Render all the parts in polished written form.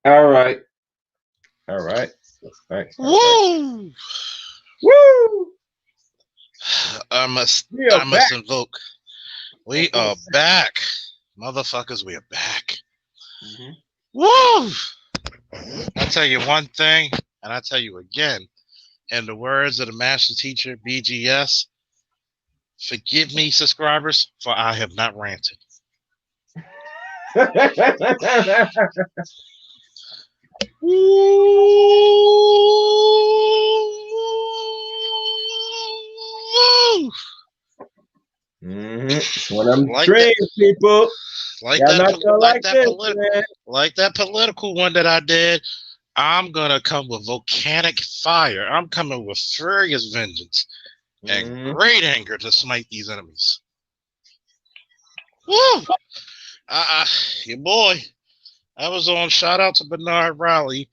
All right. All right. Thanks. Woo! Woo! I must We are back. invoke. We are back. Motherfuckers, we are back. Mm-hmm. Woo! I tell you one thing, and I tell you again, in the words of the master teacher, BGS, forgive me, subscribers, for I have not ranted. It's one of them trains, people. Like that political one that I did. I'm gonna come with volcanic fire. I'm coming with furious vengeance and great anger to smite these enemies. Woo! Your boy. I was on. Shout out to Bernard Raleigh.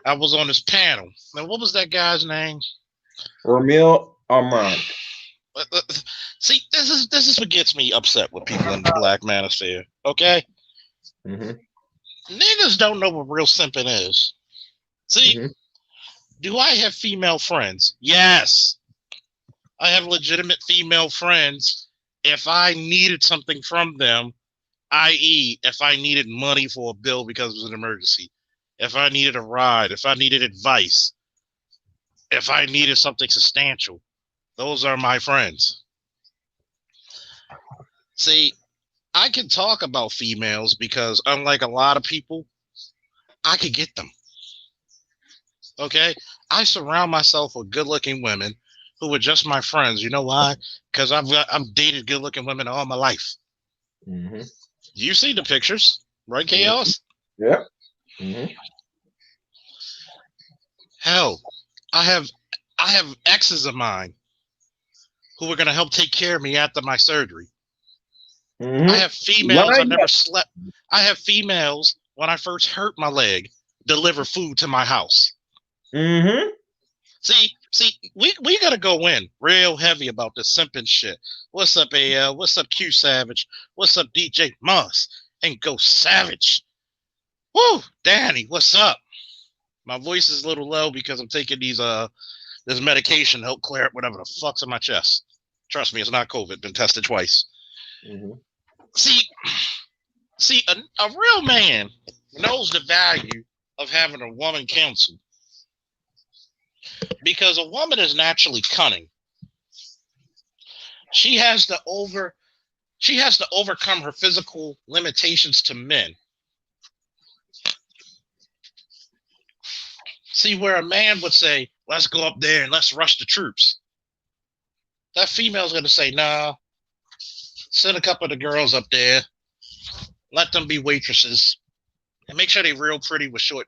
I was on his panel. Now, what was that guy's name? Ramil Armand. See, this is what gets me upset with people in the Black Manosphere. Okay, niggas don't know what real simping is. See, do I have female friends? Yes, I have legitimate female friends. If I needed something from them, i.e., if I needed money for a bill because it was an emergency, if I needed a ride, if I needed advice, if I needed something substantial, those are my friends. See, I can talk about females because unlike a lot of people, I could get them. Okay? I surround myself with good-looking women who are just my friends. You know why? Because I've dated good-looking women all my life. You see the pictures. Right, Chaos? Yep. Mm-hmm. Hell, I have exes of mine who are gonna help take care of me after my surgery. I have females I never slept. I have females when I first hurt my leg deliver food to my house. Mm-hmm. See, we gotta go in real heavy about this simping shit. What's up, AL? What's up, Q Savage? What's up, DJ Moss? And go Savage. Woo, Danny, what's up? My voice is a little low because I'm taking this medication to help clear up whatever the fuck's in my chest. Trust me, it's not COVID. Been tested twice. Mm-hmm. See, a real man knows the value of having a woman counsel, because a woman is naturally cunning. She has to overcome her physical limitations to men. See, where a man would say, let's go up there and let's rush the troops, that female's going to say, nah, send a couple of the girls up there, let them be waitresses, and make sure they're real pretty with short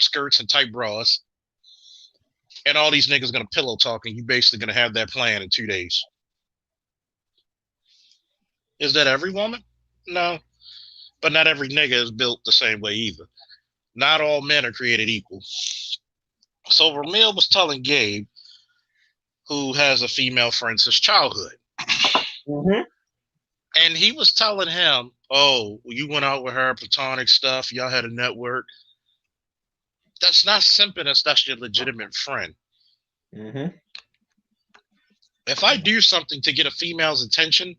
skirts and tight bras. And all these niggas going to pillow talk, and you basically going to have that plan in 2 days. Is that every woman? No. But not every nigga is built the same way either. Not all men are created equal. So Ramil was telling Gabe, who has a female friend since childhood. Mm-hmm. And he was telling him, oh, you went out with her, platonic stuff, y'all had a network. That's not simping, that's your legitimate friend. Mm-hmm. If I do something to get a female's attention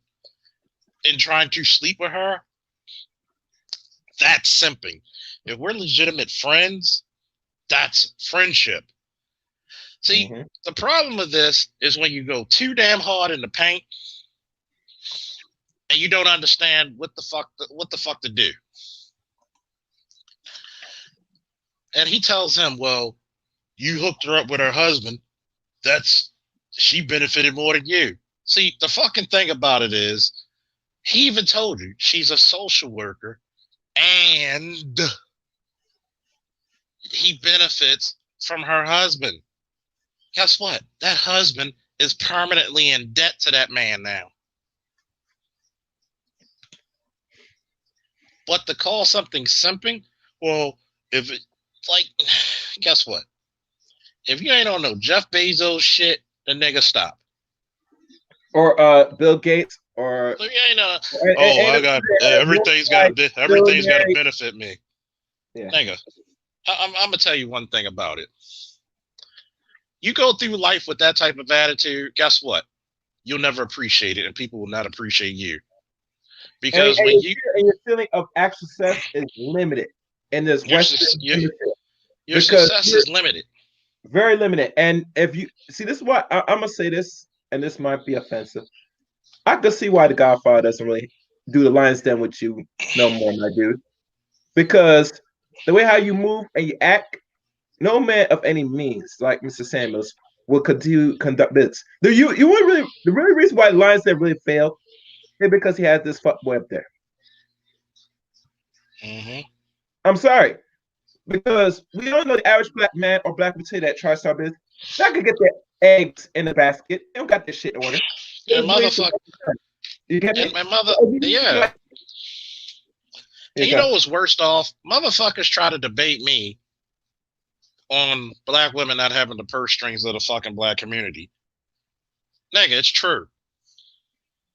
in trying to sleep with her, that's simping. If we're legitimate friends, that's friendship. See, the problem with this is when you go too damn hard in the paint and you don't understand what the fuck to do. And he tells him, well, you hooked her up with her husband. She benefited more than you. See, the fucking thing about it is, he even told you she's a social worker and he benefits from her husband. Guess what? That husband is permanently in debt to that man now. But to call something simping, well, guess what? If you ain't on no Jeff Bezos shit, the nigga stop. Or Bill Gates, or so you ain't everything's got to benefit me. Yeah. Nigga, I'm gonna tell you one thing about it. You go through life with that type of attitude, guess what? You'll never appreciate it, and people will not appreciate you. Because your feeling of actual success is limited in this your success is limited. Very limited. And if you see, this is why I'm gonna say this, and this might be offensive. I can see why the Godfather doesn't really do the lion's den with you no more, my dude. Because the way how you move and you act, no man of any means, like Mr. Samuels, will continue conduct this. The really reason why Lions Den really failed is because he had this fuckboy up there. Mm-hmm. I'm sorry. Because we all know the average black man or black potato that tries to start business, that could get their eggs in the basket. They don't got this shit in order. And motherfucker. You get me? My mother, yeah. And you know what's worst off? Motherfuckers try to debate me on black women not having the purse strings of the fucking black community. Nigga, it's true.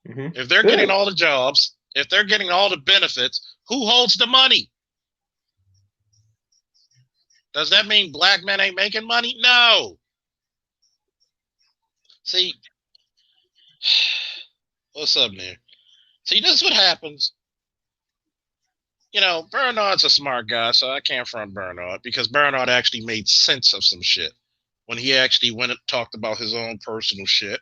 Mm-hmm. If they're getting all the jobs, if they're getting all the benefits, who holds the money? Does that mean black men ain't making money? No. See, what's up, man? See, this is what happens. You know, Bernard's a smart guy, so I can't front Bernard, because Bernard actually made sense of some shit when he actually went and talked about his own personal shit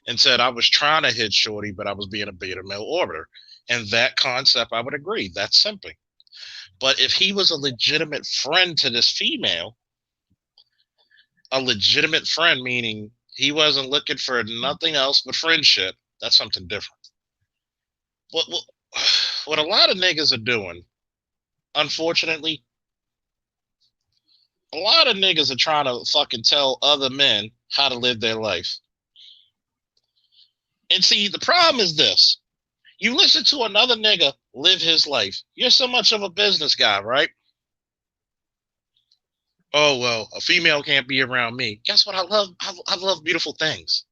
and said, I was trying to hit Shorty, but I was being a beta male orbiter. And that concept, I would agree, that's simping. But if he was a legitimate friend to this female, a legitimate friend, meaning he wasn't looking for nothing else but friendship, that's something different. What a lot of niggas are doing unfortunately, a lot of niggas are trying to fucking tell other men how to live their life. And see, the problem is this. You listen to another nigga live his life. You're so much of a business guy, right? Oh, well, a female can't be around me. Guess what? I love beautiful things.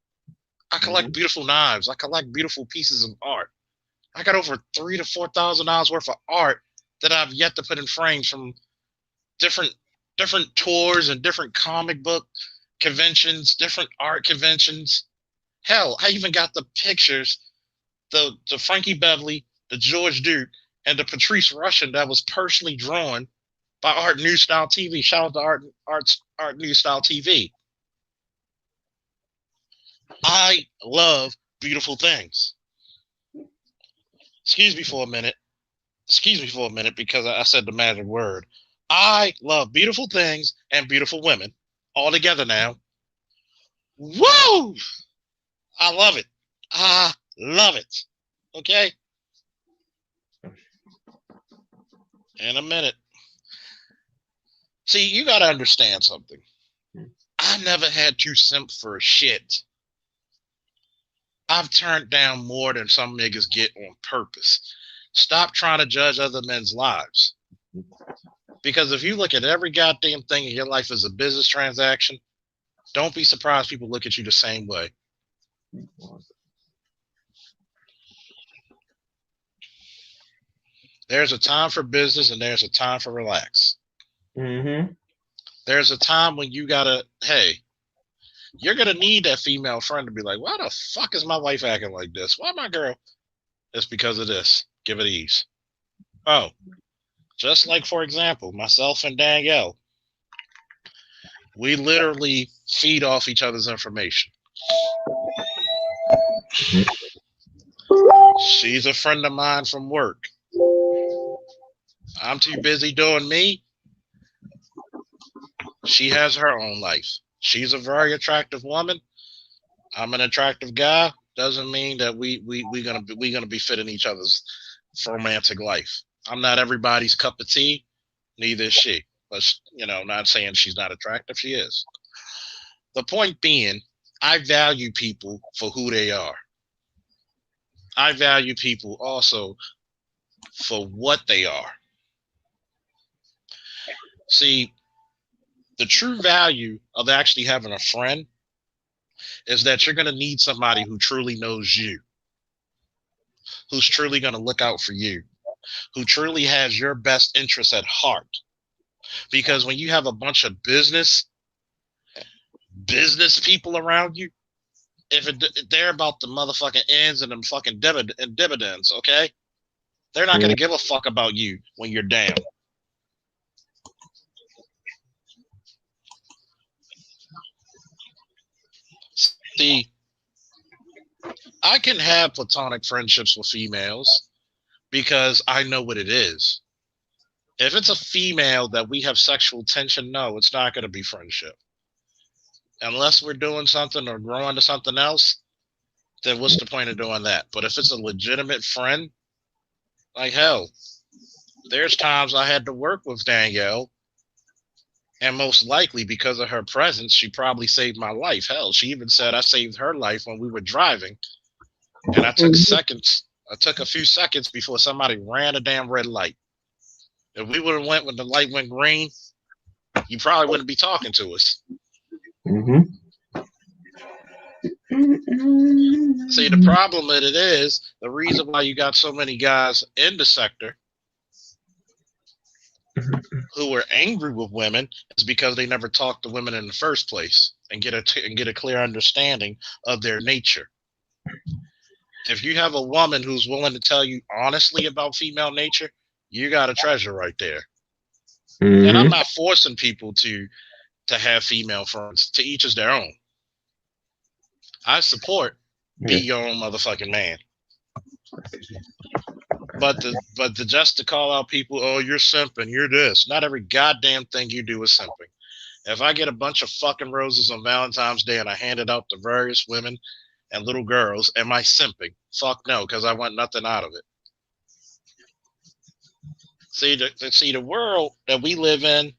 I collect beautiful knives. I collect beautiful pieces of art. I got over $3,000 to $4,000 worth of art that I've yet to put in frames from different different tours and different comic book conventions, different art conventions. Hell, I even got the pictures, the Frankie Beverly, the George Duke, and the Patrice Russian that was personally drawn by Art New Style TV. Shout out to Art New Style TV. I love beautiful things. Excuse me for a minute. Excuse me for a minute because I said the magic word. I love beautiful things and beautiful women all together now. Woo! I love it. I love it. Okay? In a minute. See, you got to understand something. I never had to simp for shit. I've turned down more than some niggas get on purpose. Stop trying to judge other men's lives. Because if you look at every goddamn thing in your life as a business transaction, don't be surprised people look at you the same way. There's a time for business and there's a time for relax. There's a time when you gotta, hey, you're gonna need that female friend to be like, why the fuck is my wife acting like this? Why my girl? It's because of this. Give it ease. Oh, just like, for example, myself and Danielle, we literally feed off each other's information. She's a friend of mine from work. I'm too busy doing me. She has her own life. She's a very attractive woman. I'm an attractive guy. Doesn't mean that we gonna be fitting each other's romantic life. I'm not everybody's cup of tea. Neither is she. But not saying she's not attractive. She is. The point being, I value people for who they are. I value people also for what they are. See, the true value of actually having a friend is that you're going to need somebody who truly knows you, who's truly going to look out for you, who truly has your best interests at heart. Because when you have a bunch of business people around you, if they're about the motherfucking ends and them fucking dividends, okay? They're not going to give a fuck about you when you're down. See, I can have platonic friendships with females because I know what it is. If it's a female that we have sexual tension, no, it's not going to be friendship. Unless we're doing something or growing to something else, then what's the point of doing that? But if it's a legitimate friend, like hell, there's times I had to work with Danielle, and most likely because of her presence, she probably saved my life. Hell, she even said I saved her life when we were driving, and I took seconds. I took a few seconds before somebody ran a damn red light. If we would have went when the light went green, you probably wouldn't be talking to us. See, the problem with it is the reason why you got so many guys in the sector who are angry with women is because they never talked to women in the first place and get a clear understanding of their nature. If you have a woman who's willing to tell you honestly about female nature, you got a treasure right there. And I'm not forcing people to have female friends. To each is their own. I support be your own motherfucking man. But just to call out people, oh, you're simping, you're this. Not every goddamn thing you do is simping. If I get a bunch of fucking roses on Valentine's Day and I hand it out to various women and little girls, am I simping? Fuck no, because I want nothing out of it. The world that we live in.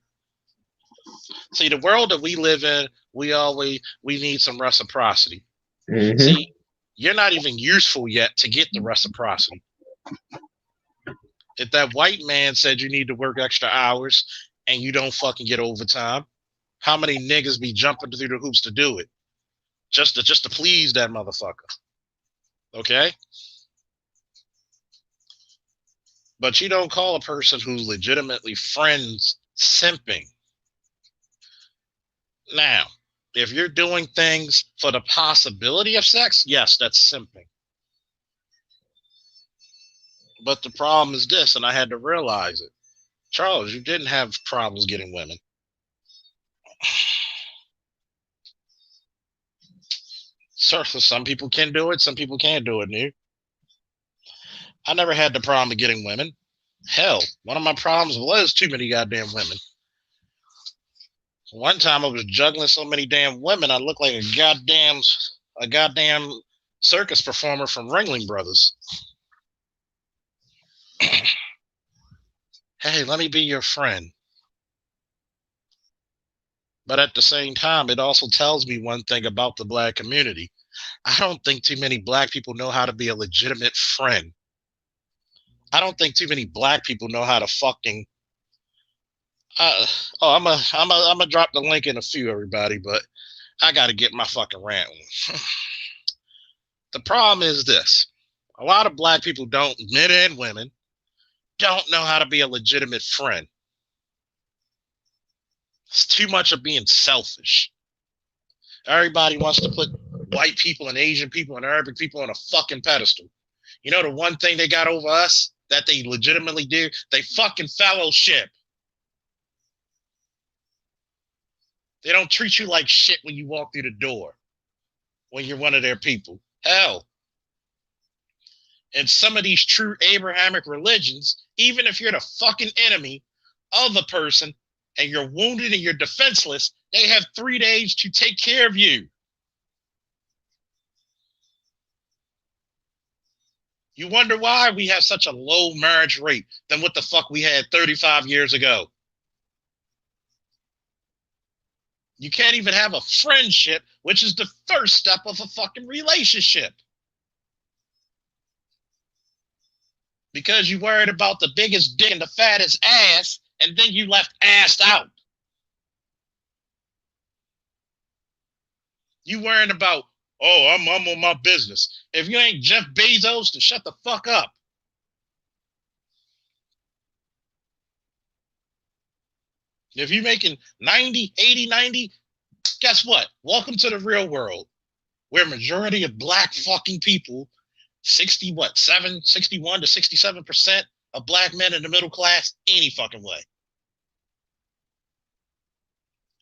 See, the world that we live in, we need some reciprocity. Mm-hmm. See, you're not even useful yet to get the reciprocity. If that white man said you need to work extra hours and you don't fucking get overtime, how many niggas be jumping through the hoops to do it? Just to please that motherfucker. Okay? But you don't call a person who legitimately friends simping. Now, if you're doing things for the possibility of sex, yes, that's simping. But the problem is this, and I had to realize it. Charles, you didn't have problems getting women. So some people can do it, some people can't do it, New. I never had the problem of getting women. Hell, one of my problems was too many goddamn women. One time I was juggling so many damn women, I looked like a goddamn circus performer from Ringling Brothers. Hey, let me be your friend. But at the same time, it also tells me one thing about the black community. I don't think too many black people know how to be a legitimate friend. I don't think too many black people know how to fucking. I'm gonna drop the link in a few, everybody, but I got to get my fucking rant on. The problem is this: a lot of black people don't, men and women, don't know how to be a legitimate friend. It's too much of being selfish. Everybody wants to put white people and Asian people and Arabic people on a fucking pedestal. You know the one thing they got over us that they legitimately do? They fucking fellowship. They don't treat you like shit when you walk through the door, when you're one of their people. Hell, in some of these true Abrahamic religions, even if you're the fucking enemy of the person and you're wounded and you're defenseless, they have 3 days to take care of you. You wonder why we have such a low marriage rate than what the fuck we had 35 years ago. You can't even have a friendship, which is the first step of a fucking relationship. Because you worried about the biggest dick and the fattest ass, and then you left assed out. You worrying about, oh, I'm on my business. If you ain't Jeff Bezos, then shut the fuck up. If you're making 90, 80, 90, guess what? Welcome to the real world, where majority of black fucking people, 61 to 67% of black men in the middle class, any fucking way.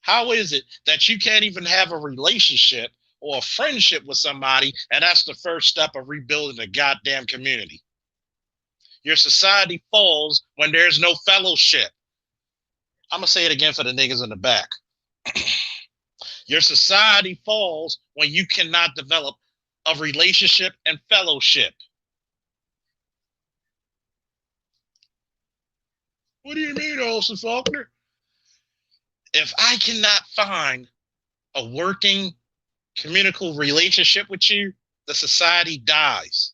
How is it that you can't even have a relationship or a friendship with somebody, and that's the first step of rebuilding a goddamn community? Your society falls when there's no fellowship. I'm going to say it again for the niggas in the back. Your society falls when you cannot develop a relationship and fellowship. What do you mean, Olson Faulkner? If I cannot find a working communicable relationship with you, the society dies.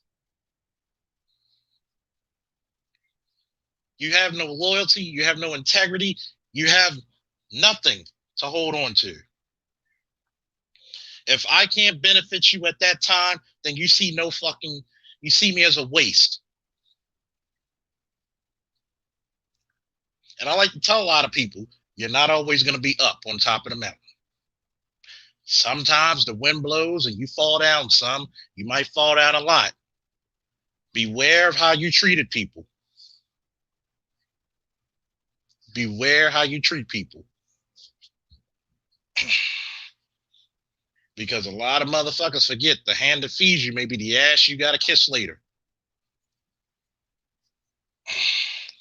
You have no loyalty, you have no integrity, you have nothing to hold on to. If I can't benefit you at that time, then you see me as a waste. And I like to tell a lot of people, you're not always going to be up on top of the mountain. Sometimes the wind blows and you fall down some. You might fall down a lot. Beware of how you treated people. Beware how you treat people. Because a lot of motherfuckers forget the hand that feeds you may be the ass you got to kiss later.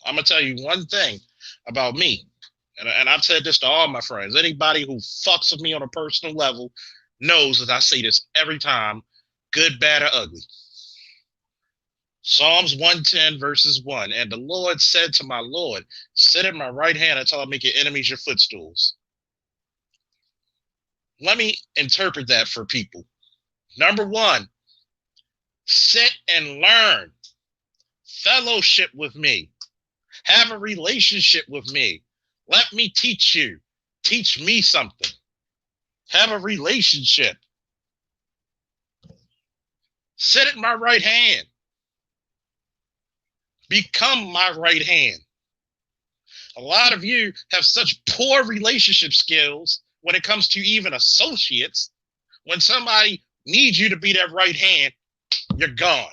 I'm going to tell you one thing about me. And I've said this to all my friends. Anybody who fucks with me on a personal level knows that I say this every time, good, bad, or ugly. Psalms 110 verses 1. And the Lord said to my Lord, sit at my right hand until I make your enemies your footstools. Let me interpret that for people. Number one, sit and learn. Fellowship with me. Have a relationship with me. Let me teach you. Teach me something. Have a relationship. Sit at my right hand. Become my right hand. A lot of you have such poor relationship skills when it comes to even associates. When somebody needs you to be their right hand, you're gone.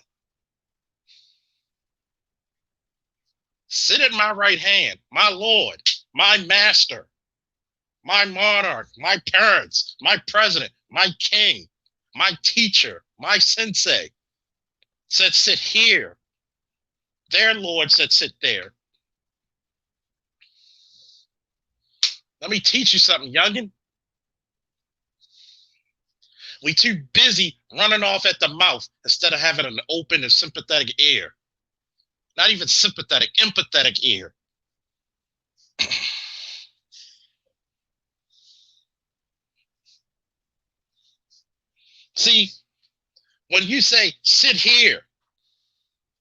Sit at my right hand, my Lord, my master, my monarch, my parents, my president, my king, my teacher, my sensei said, sit here. Their Lord said, sit there. Let me teach you something, youngin'. We too busy running off at the mouth instead of having an open and sympathetic ear. Not even sympathetic, empathetic ear. See, when you say, sit here,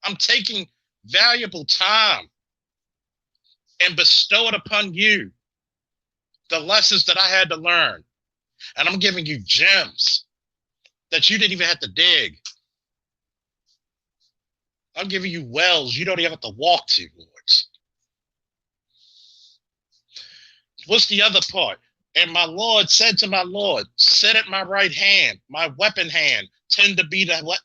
I'm taking valuable time and bestow it upon you, the lessons that I had to learn. And I'm giving you gems that you didn't even have to dig. I'm giving you wells you don't even have to walk to, Lords. What's the other part? And my Lord said to my Lord, sit at my right hand. My weapon hand tend to be the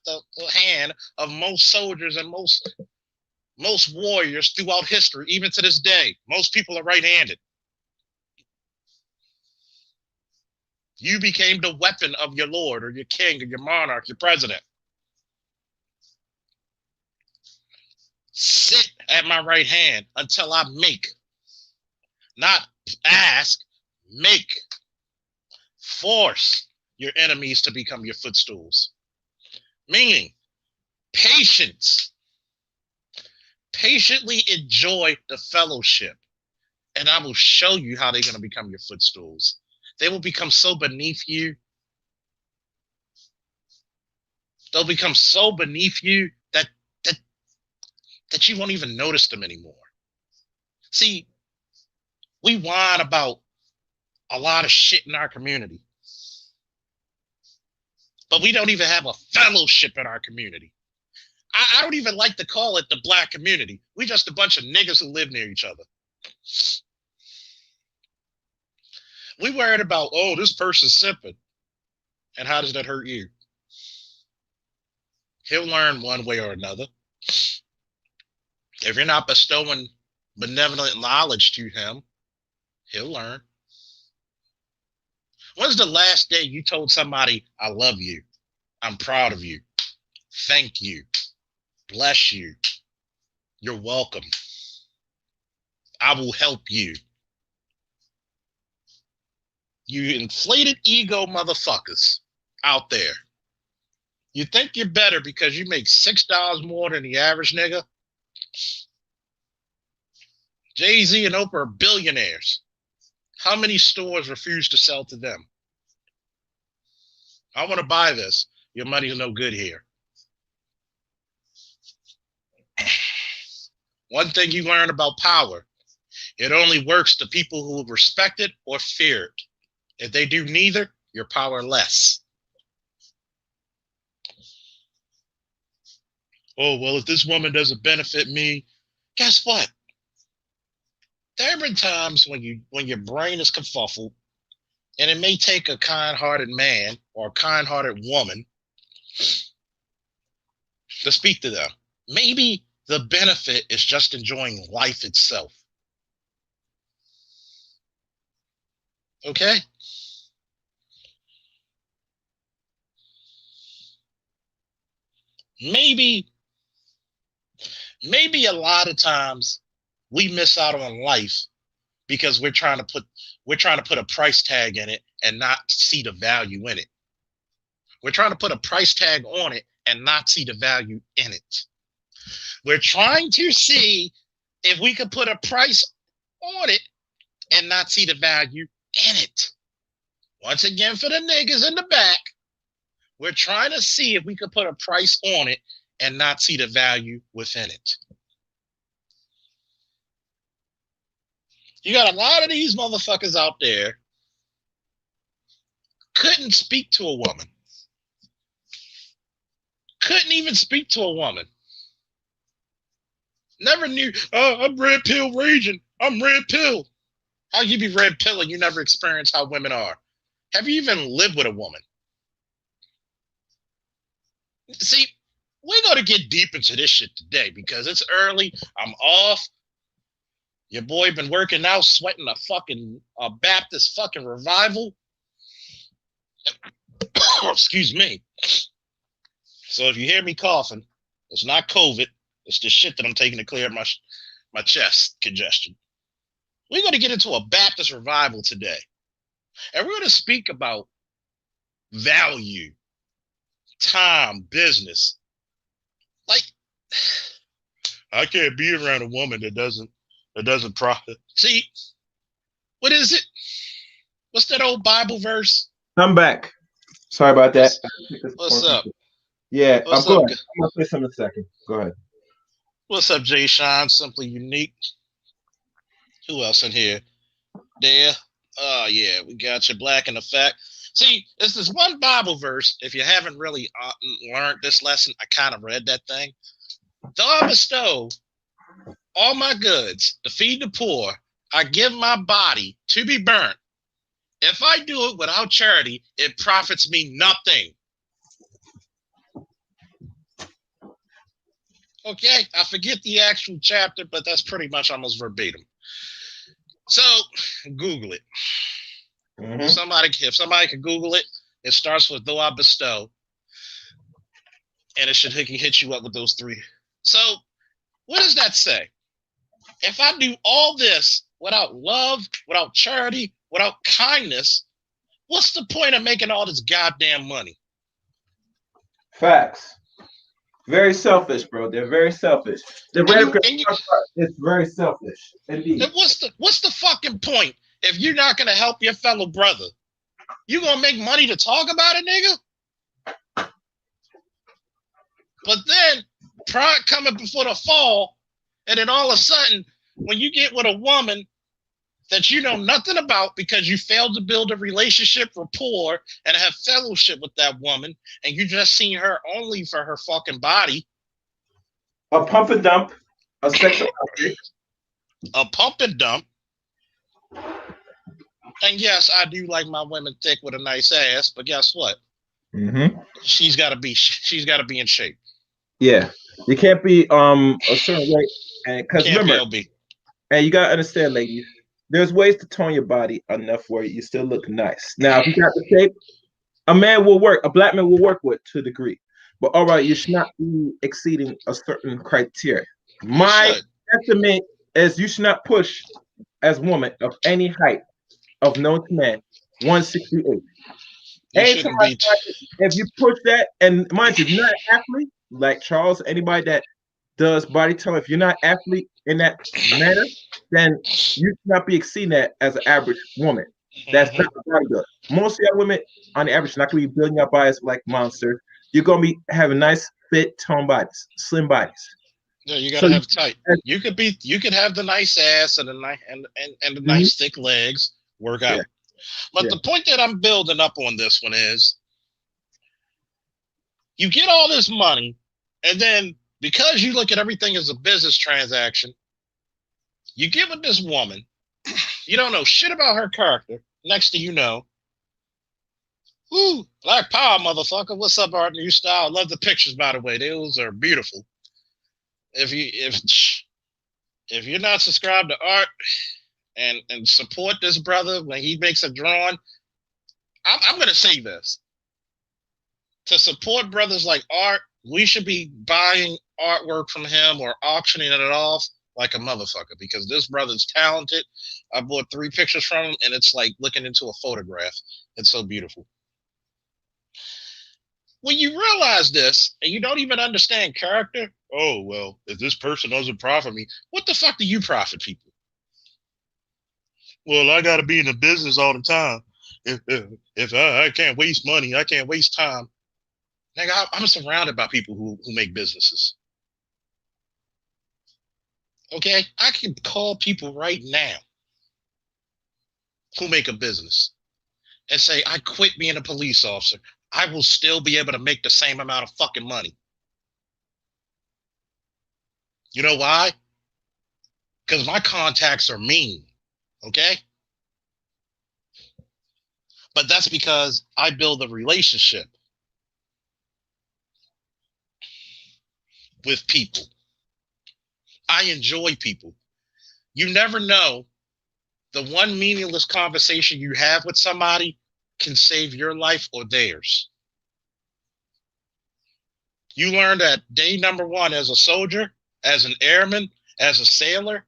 hand of most soldiers and most warriors throughout history, even to this day. Most people are right-handed. You became the weapon of your Lord or your king or your monarch, your president. Sit at my right hand until I make, not ask, make, force your enemies to become your footstools. Meaning, patience. Patiently enjoy the fellowship, and I will show you how they're going to become your footstools. They will become so beneath you. They'll become so beneath you that you won't even notice them anymore. See, we whine about a lot of shit in our community, but we don't even have a fellowship in our community. I don't even like to call it the black community. We just a bunch of niggas who live near each other. We worried about, oh, this person's simping. And how does that hurt you? He'll learn one way or another. If you're not bestowing benevolent knowledge to him, he'll learn. When's the last day you told somebody, I love you, I'm proud of you, thank you, bless you, you're welcome, I will help you? You inflated ego motherfuckers out there. You think you're better because you make $6 more than the average nigga? Jay-Z and Oprah are billionaires. How many stores refuse to sell to them? I want to buy this. Your money's no good here. One thing you learn about power, it only works to people who respect it or fear it. If they do neither, you're powerless. Oh, well, if this woman doesn't benefit me, guess what? There have been times when your brain is kerfuffled, and it may take a kind-hearted man or a kind-hearted woman to speak to them. Maybe the benefit is just enjoying life itself. Okay? Maybe a lot of times we miss out on life because we're trying to put a price tag in it and not see the value in it. We're trying to put a price tag on it and not see the value in it. We're trying to see if we could put a price on it and not see the value in it. Once again, for the niggas in the back, we're trying to see if we could put a price on it and not see the value within it. You got a lot of these motherfuckers out there couldn't speak to a woman. Couldn't even speak to a woman. Never knew, oh, I'm red pill raging. I'm red pill. How you be red pill and you never experience how women are? Have you even lived with a woman? See, we're going to get deep into this shit today because it's early. I'm off. Your boy been working out, sweating a fucking Baptist fucking revival. Excuse me. So if you hear me coughing, it's not COVID. It's the shit that I'm taking to clear my chest congestion. We're going to get into a Baptist revival today. And we're going to speak about value, time, business. Like, I can't be around a woman that doesn't profit. See, what is it? What's that old Bible verse? I'm back. Sorry about that. What's up? Yeah, What's I'm up? going. I'm gonna say something in a second. Go ahead. What's up, Jay Sean? Simply Unique. Who else in here? There. Oh yeah, we got you. Black in Effect. See, it's this one Bible verse. If you haven't really learned this lesson, I kind of read that thing. Though I bestow all my goods to feed the poor, I give my body to be burnt. If I do it without charity, it profits me nothing. Okay, I forget the actual chapter, but that's pretty much almost verbatim. So, Google it. Mm-hmm. If somebody can Google it, it starts with "though I bestow," and it should hit you up with those three. So, what does that say? If I do all this without love, without charity, without kindness, what's the point of making all this goddamn money? Facts. Very selfish, bro. They're very selfish. It's very selfish. Indeed. What's the fucking point if you're not gonna help your fellow brother? You gonna make money to talk about it, nigga? But then pride coming before the fall, and then all of a sudden, when you get with a woman that you know nothing about because you failed to build a relationship rapport and have fellowship with that woman, and you just seen her only for her fucking body. A pump and dump, a sexual object. A pump and dump. And yes, I do like my women thick with a nice ass, but guess what? Mm-hmm. She's gotta be in shape. Yeah. You can't be a certain way, and because remember, and you gotta understand, ladies, there's ways to tone your body enough where you still look nice. Now, if you got the shape, a black man will work with to a degree. But all right, you should not be exceeding a certain criteria. My estimate is you should not push as a woman of any height of known to man 168. If you push that, and mind you, if you're not an athlete like Charles, anybody that does body tone, if you're not an athlete in that manner, then you should not be exceeding that as an average woman. That's not very good. Most of your women, on average, not going to be building up bodies like monsters. You're going to be having nice, fit, toned bodies, slim bodies. Yeah, you gotta have tight. You could have the nice ass and the nice thick legs. Work out. Yeah. But the point that I'm building up on this one is, you get all this money, and then because you look at everything as a business transaction, you get with this woman. You don't know shit about her character. Next thing you know, woo, Black Power, motherfucker. What's up, Art New Style? Love the pictures, by the way. Those are beautiful. If you're not subscribed to Art and support this brother when he makes a drawing, I'm gonna say this. To support brothers like Art, we should be buying artwork from him or auctioning it off like a motherfucker, because this brother's talented. I bought 3 pictures from him, and it's like looking into a photograph. It's so beautiful. when you realize this and you don't even understand character, oh, well, if this person doesn't profit me, what the fuck do you profit people? Well, I got to be in the business all the time. If I can't waste money, I can't waste time. Nigga, I'm surrounded by people who make businesses. Okay? I can call people right now who make a business and say, I quit being a police officer. I will still be able to make the same amount of fucking money. You know why? Because my contacts are mean. Okay? But that's because I build a relationship with people. I enjoy people. You never know. The one meaningless conversation you have with somebody can save your life or theirs. You learn that day number one as a soldier, as an airman, as a sailor,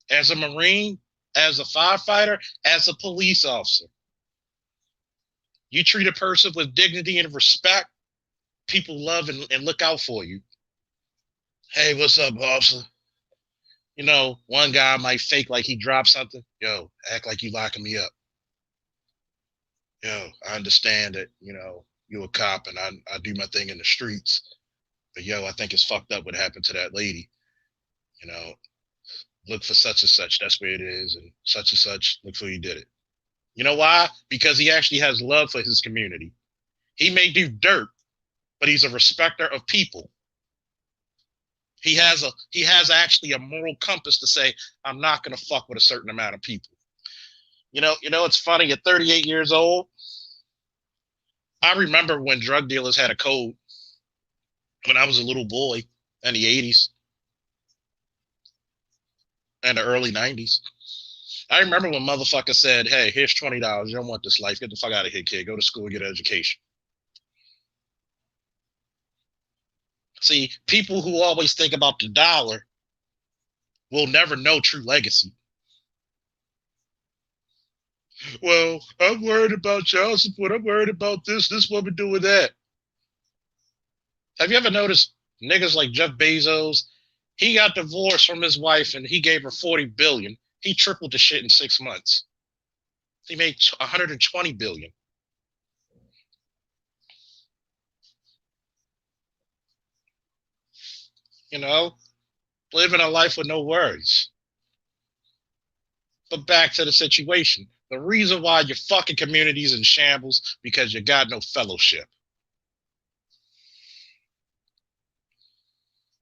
as a Marine, as a firefighter, as a police officer. You treat a person with dignity and respect, people love and look out for you. Hey, what's up, officer? You know, one guy might fake like he dropped something. Yo, act like you locking me up. Yo, I understand that, you know, you're a cop and I do my thing in the streets. But yo, I think it's fucked up what happened to that lady. You know, look for such and such. That's where it is. And such, look for who did it. You know why? Because he actually has love for his community. He may do dirt, but he's a respecter of people. He has actually a moral compass to say, I'm not gonna fuck with a certain amount of people. You know, it's funny, at 38 years old, I remember when drug dealers had a code when I was a little boy in the 80s and the early 90s. I remember when motherfuckers said, hey, here's $20. You don't want this life. Get the fuck out of here, kid. Go to school, get an education. See, people who always think about the dollar will never know true legacy. Well, I'm worried about child support. I'm worried about this woman doing that. Have you ever noticed niggas like Jeff Bezos? He got divorced from his wife and he gave her $40 billion. He tripled the shit in 6 months. He made $120 billion. You know, living a life with no worries. But back to the situation. The reason why your fucking community's in shambles because you got no fellowship.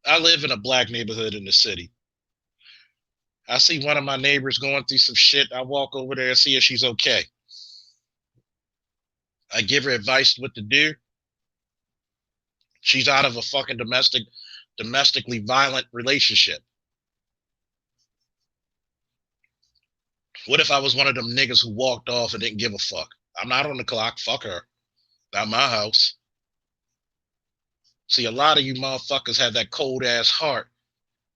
I live in a black neighborhood in the city. I see one of my neighbors going through some shit. I walk over there and see if she's okay. I give her advice what to do. She's out of a fucking domestically violent relationship. What if I was one of them niggas who walked off and didn't give a fuck? I'm not on the clock. Fuck her. Not my house. See, a lot of you motherfuckers have that cold ass heart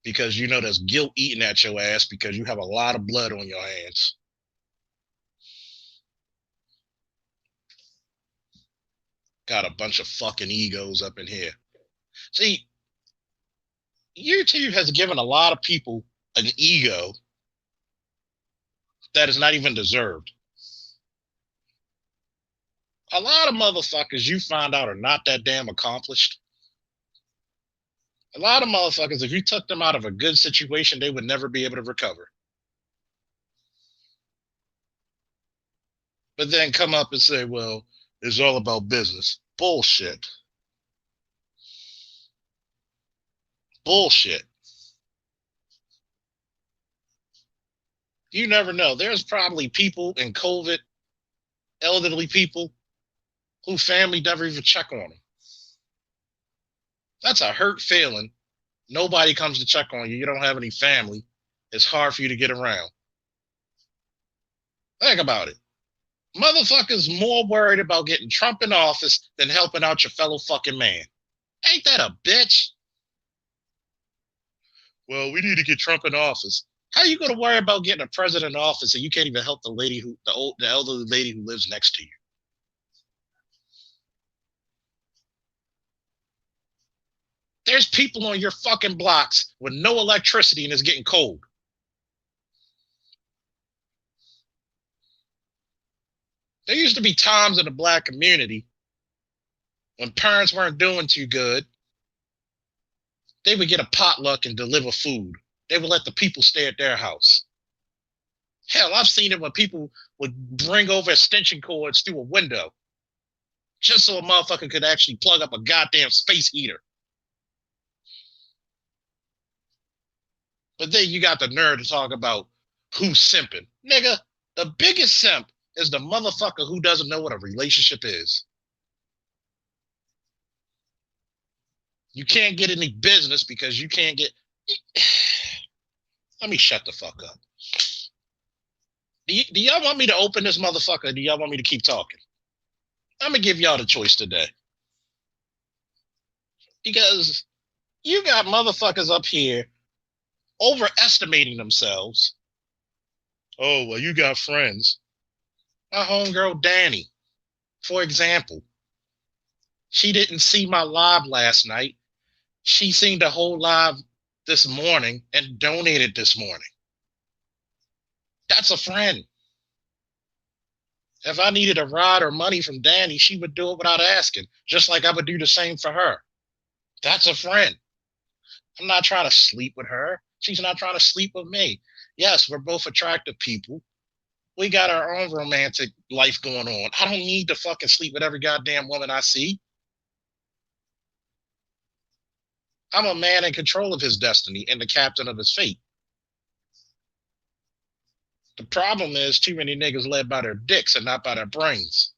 because you know there's guilt eating at your ass because you have a lot of blood on your hands. Got a bunch of fucking egos up in here. See, YouTube has given a lot of people an ego that is not even deserved. A lot of motherfuckers you find out are not that damn accomplished. A lot of motherfuckers, if you took them out of a good situation, they would never be able to recover. But then come up and say, well, it's all about business. Bullshit. Bullshit. You never know. There's probably people in COVID, elderly people, whose family never even check on them. That's a hurt feeling. Nobody comes to check on you. You don't have any family. It's hard for you to get around. Think about it. Motherfuckers more worried about getting Trump in office than helping out your fellow fucking man. Ain't that a bitch? Well, we need to get Trump in office. How are you going to worry about getting a president in office and you can't even help the elderly lady who lives next to you? There's people on your fucking blocks with no electricity and it's getting cold. There used to be times in the black community when parents weren't doing too good. They would get a potluck and deliver food. They would let the people stay at their house. Hell, I've seen it when people would bring over extension cords through a window just so a motherfucker could actually plug up a goddamn space heater. But then you got the nerve to talk about who's simping. Nigga, the biggest simp is the motherfucker who doesn't know what a relationship is. You can't get any business because you can't get... Let me shut the fuck up. Do y'all want me to open this motherfucker or do y'all want me to keep talking? I'm going to give y'all the choice today. Because you got motherfuckers up here overestimating themselves. Oh, well, you got friends. My homegirl, Danny, for example. She didn't see my live last night. She seen the whole live this morning and donated this morning. That's a friend. If I needed a ride or money from Danny, she would do it without asking, just like I would do the same for her. That's a friend. I'm not trying to sleep with her. She's not trying to sleep with me. Yes, we're both attractive people. We got our own romantic life going on. I don't need to fucking sleep with every goddamn woman I see. I'm a man in control of his destiny and the captain of his fate. The problem is too many niggas led by their dicks and not by their brains.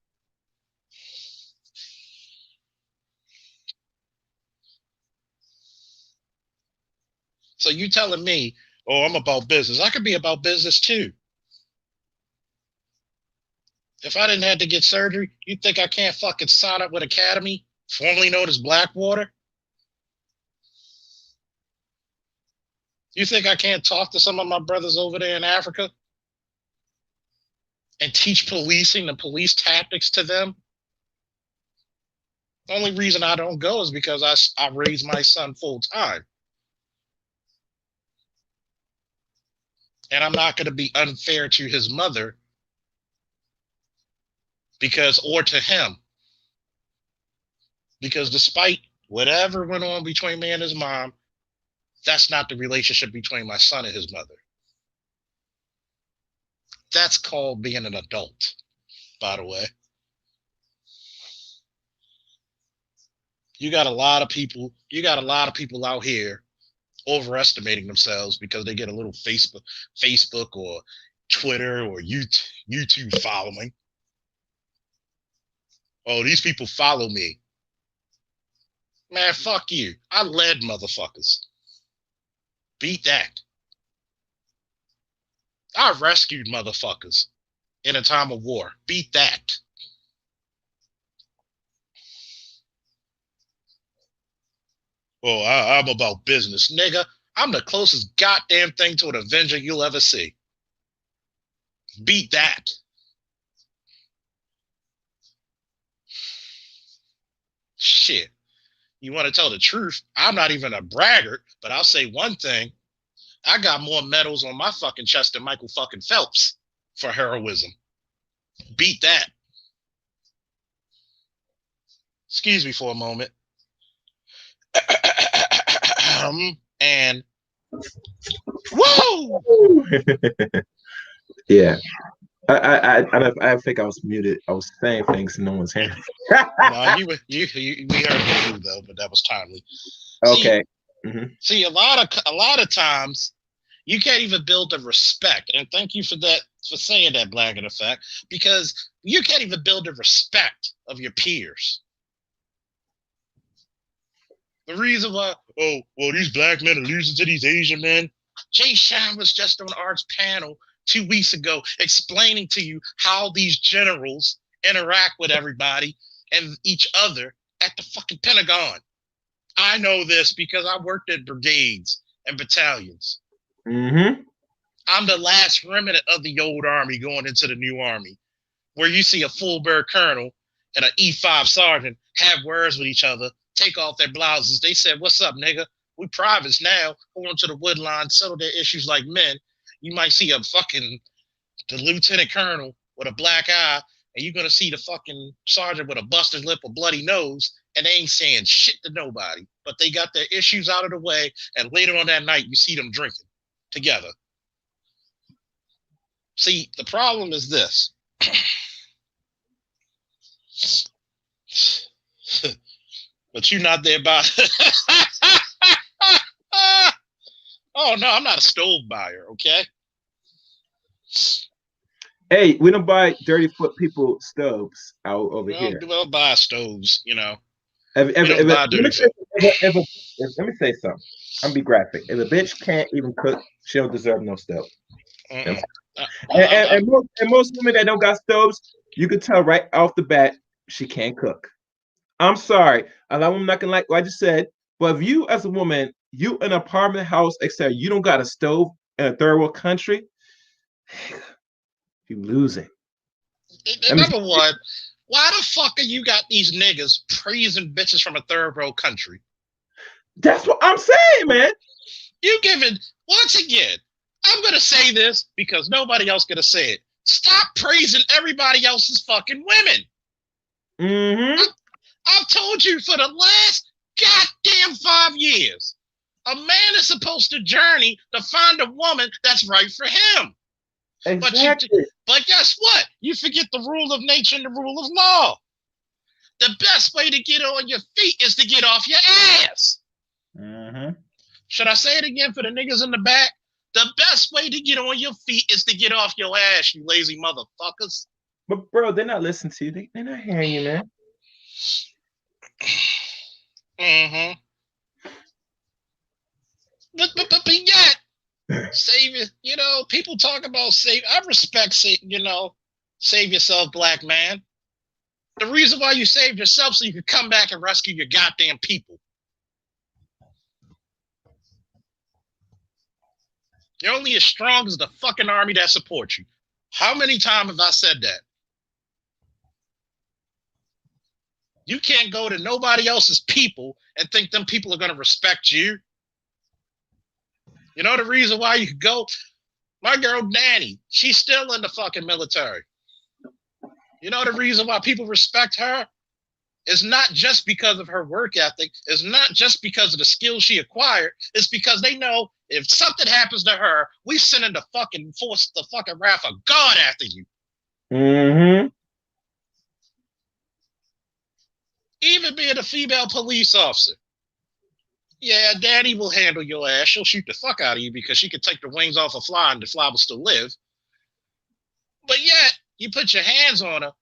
So you telling me, oh, I'm about business. I could be about business too. If I didn't have to get surgery, you think I can't fucking sign up with Academy, formerly known as Blackwater? You think I can't talk to some of my brothers over there in Africa and teach policing and police tactics to them? The only reason I don't go is because I raise my son full time. And I'm not going to be unfair to his mother or to him. Because despite whatever went on between me and his mom, that's not the relationship between my son and his mother. That's called being an adult, by the way. You got a lot of people out here overestimating themselves because they get a little Facebook or Twitter or YouTube following. Oh, these people follow me. Man, fuck you. I led motherfuckers. Beat that. I rescued motherfuckers in a time of war. Beat that. Oh, I'm about business, nigga. I'm the closest goddamn thing to an Avenger you'll ever see. Beat that. Shit. You want to tell the truth? I'm not even a braggart, but I'll say one thing. I got more medals on my fucking chest than Michael fucking Phelps for heroism. Beat that. Excuse me for a moment. And whoa! Yeah. I think I was muted. I was saying things and no one's hearing. No, we heard you though, but that was timely. Okay. See, a lot of times you can't even build the respect, and thank you for saying that, Black in Effect, because you can't even build the respect of your peers. The reason why, oh, well, these black men are losing to these Asian men. Jay Sean was just on Art's panel 2 weeks ago explaining to you how these generals interact with everybody and each other at the fucking Pentagon. I know this because I worked at brigades and battalions. Mm-hmm. I'm the last remnant of the old army going into the new army, where you see a full bird colonel and an E5 sergeant have words with each other take off their blouses. They said, "What's up, nigga? We privates now. Go on to the wood line, settle their issues like men." You might see the lieutenant colonel with a black eye, and you're gonna see the fucking sergeant with a busted lip, a bloody nose, and they ain't saying shit to nobody. But they got their issues out of the way, and later on that night, you see them drinking together. See, the problem is this. But you're not there by. Oh no, I'm not a stove buyer, okay? Hey, we don't buy dirty foot people stoves out over here. We don't buy stoves, you know. Let me say something. I'm gonna be graphic. If a bitch can't even cook, she don't deserve no stove. And most women that don't got stoves, you can tell right off the bat she can't cook. I'm sorry, a lot of women not gonna like what I just said, but if you as a woman, you in an apartment house, except you don't got a stove in a third world country, you losing. Number one, why the fuck are you got these niggas praising bitches from a third world country? That's what I'm saying, man. You giving, once again, I'm gonna say this because nobody else gonna say it. Stop praising everybody else's fucking women. Mm-hmm. I've told you for the last goddamn 5 years, a man is supposed to journey to find a woman that's right for him. Exactly. But guess what? You forget the rule of nature and the rule of law. The best way to get on your feet is to get off your ass. Mm-hmm. Should I say it again for the niggas in the back? The best way to get on your feet is to get off your ass, you lazy motherfuckers. But bro, they're not listening to you. They're not hearing you, man. Mm-hmm. But yet, save it. You know, people talk about save. I respect, save yourself, black man. The reason why you saved yourself so you could come back and rescue your goddamn people. You're only as strong as the fucking army that supports you. How many times have I said that? You can't go to nobody else's people and think them people are going to respect you. You know the reason why you could go? My girl Danny, she's still in the fucking military. You know the reason why people respect her? It's not just because of her work ethic. It's not just because of the skills she acquired. It's because they know if something happens to her, we sending the fucking wrath of God after you. Mm-hmm. Even being a female police officer. Yeah, Daddy will handle your ass. She'll shoot the fuck out of you because she can take the wings off a fly and the fly will still live. But yet, you put your hands on her,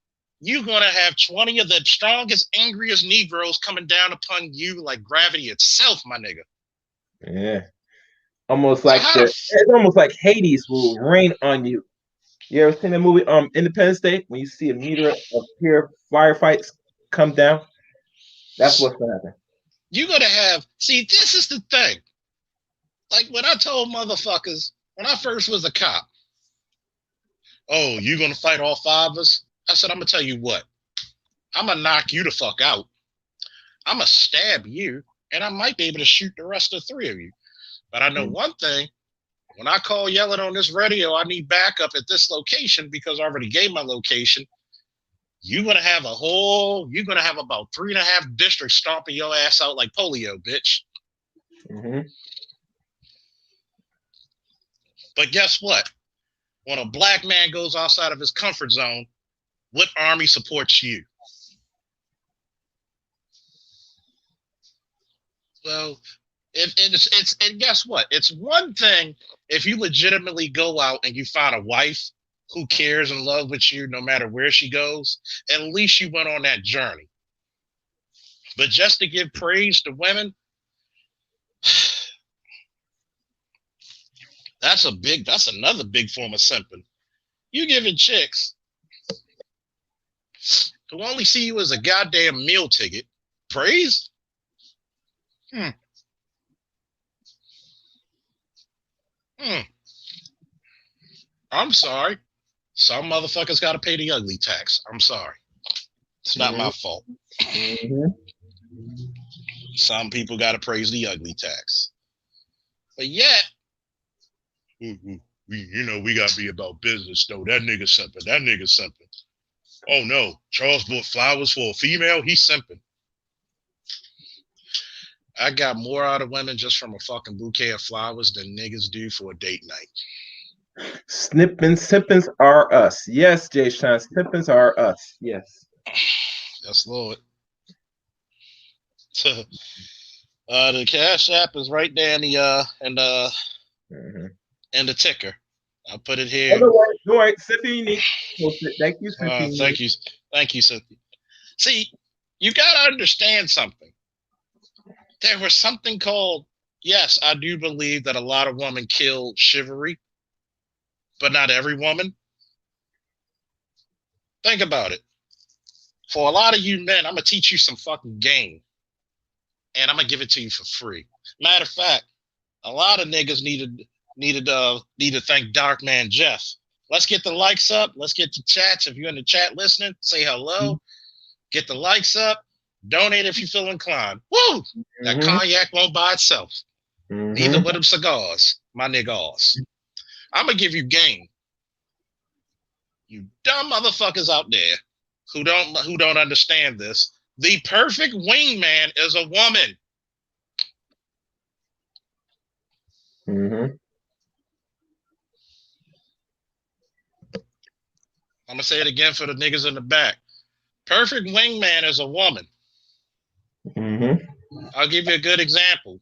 you're going to have 20 of the strongest, angriest Negroes coming down upon you like gravity itself, my nigga. Yeah. It's almost like Hades will rain on you. You ever seen the movie Independence Day? When you see a meter of pure firefights come down, that's what's gonna happen. You're gonna have, see, this is the thing. Like when I told motherfuckers, when I first was a cop, oh, you gonna fight all 5 of us? I said, I'm gonna tell you what, I'm gonna knock you the fuck out. I'm gonna stab you, and I might be able to shoot the rest of the 3 of you. But I know one thing, when I call yelling on this radio, I need backup at this location because I already gave my location. You're gonna have about 3.5 districts stomping your ass out like polio, bitch. Mm-hmm. But guess what? When a black man goes outside of his comfort zone, what army supports you? So and guess what? It's one thing if you legitimately go out and you find a wife who cares and loves with you no matter where she goes. At least you went on that journey. But just to give praise to women, that's another big form of simping. You giving chicks who only see you as a goddamn meal ticket praise? I'm sorry. Some motherfuckers got to pay the ugly tax. I'm sorry. It's not my fault. Mm-hmm. Some people got to praise the ugly tax. But yet, we got to be about business, though. That nigga simping. That nigga simping. Oh, no. Charles bought flowers for a female? He's simping. I got more out of women just from a fucking bouquet of flowers than niggas do for a date night. Sippins are us. Yes, Jay Sean. Sippins are us. Yes. Yes, Lord. The Cash App is right there in the in the ticker. I'll put it here. Don't worry. Cynthia, thank you, Cynthia. Thank you, Cynthia. See, you gotta understand something. There was something called, yes, I do believe that a lot of women kill chivalry, but not every woman. Think about it. For a lot of you men, I'm gonna teach you some fucking game, and I'm gonna give it to you for free. Matter of fact, a lot of niggas needed to thank Dark Man Jeff. Let's get the likes up. Let's get the chats. If you're in the chat listening, say hello. Get the likes up. Donate if you feel inclined. Woo! That cognac won't buy itself. Neither with them cigars, my niggas. I'm gonna give you game. You dumb motherfuckers out there who don't understand this. The perfect wingman is a woman. I'm gonna say it again for the niggas in the back. Perfect wingman is a woman. I'll give you a good example.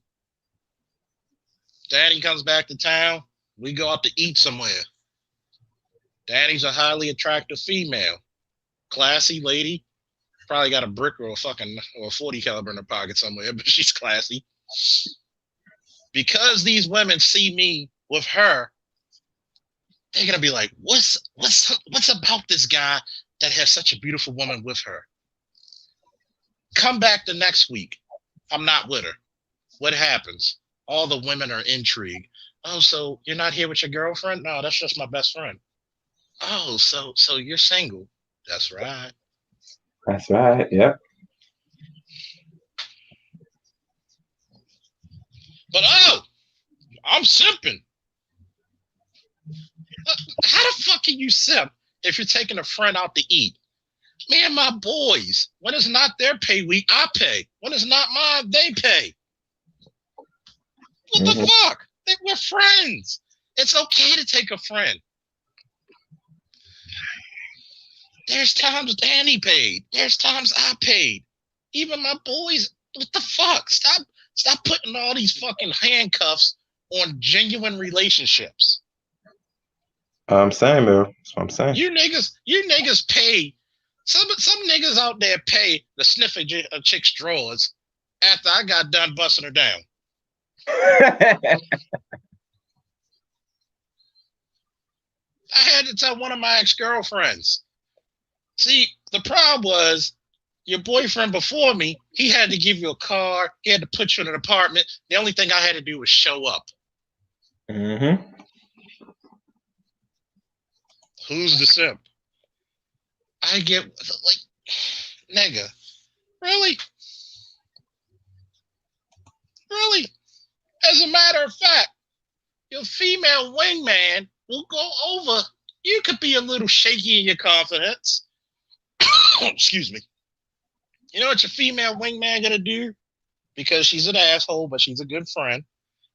Daddy comes back to town. We go out to eat somewhere. Daddy's a highly attractive female. Classy lady. Probably got a brick or a 40 caliber in her pocket somewhere, but she's classy. Because these women see me with her, they're gonna be like, what's about this guy that has such a beautiful woman with her? Come back the next week. I'm not with her. What happens? All the women are intrigued. Oh, so you're not here with your girlfriend? No, that's just my best friend. Oh, so you're single. That's right. That's right. Yep. But I'm simping. How the fuck can you simp if you're taking a friend out to eat? Me and my boys, when it's not their pay week, I pay. When it's not mine, they pay. What the fuck? We're friends. It's okay to take a friend. There's times Danny paid. There's times I paid. Even my boys, what the fuck? Stop putting all these fucking handcuffs on genuine relationships. I'm saying, bro. That's what I'm saying. You niggas pay. Some niggas out there pay to sniff a chick's drawers after I got done busting her down. I had to tell one of my ex-girlfriends. See, the problem was your boyfriend before me, he had to give you a car. He had to put you in an apartment. The only thing I had to do was show up. Who's the simp? I get, like, nigga, really? Really? As a matter of fact, your female wingman will go over. You could be a little shaky in your confidence. Excuse me. You know what your female wingman gonna do? Because she's an asshole, but she's a good friend.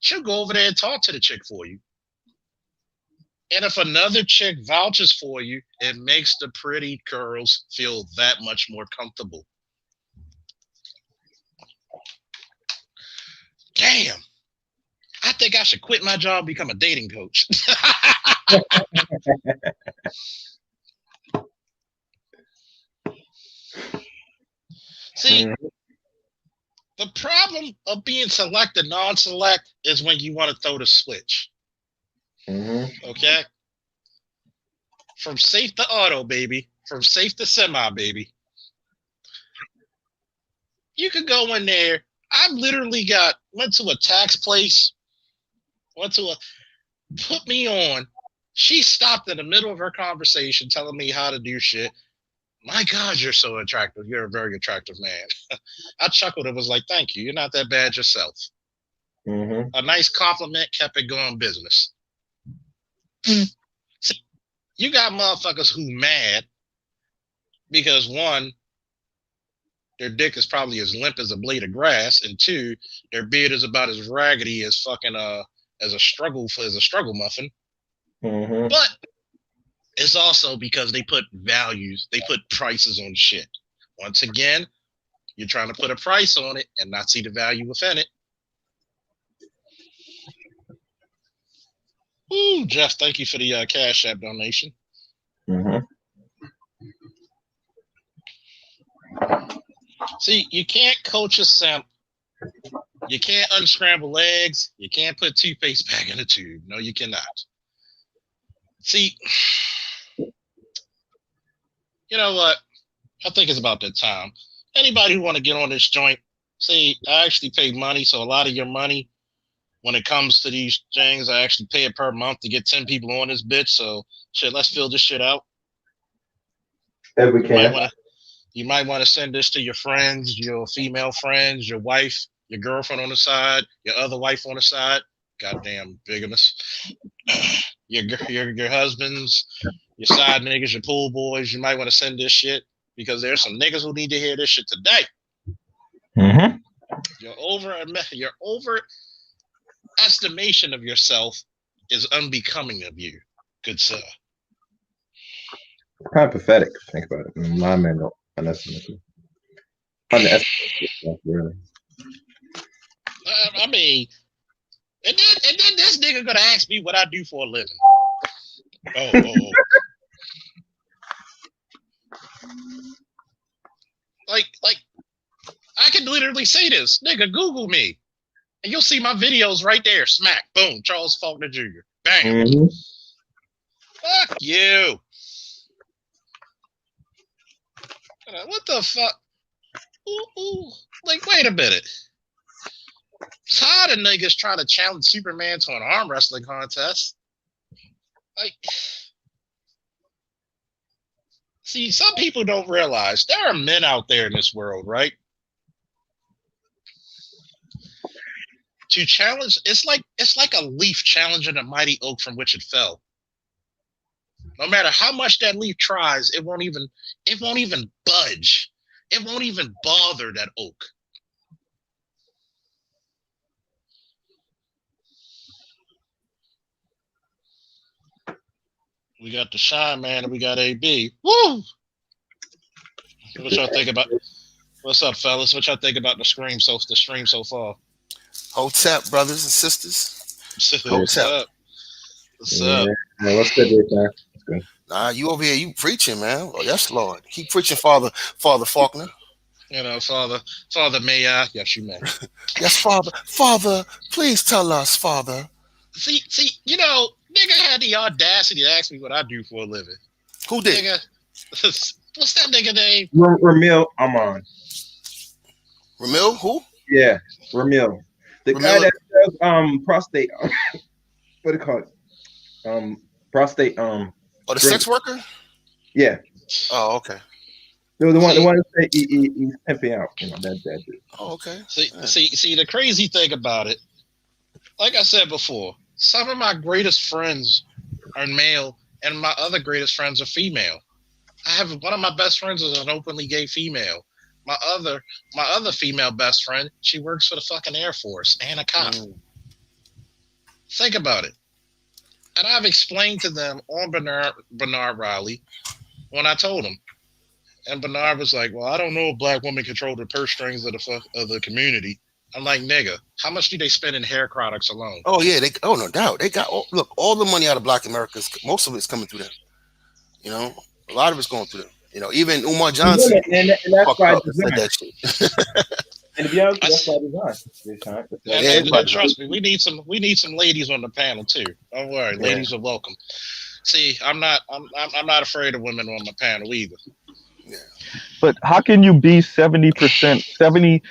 She'll go over there and talk to the chick for you. And if another chick vouches for you, it makes the pretty girls feel that much more comfortable. Damn. I think I should quit my job and become a dating coach. See, the problem of being select and non-select is when you want to throw the switch. Okay? From safe to auto, baby. From safe to semi, baby. You could go in there. I literally went to a tax place. Put me on. She stopped in the middle of her conversation telling me how to do shit. My God, you're so attractive. You're a very attractive man. I chuckled and was like, thank you. You're not that bad yourself. Mm-hmm. A nice compliment kept it going business. See, you got motherfuckers who mad because one, their dick is probably as limp as a blade of grass, and two, their beard is about as raggedy as fucking as a struggle muffin. Mm-hmm. But it's also because they put prices on shit. Once again, you're trying to put a price on it and not see the value within it. Ooh, Jeff, thank you for the Cash App donation. Mm-hmm. See, you can't coach a simp. You can't unscramble eggs. You can't put toothpaste back in a tube. No, you cannot. See, you know what? I think it's about that time. Anybody who want to get on this joint, see, I actually pay money, so a lot of your money, when it comes to these things, I actually pay it per month to get 10 people on this bitch. So, shit, let's fill this shit out. If we can. You might want to send this to your friends, your female friends, your wife, your girlfriend on the side, your other wife on the side. Goddamn bigamous. Your husbands, your side niggas, your pool boys. You might want to send this shit because there's some niggas who need to hear this shit today. Mm-hmm. Your overestimation of yourself is unbecoming of you, good sir. Kind of pathetic. Think about it. My man don't underestimate really. I mean, and then this nigga gonna ask me what I do for a living. Oh. Like, I can literally say this, nigga. Google me, and you'll see my videos right there. Smack, boom, Charles Faulkner Jr. Bam. Mm-hmm. Fuck you. What the fuck? Ooh. Like, wait a minute. Tired of niggas trying to challenge Superman to an arm wrestling contest. Like, see, some people don't realize there are men out there in this world, right? To challenge, it's like a leaf challenging a mighty oak from which it fell. No matter how much that leaf tries, it won't even budge. It won't even bother that oak. We got the Shy Man and we got AB. Woo! What y'all think about? What's up, fellas? What y'all think about the stream so far? Hotep, brothers and sisters. What's up? What's up? Yeah, what's good, man? That's good. Nah, you over here, you preaching, man. Oh, yes, Lord. Keep preaching, Father Faulkner. You know, Father, may I? Yes, you may. Yes, Father, please tell us, Father. See, you know, nigga had the audacity to ask me what I do for a living. Who did? Nigga, what's that nigga name? Ramil Amon. Ramil? Who? Yeah, Ramil. The guy that sells prostate. What do you call it? Prostate. Oh, the sex worker? Yeah. Oh, okay. The one that say he's pimping out. You know, that dude. Oh, okay. See, the crazy thing about it, like I said before, some of my greatest friends are male, and my other greatest friends are female. I have one of my best friends is an openly gay female. My other female best friend, she works for the fucking Air Force and a cop. Think about it. And I've explained to them on Bernard Riley when I told him. And Bernard was like, well, I don't know if black women control the purse strings of the community. I'm like, nigga, how much do they spend in hair products alone? Oh, yeah. No doubt. They got, all the money out of black America, most of it's coming through them. You know, a lot of it's going through them. You know, even Umar Johnson. And that's why said that shit. And to be honest, that's why design. And trust me, we need some ladies on the panel too. Don't worry, ladies are welcome. See, I'm not afraid of women on my panel either. Yeah. But how can you be 70%, 72%?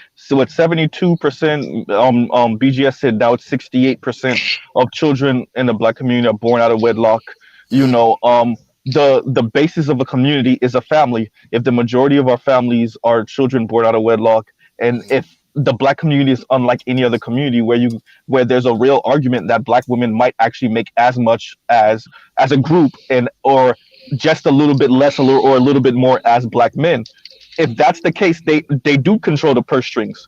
BGS said now it's 68% of children in the black community are born out of wedlock. You know, the basis of a community is a family. If the majority of our families are children born out of wedlock, and Mhm. if the black community is unlike any other community where there's a real argument that black women might actually make as much as a group, and or just a little bit less, or a little bit more as black men. If that's the case, they do control the purse strings.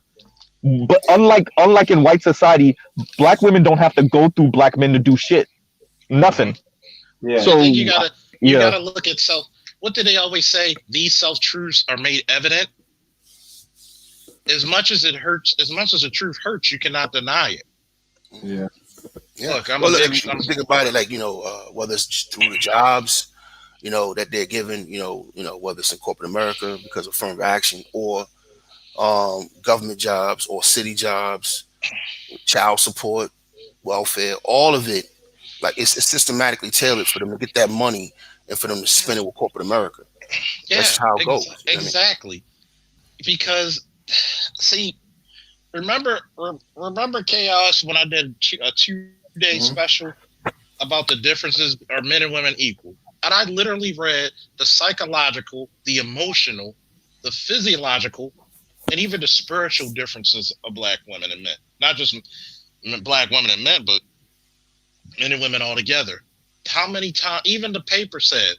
But unlike in white society, black women don't have to go through black men to do shit. Mhm. Nothing. Yeah. I think So you yeah, gotta look at self. What do they always say? These self truths are made evident. As much as it hurts, as much as the truth hurts, you cannot deny it. Yeah. Yeah. Look, I'm Well, a look, big. if you think about it, like whether it's just through the jobs, that they're given, whether it's in corporate America because of affirmative action, or government jobs or city jobs, child support, welfare, all of it, like it's systematically tailored for them to get that money and for them to spend it with corporate America. That's Yeah, just how it goes. You know what I mean? exactly. Because see, remember chaos when I did a 2-day Mhm. special about the differences, are men and women equal? And I literally read the psychological, the emotional, the physiological, and even the spiritual differences of black women and men. Not just black women and men, but men and women all together. How many times? Even the paper said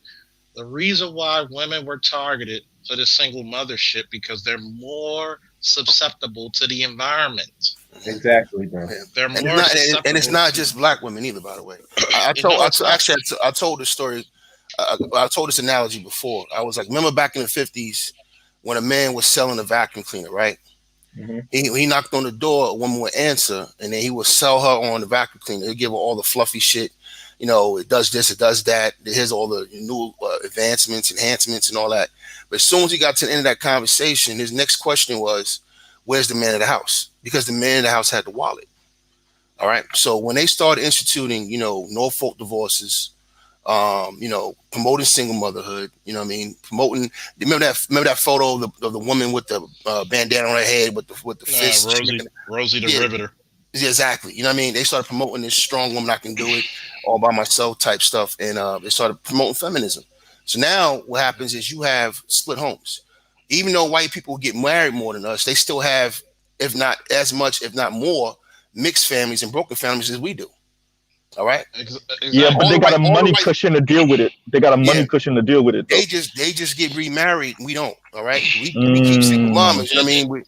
the reason why women were targeted for the single mothership because they're more susceptible to the environment. Exactly, bro. Yeah. They're And it's more not, and it's susceptible not to. just black women either. By the way, I No, told, it's not. actually, I told this story. I told this analogy before. I was like, remember back in the '50s when a man was selling a vacuum cleaner, right? Hmm. He knocked on the door, a woman would answer, and then he would sell her on the vacuum cleaner. He'd give her all the fluffy shit. It does this, it does that. Here's all the new advancements, enhancements, and all that. But as soon as he got to the end of that conversation, his next question was, where's the man of the house? Because the man of the house had the wallet. All right. So when they started instituting, Norfolk divorces, promoting single motherhood. You know what I mean? Promoting. Remember that photo of the woman with the bandana on her head with the fist. Rosie the Yeah, Riveter. yeah, exactly. You know what I mean? They started promoting this strong woman, I can do it all by myself type stuff, and they started promoting feminism. So now what happens is you have split homes. Even though white people get married more than us, they still have, if not as much, if not more, mixed families and broken families as we do. All right. yeah, but Exactly. they got a All the money white, cushion to deal with it. They got a yeah, money cushion to deal with it though. they just get remarried. We don't. All right. We keep single Mm, mamas. You know what I mean?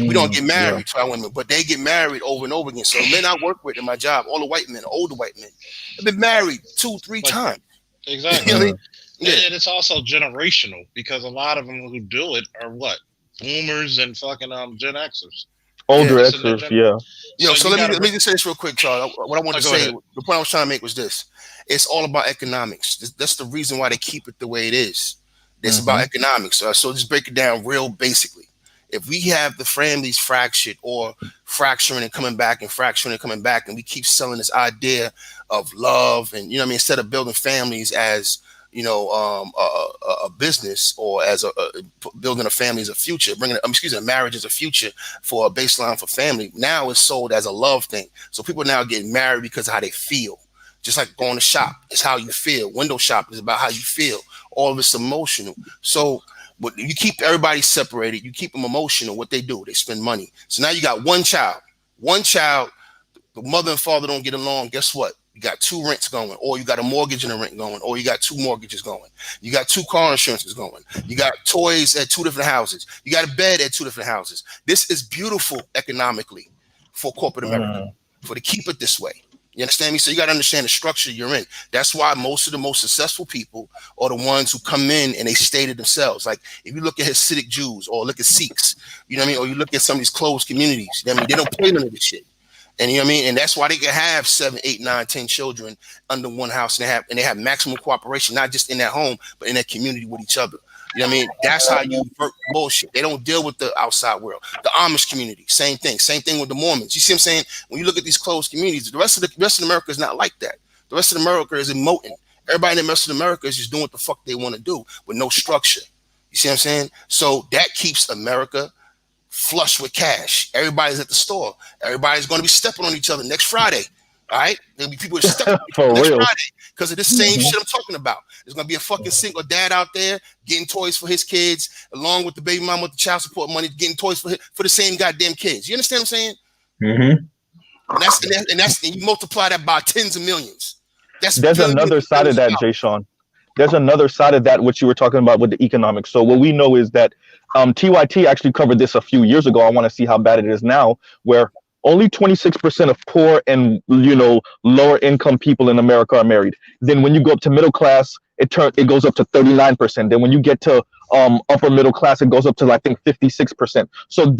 We don't get yeah. married to our women, but they get married over and over again. So the men I work with in my job, all the white men, older white men, have been married 2-3 Like times. You know exactly. what I mean? Mm. Yeah. And it's also generational because a lot of them who do it are what? Boomers and fucking Gen Xers. Yeah. Older This and that Xers, gen. yeah. Yo, So so you let me got to. let me just say this real quick, Charles. What I wanted to Go say, ahead. the point I was trying to make was this: it's all about economics. That's the reason why they keep it the way it is. It's about Hmm. economics. So just break it down real basically. If we have the families fractured or fracturing and coming back and fracturing and coming back, and we keep selling this idea of love and what I mean, instead of building families as a business or as building a family as a future, bringing a marriage as a future for a baseline for family. Now it's sold as a love thing. So people now getting married because of how they feel. Just like going to shop, it's how you feel. Window shop is about how you feel. All of it's emotional. So but you keep everybody separated. You keep them emotional. What they do, they spend money. So now you got one child. One child, the mother and father don't get along. Guess what? You got 2 rents going, or you got a mortgage and a rent going, or you got 2 mortgages going. You got 2 car insurances going. You got toys at 2 different houses. You got a bed at 2 different houses. This is beautiful economically for corporate America, Mm. for to keep it this way. You understand me? So you got to understand the structure you're in. That's why most of the most successful people are the ones who come in and they stay to themselves. Like if you look at Hasidic Jews or look at Sikhs, you know what I mean? Or you look at some of these closed communities, you know what I mean? They don't play none of this shit. And you know what I mean? And that's why they can have 7, 8, 9, 10 children under one house, and they have maximum cooperation, not just in their home, but in their community with each other. You know what I mean? That's how you work bullshit. They don't deal with the outside world. The Amish community, same thing. Same thing with the Mormons. You see what I'm saying? When you look at these closed communities, the rest of America is not like that. The rest of America is emoting. Everybody in the rest of America is just doing what the fuck they want to do with no structure. You see what I'm saying? So that keeps America flush with cash. Everybody's at the store. Everybody's going to be stepping on each other next Friday. All right, there'll be people stepping on each other For next real. Friday because of the same shit I'm talking about. There's gonna be a fucking single dad out there getting toys for his kids, along with the baby mama with the child support money, getting toys for the same goddamn kids. You understand what I'm saying? And you multiply that by tens of millions. There's another side of that, Jay Sean. There's another side of that, what you were talking about with the economics. So what we know is that TYT actually covered this a few years ago. I want to see how bad it is now, where only 26% of poor and lower income people in America are married. Then when you go up to middle class, it goes up to 39%. Then when you get to upper middle class, it goes up to I think 56%. So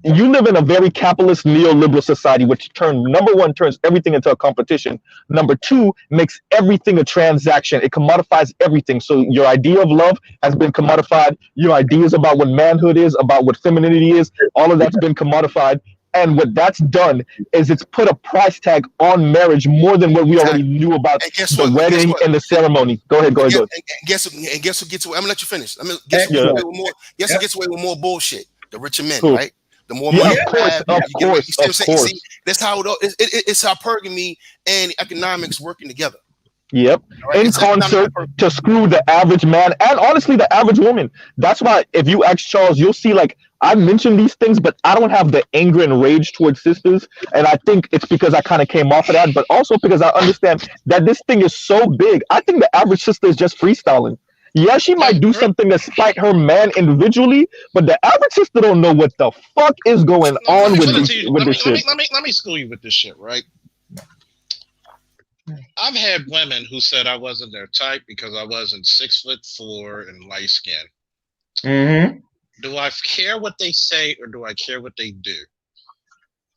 you live in a very capitalist neoliberal society, which number one, turns everything into a competition. Number two, makes everything a transaction. It commodifies everything. So your idea of love has been commodified. Your ideas about what manhood is, about what femininity is, all of that's been commodified. And what that's done is it's put a price tag on marriage more than what we already knew about the wedding and the ceremony. Go ahead. And guess who gets away? I'm gonna let you finish. Guess who gets away with more bullshit? The richer men, right? The more money you have, you get. See, that's how it's hypergamy and economics working together. Yep. Right? In concert to screw the average man and honestly the average woman. That's why if you ask Charles, you'll see I mentioned these things, but I don't have the anger and rage towards sisters. And I think it's because I kind of came off of that, but also because I understand that this thing is so big. I think the average sister is just freestyling. Yeah, she might do something to spite her man individually, but the average sister don't know what the fuck is going on with this shit. Let me school you with this shit, right? I've had women who said I wasn't their type because I wasn't 6'4" and light skinned. Mm-hmm. Do I care what they say or do I care what they do?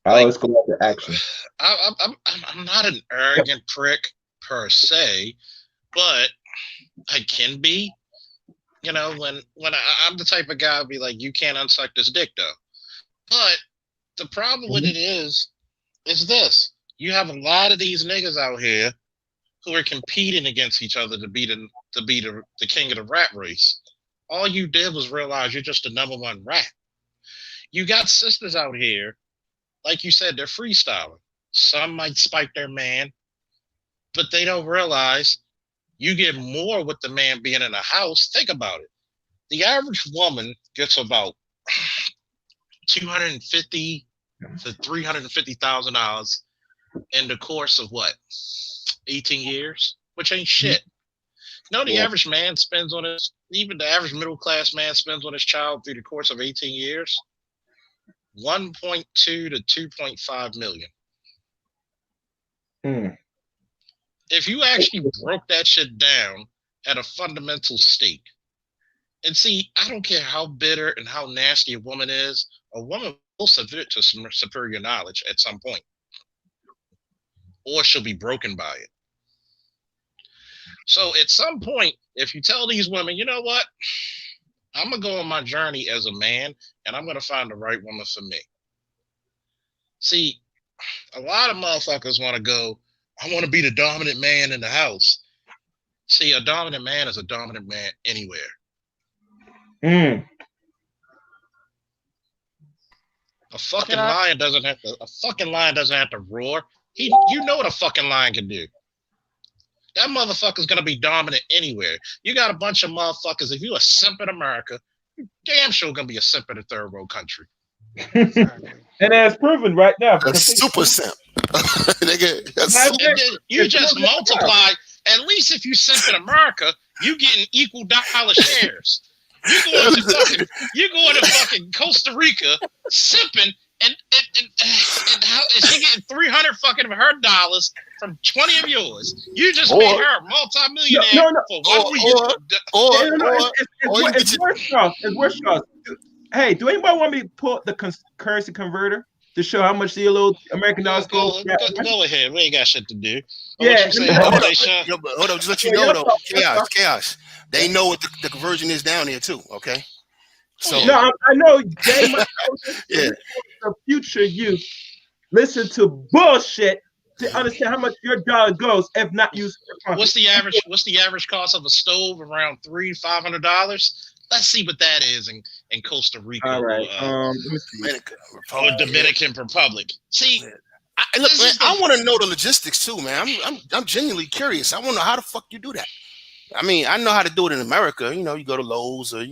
I always go after action. I'm not an arrogant prick per se, but I can be. When I'm the type of guy who'd be like, you can't unsuck this dick though. But the problem with it is this. You have a lot of these niggas out here who are competing against each other to be the king of the rat race. All you did was realize you're just the number one rat. You got sisters out here, like you said, they're freestyling. Some might spite their man, but they don't realize you get more with the man being in a house. Think about it. The average woman gets about $250,000 to $350,000 in the course of 18 years, which ain't shit. The average man spends on his, even the average middle class man spends on his child through the course of 18 years, 1.2 to 2.5 million. If you actually broke that shit down at a fundamental state, and see, I don't care how bitter and how nasty a woman is, a woman will submit to some superior knowledge at some point, or she'll be broken by it. So at some point, if you tell these women, you know what, I'm going to go on my journey as a man and I'm going to find the right woman for me. See, a lot of motherfuckers want to go, I want to be the dominant man in the house. See, a dominant man is a dominant man anywhere. A fucking lion doesn't have to roar. You know what a fucking lion can do. That motherfucker's gonna be dominant anywhere. You got a bunch of motherfuckers. If you a simp in America, you damn sure gonna be a simp in a third world country. And that's proven right now. A super simp. You just multiply. At least if you simp in America, you getting equal dollar shares. You going to fucking Costa Rica simping and how is she getting 300 fucking of her dollars from 20 of yours? You just made her a multi-millionaire for 1 week. It's worse, Charles. Hey, do anybody want me to pull the currency converter to show how much the little American dollars go? Go ahead. We ain't got shit to do. Hold on. Just let you know though. Chaos. They know what the conversion is down here too. Okay. So no, I know they must the future youth listen to bullshit to understand how much your dollar goes if not used. What's the average cost of a stove? Around $300-$500. Let's see what that is in Costa Rica. All right. Or Dominican Republic. See, Look, man, I want to know the logistics too, man. I'm genuinely curious. I want to know how the fuck you do that. I mean, I know how to do it in America. You know, you go to Lowe's or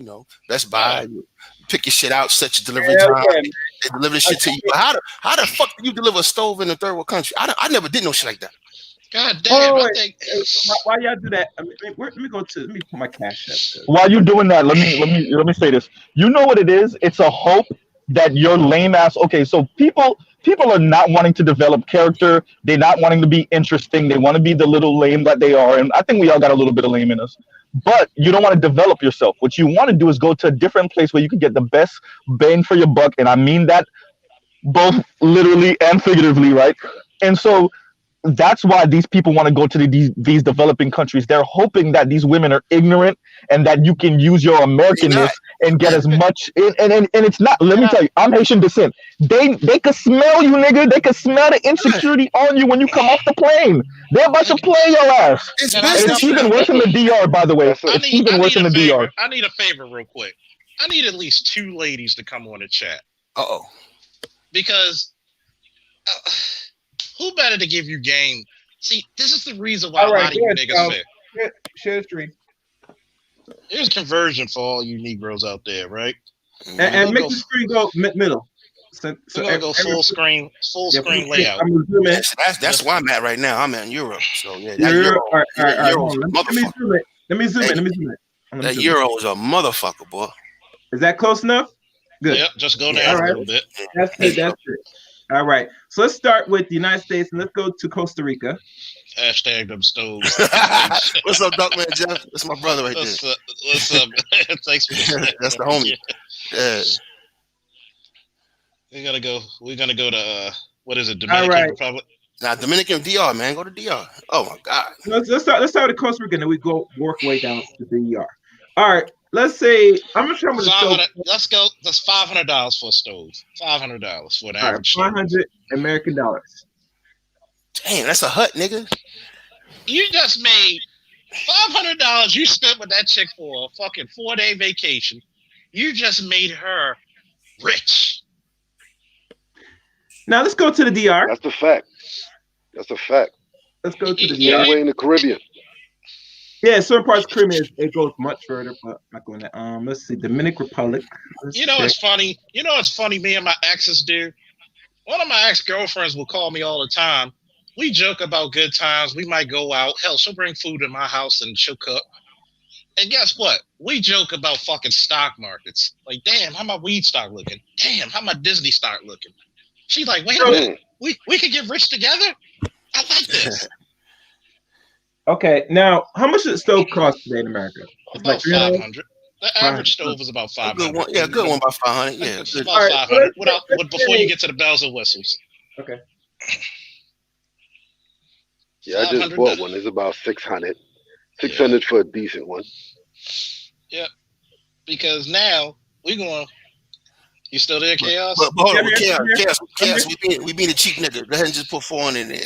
Best Buy, you pick your shit out, set your delivery time, they deliver the shit to you. But how the fuck do you deliver a stove in a third world country? I never did no shit like that. God damn! I think why y'all do that? I mean, let me put my cash up. While you're doing that, let me say this. You know what it is? It's a hope that your lame ass. Okay, so people are not wanting to develop character. They're not wanting to be interesting. They want to be the little lame that they are, and I think we all got a little bit of lame in us. But you don't want to develop yourself. What you want to do is go to a different place where you can get the best bang for your buck, and I mean that both literally and figuratively, right? And so that's why these people want to go to these developing countries. They're hoping that these women are ignorant and that you can use your Americanness and get as much. And it's not. Let me tell you, I'm Haitian descent. They can smell you, nigga. They can smell the insecurity on you when you come off the plane. They're about to play your ass. It's even worse in the DR, by the way. It's even worse in the DR. I need a favor, real quick. I need at least 2 ladies to come on the chat. Because. Who better to give you game? See, this is the reason why a lot of you niggas fail. Share the screen. Here's conversion for all you Negroes out there, right? And make the screen go middle. So we're gonna go full screen layout. That's where I'm at right now. I'm in Europe, so yeah. That Let me zoom in. That Euro is a motherfucker, boy. Is that close enough? Good. Yep, just go down a little bit. That's it. All right. So let's start with the United States and let's go to Costa Rica. Hashtag them stoves. What's up, Duckman Jeff? That's my brother right there. What's up? Thanks for That's the homie. Yeah. We're gonna go to what is it, Dominican Republic? Nah, Dominican DR, man. Go to DR. Oh my God. Let's start with Costa Rica and then we go work way down to DR. All right. Let's say I'm gonna show them the stove. Let's go. That's $500 for a stove. $500 for an average. $500 American dollars. Damn, that's a hut, nigga. You just made $500. You spent with that chick for a fucking 4-day vacation. You just made her rich. Now let's go to the DR. That's a fact. Let's go to the DR. Anyway, in the Caribbean. Yeah, certain parts of Caribbean it goes much further, but I'm not going to. Let's see, Dominican Republic. It's funny. It's funny. Me and my exes do. One of my ex-girlfriends will call me all the time. We joke about good times. We might go out. Hell, she'll bring food in my house and she'll cook. And guess what? We joke about fucking stock markets. Like, damn, how my weed stock looking? Damn, how my Disney stock looking? She's like, wait a minute. We could get rich together? I like this. Okay, now how much does the stove cost today in America? About $500. The average stove is about $500. Good one about $500. Yeah, it's about $500. Before you get to the bells and whistles. Okay. Yeah, I just bought one. It's about $600. $600 for a decent one. Yep. Because now we're going. You still there, Chaos? But hold on, Chaos. We being a cheap nigga. Go ahead and just put 400 in there.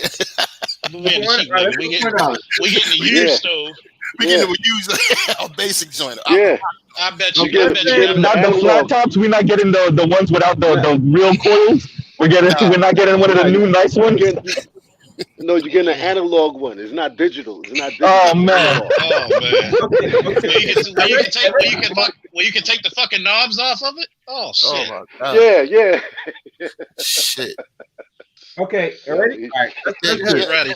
We getting the used stove. We getting a used a basic joint. Yeah. I bet you. Not the flat tops. We're not getting the ones without the real coils. We're not getting one of the new nice ones. No, you're getting an analog one. It's not digital. Oh man. Where you can take the fucking knobs off of it. Oh shit. Oh my God. Yeah. Shit. Okay, ready? All right, get ready.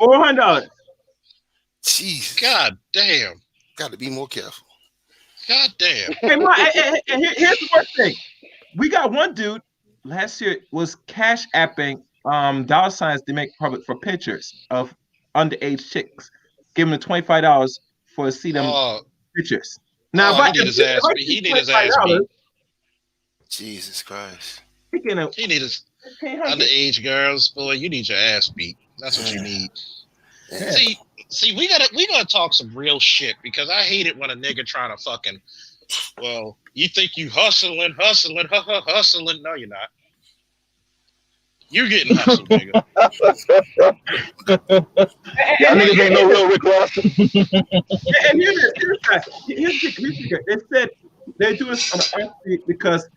$400. Jeez. God damn. Got to be more careful. God damn. Hey, here's the worst thing. We got one dude last year was cash apping dollar signs to make public for pictures of underage chicks, giving them $25 for see them pictures. Now, he need his ass beat. Jesus Christ. He need his underage girls, boy. You need your ass beat. That's what you need. Yeah. See, we gotta talk some real shit because I hate it when a nigga trying to fucking. Well, you think you hustling? No, you're not. You're getting hustled, nigga. Y'all niggas ain't no real Rick Ross. And here's the kicker. They said they do this on the street because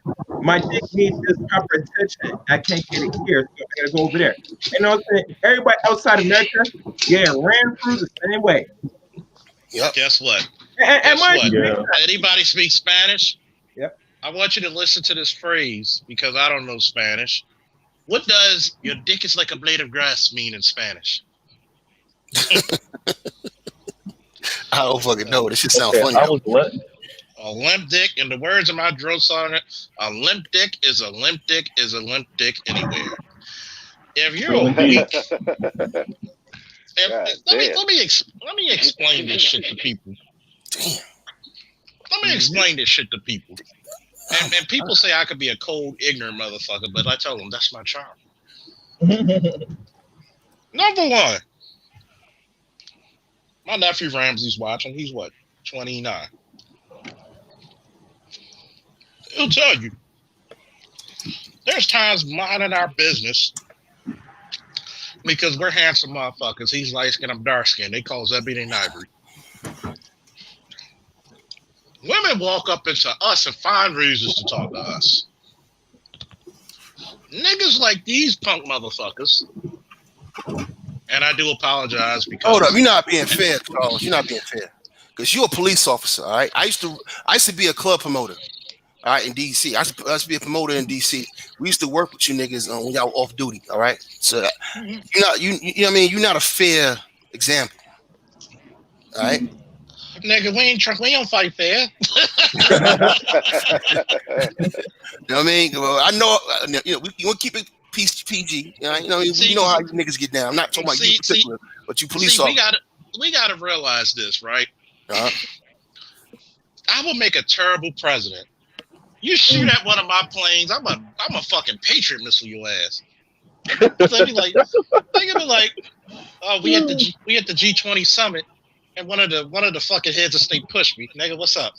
My dick needs this proper attention. I can't get it here, so I gotta go over there. And I'm saying everybody outside America getting ran through the same way. Yep. Guess what? And mind you, Yeah. Anybody speak Spanish? Yep. I want you to listen to this phrase because I don't know Spanish. What does "your dick is like a blade of grass" mean in Spanish? I don't fucking know. This shit sound Okay, funny. I was what? A limp dick, in the words of my drill sergeant, a limp dick is a limp dick is a limp dick anywhere. If you're a weak, let me explain this shit to people. Damn. Let me explain this shit to people. And people say I could be a cold, ignorant motherfucker, but I tell them that's my charm. Number one, my nephew Ramsey's watching. He's what, 29? He'll tell you. There's times minding our business because we're handsome motherfuckers. He's light skinned, I'm dark skinned. They call us ebony and ivory. Women walk up into us and find reasons to talk to us. Niggas like these punk motherfuckers, and I do apologize because Hold up, you're not being fair, Charles. You're not being fair. Because you're a police officer, all right? I used to be a club promoter, all right, in DC. I used to be a promoter in DC. We used to work with you niggas when y'all were off duty, all right? So you know what I mean? You're not a fair example. All right? nigga, we don't fight fair. You know what I mean? Well, I know, you know, we want to keep it PG. You know, we know how you niggas get down. I'm not talking about you in particular, but you police officers. We gotta realize this, right? Uh-huh. I will make a terrible president. You shoot at one of my planes, I'm a fucking Patriot missile your ass. They'll be like, oh, we at the G20 summit, and one of the fucking heads of state pushed me. Nigga, what's up?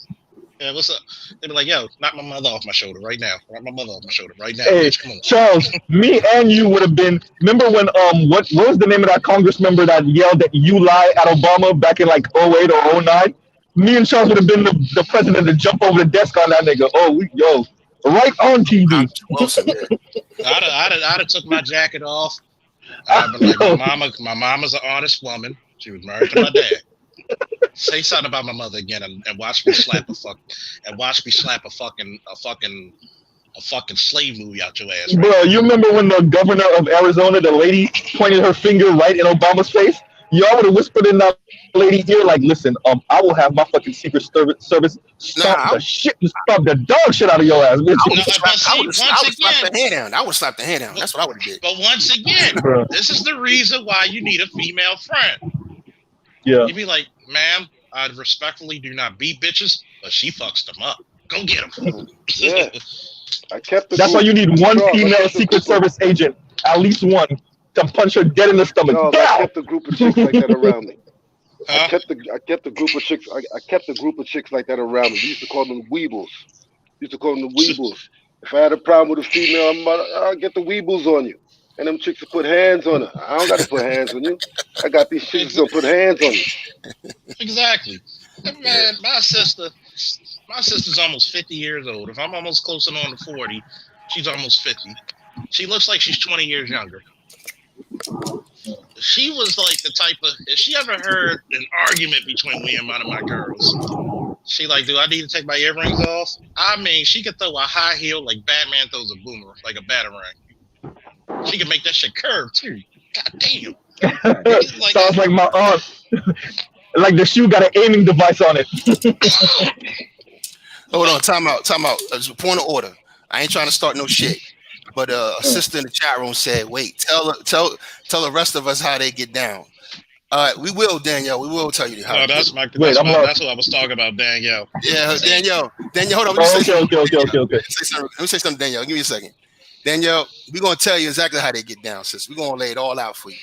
Yeah, what's up? They be like, yo, knock my mother off my shoulder right now. Knock my mother off my shoulder right now. Hey, bitch, come on. Charles, me and you would have been. Remember when what was the name of that Congress member that yelled that you lie at Obama back in like 08 or 09? Me and Charles would have been the president to jump over the desk on that nigga. Oh, right on TV. Wilson, I'd have took my jacket off. I'd be like, my mama's an honest woman. She was married to my dad. Say something about my mother again, and watch me slap a fucking slave movie out your ass. Right? Bro, you remember when the governor of Arizona, the lady, pointed her finger right in Obama's face? Y'all would have whispered in that lady ear, like, listen, I will have my fucking Secret Service stop the dog shit out of your ass. I would slap the hand down. I would slap the hand down. That's what I would have did. But once again, this is the reason why you need a female friend. Yeah. You'd be like, ma'am, I respectfully do not beat bitches, but she fucks them up. Go get them. Yeah. That's why you need one female Secret Service agent, at least one, to punch her dead in the stomach. No, I kept a group of chicks like that around me. Huh? I kept a group of chicks. I kept a group of chicks like that around me. We used to call them weebles. If I had a problem with a female, I'll get the weebles on you. And them chicks will put hands on her. I don't got to put hands on you. I got these chicks gonna put hands on you. Exactly. Man, my sister's almost 50 years old. If I'm almost close on to 40, she's almost 50. She looks like she's 20 years younger. She was like the type of, if she ever heard an argument between me and one of my girls, she like, do I need to take my earrings off? I mean, she could throw a high heel like Batman throws a boomerang, like a batarang. She can make that shit curve too. God damn. Like, sounds like my aunt. Like the shoe got an aiming device on it. Hold on, time out. There's a point of order. I ain't trying to start no shit. But a sister in the chat room said, wait, tell the rest of us how they get down. We will, Danielle. We will tell you how. No, that's what I was talking about, Danielle. Yeah, Danielle, hold on. Okay. Let me say something, Danielle. Give me a second. Danielle, we're going to tell you exactly how they get down, sis. We're going to lay it all out for you.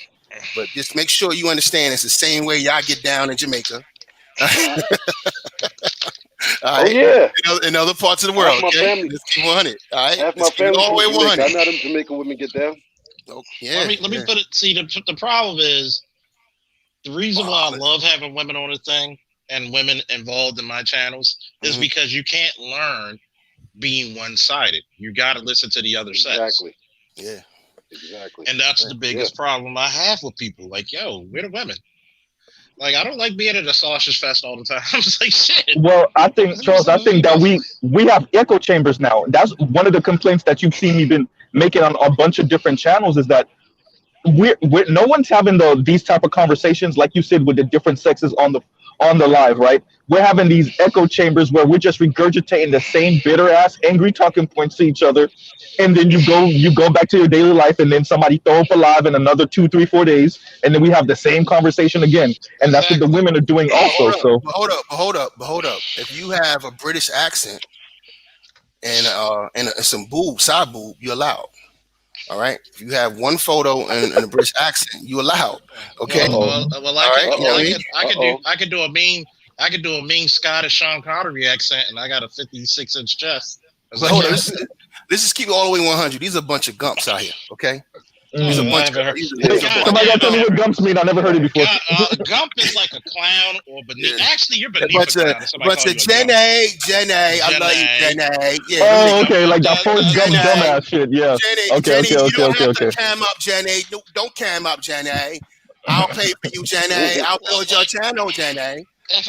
But just make sure you understand it's the same way y'all get down in Jamaica. All right. Yeah. In other parts of the world. My family. Let's keep 100. All right. Half my family all the way 100. I know them Jamaican women get down. Oh, yeah. Let me put it. See, the problem is the reason why I love having women on the thing and women involved in my channels is because you can't learn being one-sided. You got to listen to the other sex. Exactly. Yeah. Exactly. And that's the biggest problem I have with people. Like, yo, we're the women. Like, I don't like being at a sausage fest all the time. I'm just like, shit. Well, I think, Charles, I think that we have echo chambers now. That's one of the complaints that you've seen me been making on a bunch of different channels, is that we're no one's having these type of conversations like you said with the different sexes on the live, right? We're having these echo chambers where we're just regurgitating the same bitter ass angry talking points to each other, and then you go back to your daily life, and then somebody throw up a live in another 2, 3, 4 days, and then we have the same conversation again, and that's what the women are doing also. So hold up. If you have a British accent and some side boob, you're allowed. All right. If you have one photo and a British accent, you allowed. Okay. I could do a mean Scottish Sean Connery accent, and I got a 56-inch chest. But hold on, let's just keep it all the way 100. These are a bunch of gumps out here. Okay. These are a bunch of. Somebody got to tell me what gumps mean. I never heard it before. Gump is like a clown or beneath. Actually, you're beneath a clown. But Jenny, I love you, Jenny. Yeah. Oh, okay, like that Forrest Gump dumbass shit. Yeah. Jenny, you don't have to cam up, Jenny. Don't cam up, Jenny. I'll pay for you, Jenny. I'll build your channel, Jenny. If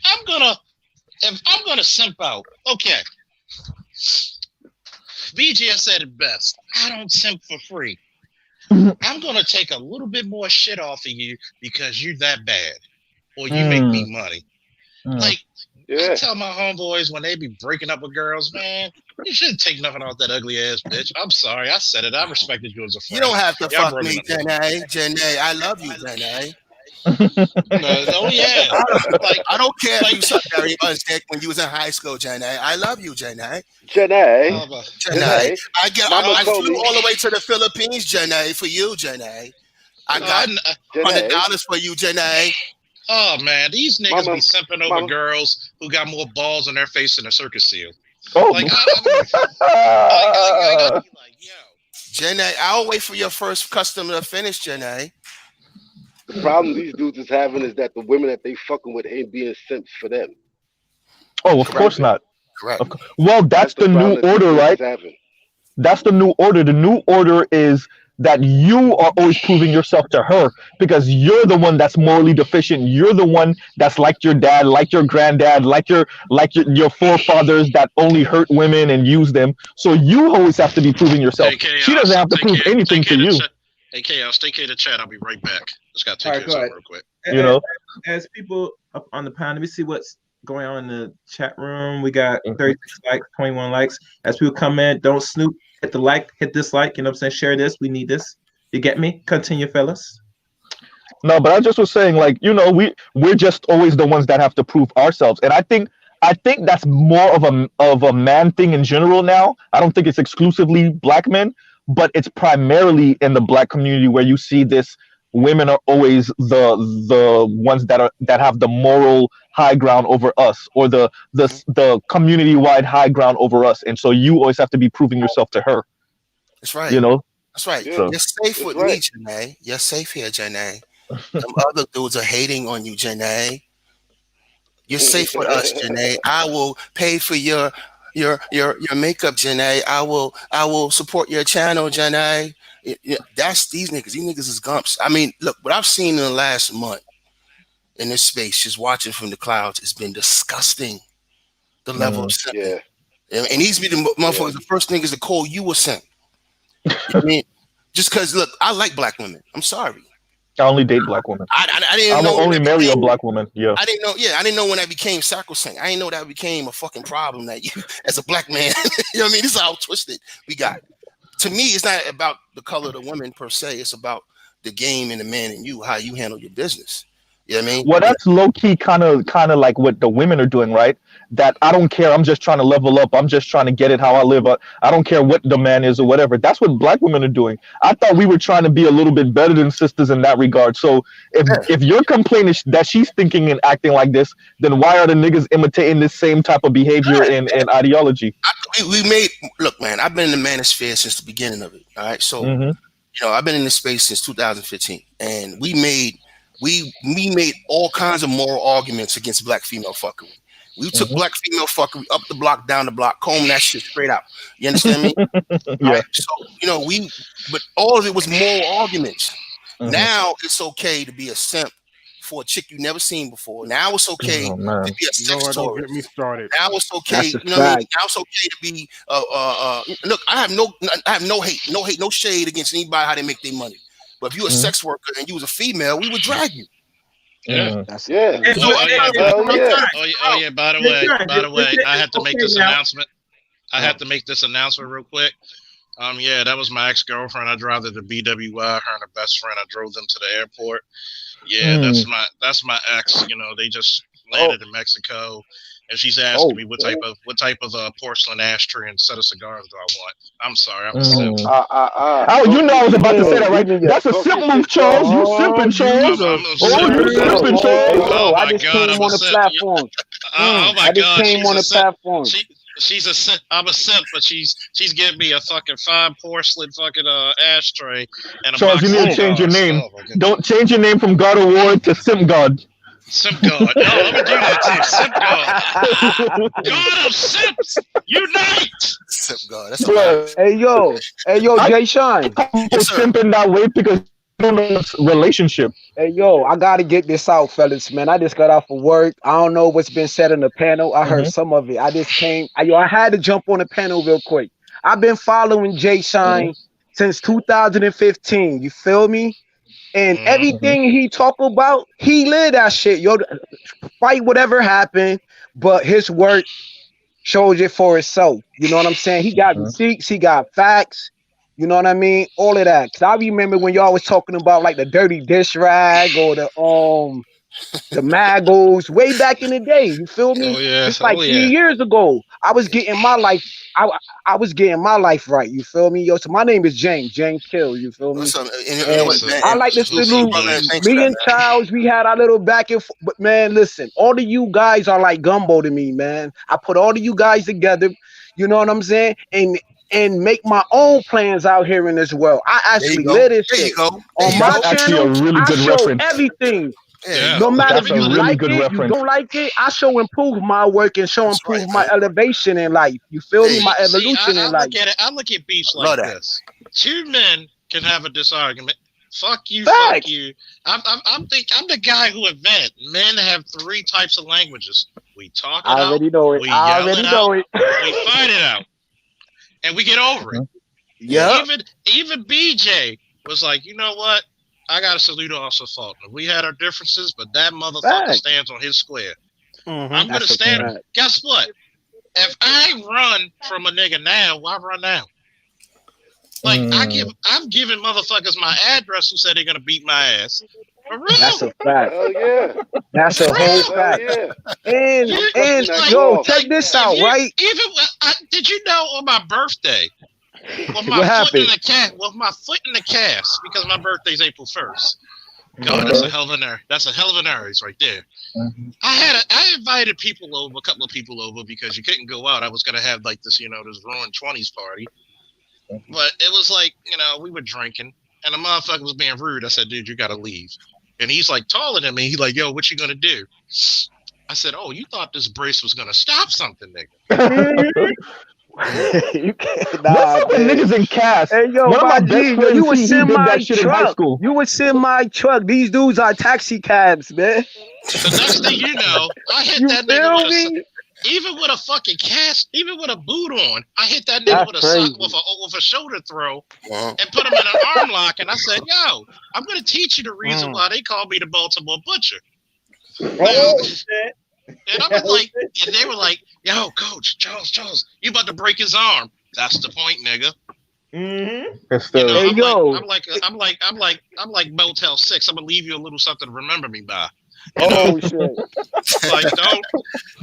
I'm gonna simp out, okay. BGS said it best. I don't simp for free. I'm gonna take a little bit more shit off of you because you're that bad, or you make me money. Like, I tell my homeboys when they be breaking up with girls, man, you shouldn't take nothing off that ugly ass bitch. I'm sorry, I said it. I respected you as a friend. You don't have to fuck me, Jenny. I love you, Jenny. Oh yeah. I don't care if you sucked Gary Buzz's dick when you was in high school, Jenny. I love you, Jenny. Jenny. I flew all the way to the Philippines, Jenny, for you, Jenny. I got $100 for you, Jenny. Oh man, these niggas be simping over girls who got more balls on their face than a circus seal. Oh, like, I gotta be like, yo, Jenny, I'll wait for your first customer to finish, Jenny. The problem these dudes is having is that the women that they fucking with ain't being simps for them. Oh, of course not. Correct. Well, that's the new order, right? That's the new order. The new order is that you are always proving yourself to her because you're the one that's morally deficient. You're the one that's like your dad, like your granddad, like your forefathers that only hurt women and use them. So you always have to be proving yourself. Hey, she doesn't have to prove anything to you. Hey, Chaos, take care of the chat. I'll be right back. Just got to take care of real quick. As people up on the panel, let me see what's going on in the chat room. We got 36 likes, 21 likes. As people come in, don't snoop. Hit the like, hit dislike. You know what I'm saying? Share this. We need this. You get me? Continue, fellas. No, but I just was saying, like, we're just always the ones that have to prove ourselves, and I think that's more of a man thing in general now. I don't think it's exclusively black men, but it's primarily in the black community where you see this. Women are always the ones that have the moral high ground over us, or the community wide high ground over us, and so you always have to be proving yourself to her. That's right. That's right. Yeah. You're safe with me, Janae. You're safe here, Janae. Some other dudes are hating on you, Janae. You're safe with us, Janae. I will pay for your makeup, Janae. I will support your channel, Janae. That's these niggas. These niggas is gumps. I mean, look, what I've seen in the last month in this space, just watching from the clouds, has been disgusting. The level of simping. And these be the motherfuckers, the first niggas to call you a simp. You know what I mean? Just because, look, I like black women. I'm sorry. I only date black women. I didn't know. I will only marry a black woman. Yeah. I didn't know. Yeah, I didn't know when that became sacrosanct. I didn't know that became a fucking problem that you, as a black man, you know what I mean? This is how twisted we got. To me, it's not about the color of the woman per se. It's about the game and the man and you, how you handle your business. You know what I mean? Well, that's low key kind of like what the women are doing, right? That I don't care. I'm just trying to level up. I'm just trying to get it how I live. I don't care what the man is or whatever. That's what black women are doing. I thought we were trying to be a little bit better than sisters in that regard. So if your complaint is that she's thinking and acting like this, then why are the niggas imitating this same type of behavior and ideology? Look, man, I've been in the manosphere since the beginning of it. All right. So, I've been in this space since 2015, and we we made all kinds of moral arguments against black female fuckery. We took black female fuckery up the block, down the block, comb that shit straight out. You understand me? Yeah. Right? So, but all of it was moral arguments. Now it's okay to be a simp for a chick you never seen before. Now it's okay to be a sex Lord, don't tourist. get me started. Now it's okay, you know what I mean? Now it's okay to be look, I have no hate, no shade against anybody how they make their money. But if you a sex worker and you was a female, we would drag you. Yeah. Yeah. Oh yeah. By the way, I have to make this announcement. I have to make this announcement real quick. Yeah, that was my ex-girlfriend. I drove her to BWI. Her and her best friend. I drove them to the airport. Yeah, that's my ex. You know, they just landed in Mexico, and she's asking me what type of porcelain ashtray and set of cigars do I want. I'm sorry, I'm a simp. Oh, you know I was about to say that, right? That's a simp move, Charles. You simping, Charles. You simping, Charles. Oh I my just God, came I'm on a the simp. platform. Oh my I just God, came she's on a the simp. platform. She's a simp. I'm a simp, but she's giving me a fucking fine porcelain fucking ashtray and a Charles, box you need of to change your cigars. name. Oh, my goodness. Don't change your name from God Award to Simp God. Simp God. No, let me do that too. Simp God. God of simps, unite. Simp God. That's a Hey yo, Jay Shine. Yes, sir. Simp in that way because you don't know it's relationship. Hey yo, I gotta get this out, fellas, man. I just got off of work. I don't know what's been said on the panel. I heard some of it. I just came. I had to jump on the panel real quick. I've been following Jay Shine since 2015. You feel me? And everything he talk about, he live that shit. Yo, fight whatever happened, but his work shows it for itself. You know what I'm saying? He got receipts, he got facts. You know what I mean? All of that. Cause I remember when y'all was talking about like the dirty dish rag or the magos way back in the day. You feel me? Oh yeah. It's like 3 years ago. I was getting my life. I was getting my life right. You feel me? Yo, so my name is James Kill. You feel me? What's up? I like to salute me and Charles. We had our little back and forth. But man, listen, all of you guys are like gumbo to me, man. I put all of you guys together. You know what I'm saying? And make my own plans out here in this world. I actually live this shit. On my channel, I show everything. Yeah. No matter That's if you a really like good it, reference. you don't like it, I show improve my work and show improve my elevation in life. You feel me? My evolution in life. I look at Beach like this. Two men can have a disargument. Fuck you, Fact. fuck you. I'm the guy who invented men have 3 types of languages. We talk it I out, already know it. we I yell already it know out, it. we fight it out. And we get over it. Yeah. Even BJ was like, you know what? I gotta salute Officer Faulkner. We had our differences, but that motherfucker stands on his square. I'm gonna stand. Guess what? If I run from a nigga now, why run now? Like I'm giving motherfuckers my address who said they're gonna beat my ass. For real. That's a fact. Hell yeah. That's a whole Hell fact. yeah. And like, yo, check this out, right? Did you know on my birthday? With my foot in the cast, because my birthday's April 1st. God, that's a hell of an error. That's a hell of an error right there. I invited people over, a couple of people over, because you couldn't go out. I was gonna have like this, this ruined 20s party. But it was like, we were drinking, and the motherfucker was being rude. I said, dude, you gotta leave. And he's like taller than me. He's like, yo, what you gonna do? I said, oh, you thought this brace was gonna stop something, nigga. You can't. What's up with niggas in cast? Hey yo, one of my best friends, you would he send did my that shit in high truck. school. You would send my truck. These dudes are taxi cabs, man. The next thing you know, I hit You that feel nigga me? even with a fucking cast, even with a boot on. I hit that nigga with a sock, with a shoulder throw, and put him in an arm lock. And I said, yo, I'm gonna teach you the reason why they call me the Baltimore Butcher. And I was like, and they were like, yo, Coach, Charles, you about to break his arm. That's the point, nigga. I'm like Motel 6. I'm gonna leave you a little something to remember me by. Shit.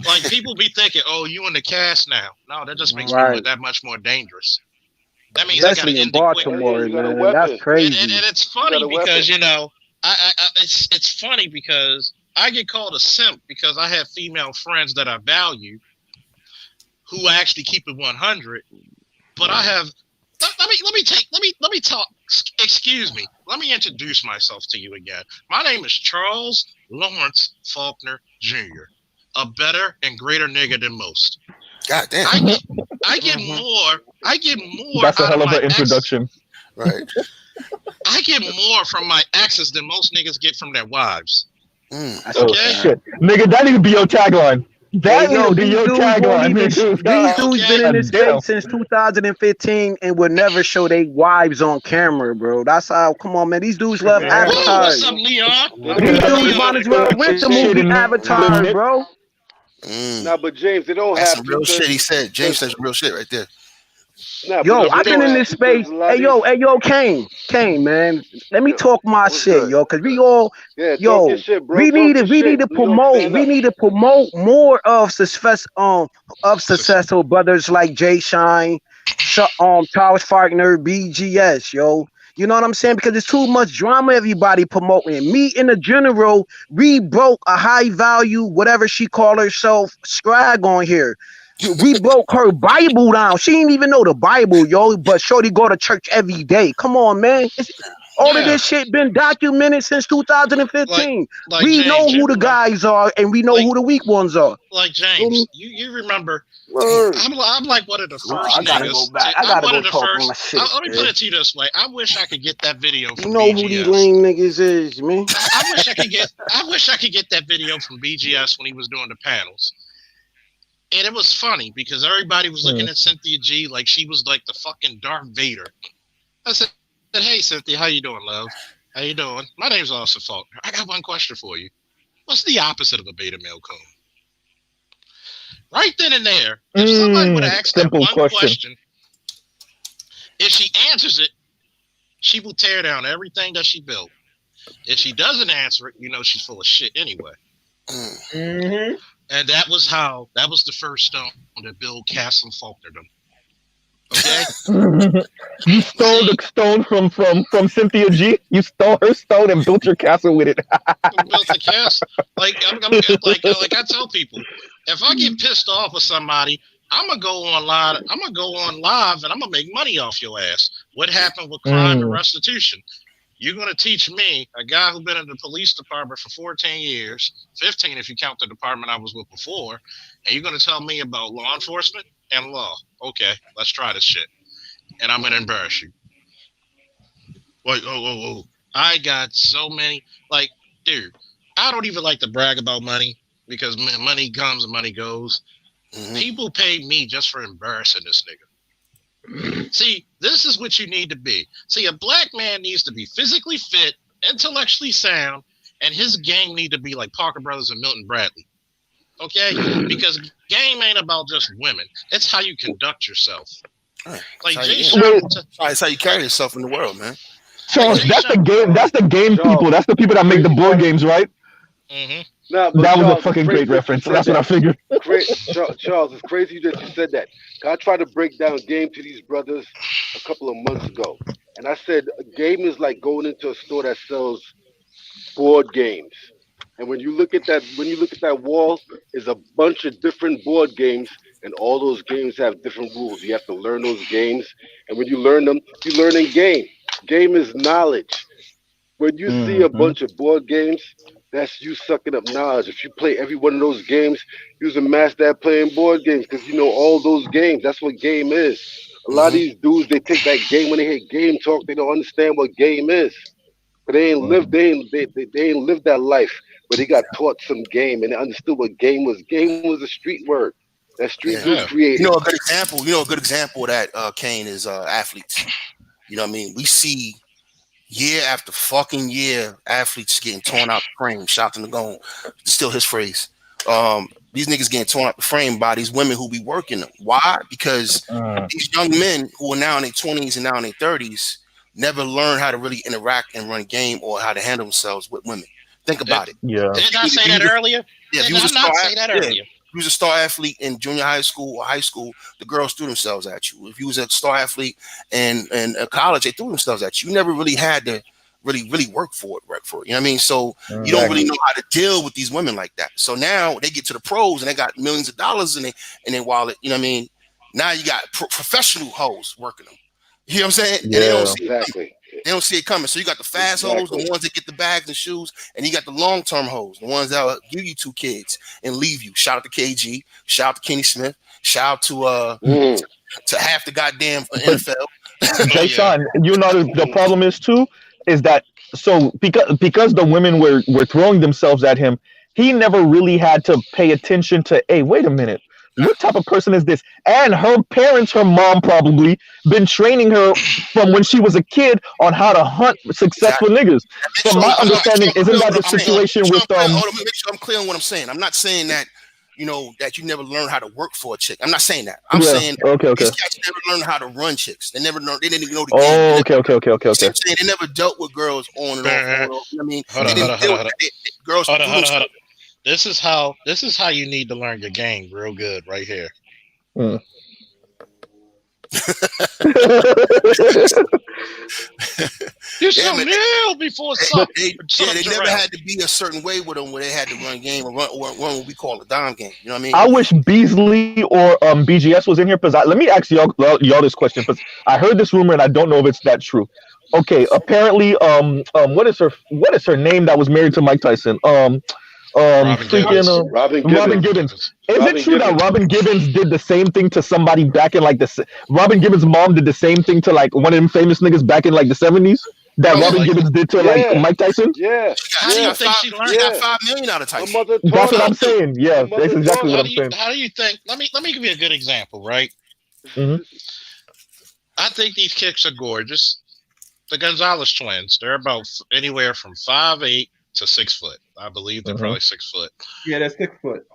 Like people be thinking, oh, you in the cast now. No, that just makes me look that much more dangerous. That means Especially I in gotta end Baltimore, it man. weapon. That's crazy. And it's funny because it's funny because I get called a simp because I have female friends that I value who actually keep it 100, but I have let me talk. Excuse me. Let me introduce myself to you again. My name is Charles Lawrence Faulkner Jr., a better and greater nigga than most. God damn. I get more That's a out of hell of my an introduction. Right. I get more from my exes than most niggas get from their wives. That's Oh Okay? shit, nigga, that need to be your tagline. That Hey, need yo, to be these your dudes won't tagline, even. nigga. These dudes been in God this damn. space since 2015 and would never show their wives on camera, bro. That's how. Come on, man. These dudes love Yeah, Woo! What's advertise. up, Leon? These What up, dudes Leon? might as well rent the Shit movie in Avatar, the bro. Mm. nah, but James, they don't That's have some to, real shit he said. James cause said some real shit right there. nah, Yo, but they I've been don't in have this to, cause space. a lot of these, Hey, yo, Kane, man. Let me yo, talk my what's shit, good? yo, cause we all, Yeah, talk your yo, shit, bro. Talk your we need shit. to New York, promote, stand up. more of successful brothers like Jay Shine, Charles Faulkner, BGS, yo. You know what I'm saying? Because there's too much drama. Everybody promoting. Me in the general, we broke a high value, whatever she call herself, scrag on here. We broke her Bible down. She didn't even know the Bible, yo. But Shorty go to church every day. Come on, man. All of Yeah, this shit been documented since like 2015. We James, know you who the remember? guys are, and we know Like who the weak ones are. James, you remember? Damn. Word. I'm like one of the Well, first I gotta go niggas. back. I I'm gotta one go of the talk my first. shit, Let me put man. it to you this way. I wish I could get that video You from know who these BGS. lame niggas is, man. I wish I could get. I wish I could get that video from BGS when he was doing the panels. And it was funny because everybody was looking at Cynthia G like she was like the fucking Darth Vader. I said, "Hey Cynthia, how you doing, love? How you doing? My name's Austin Faulkner. I got one question for you. What's the opposite of a beta male coon?" Right then and there, if somebody would ask that Simple one question. question, if she answers it, she will tear down everything that she built. If she doesn't answer it, you know she's full of shit anyway. Mm-hmm. And that was the first stone that built Castle Faulknerdom. Okay? You stole See, the stone from Cynthia G. You stole her stone and built your castle with it. built the castle. Like I tell people, if I get pissed off with somebody, I'm gonna go on live. I'm gonna go on live and I'm gonna make money off your ass. What happened with crime and restitution? You're gonna teach me, a guy who's been in the police department for 14 years, 15 if you count the department I was with before, and you're gonna tell me about law enforcement and law. Okay, let's try this shit. And I'm gonna embarrass you. Like, oh. I got so many. Like, dude, I don't even like to brag about money because money comes and money goes. Mhm. People pay me just for embarrassing this nigga. See, this is what you need to be. See, a black man needs to be physically fit, intellectually sound, and his game need to be like Parker Brothers and Milton Bradley. Okay? Because game ain't about just women. It's how you conduct yourself. Right. Like That's how Jay you- Sean, That's how you carry yourself in the world, man. Charles, Jay that's the Sean. game. That's the game people. That's the people that make the board games, right? Mm-hmm. Nah, but That was a Charles, it's fucking crazy great that you reference. said That's what I that. figured. Charles, it's crazy that you said that. I tried to break down game to these brothers a couple of months ago, and I said a game is like going into a store that sells board games. And when you look at that wall, is a bunch of different board games, and all those games have different rules. You have to learn those games, and when you learn them, you learn in game. Game is knowledge. When you see a Mm-hmm. bunch of board games, that's you sucking up knowledge. If you play every one of those games, you're a master at playing board games because you know all those games. That's what game is. A lot of Hmm. these dudes, they take that game when they hear game talk, they don't understand what game is. But they ain't lived that life. But they got taught some game and they understood what game was. Game was a street word that street Yeah. dudes Yeah. created. You know a good example. You know a good example of that, Kane, is athletes. You know what I mean? We see year after fucking year athletes getting torn out the frame, shot in the gone. Still his phrase. These niggas getting torn out the frame by these women who be working them. Why? Because these young men who are now in their 20s and now in their 30s never learn how to really interact and run game or how to handle themselves with women. Think about it. Yeah. Didn't I say that earlier? Yeah, if Did you was I a star, not say that yeah, earlier? if you was a star athlete in junior high school or high school, the girls threw themselves at you. If you was a star athlete in college, they threw themselves at you. You never really had to really work for it. You know what I mean? So you don't really know how to deal with these women like that. So now they get to the pros and they got millions of dollars in their wallet. You know what I mean? Now you got professional hoes working them. You know what I'm saying? And Yeah. Exactly. they don't see it coming. So you got the fast hoes, the ones that get the bags and shoes, and you got the long-term hoes, the ones that will give you 2 kids and leave you. Shout out to KG, shout out to Kenny Smith, shout out to half the goddamn NFL. Jay Sean, you know the problem is too is that so because the women were throwing themselves at him, he never really had to pay attention to. Hey, wait a minute. What type of person is this? And her parents, her mom probably been training her from when she was a kid on how to hunt successful niggas. From my understanding, isn't that the situation with Make sure I'm clear on what I'm saying. I'm not saying that that you never learn how to work for a chick. I'm not saying that. I'm saying these cats never learned how to run chicks. They never learned. They didn't even know the game. Okay. Saying they never dealt with girls on and off. I mean, girls. Hold on. This is how you need to learn your game real good right here. You should kneel before something. They never had to be a certain way with them where they had to run game or run what we call a dime game. You know what I mean? I wish Beasley or BGS was in here because let me ask y'all this question because I heard this rumor and I don't know if it's that true. Okay, apparently what is her name that was married to Mike Tyson? Robin Gibbons. Is it true that Robin Gibbons did the same thing to somebody back in like Robin Gibbons' mom did the same thing to like one of them famous niggas back in like the 70s that Robin Gibbons did to like Mike Tyson? Yeah. How do you think she learned? She got $5 million out of Tyson. That's what I'm saying. Yeah, that's exactly what I'm saying. How do you think? Let me give you a good example, right? Mm-hmm. I think these chicks are gorgeous. The Gonzalez twins, they're about anywhere from 5'8" to 6 foot. I believe they're probably 6 foot. Yeah, that's 6 foot.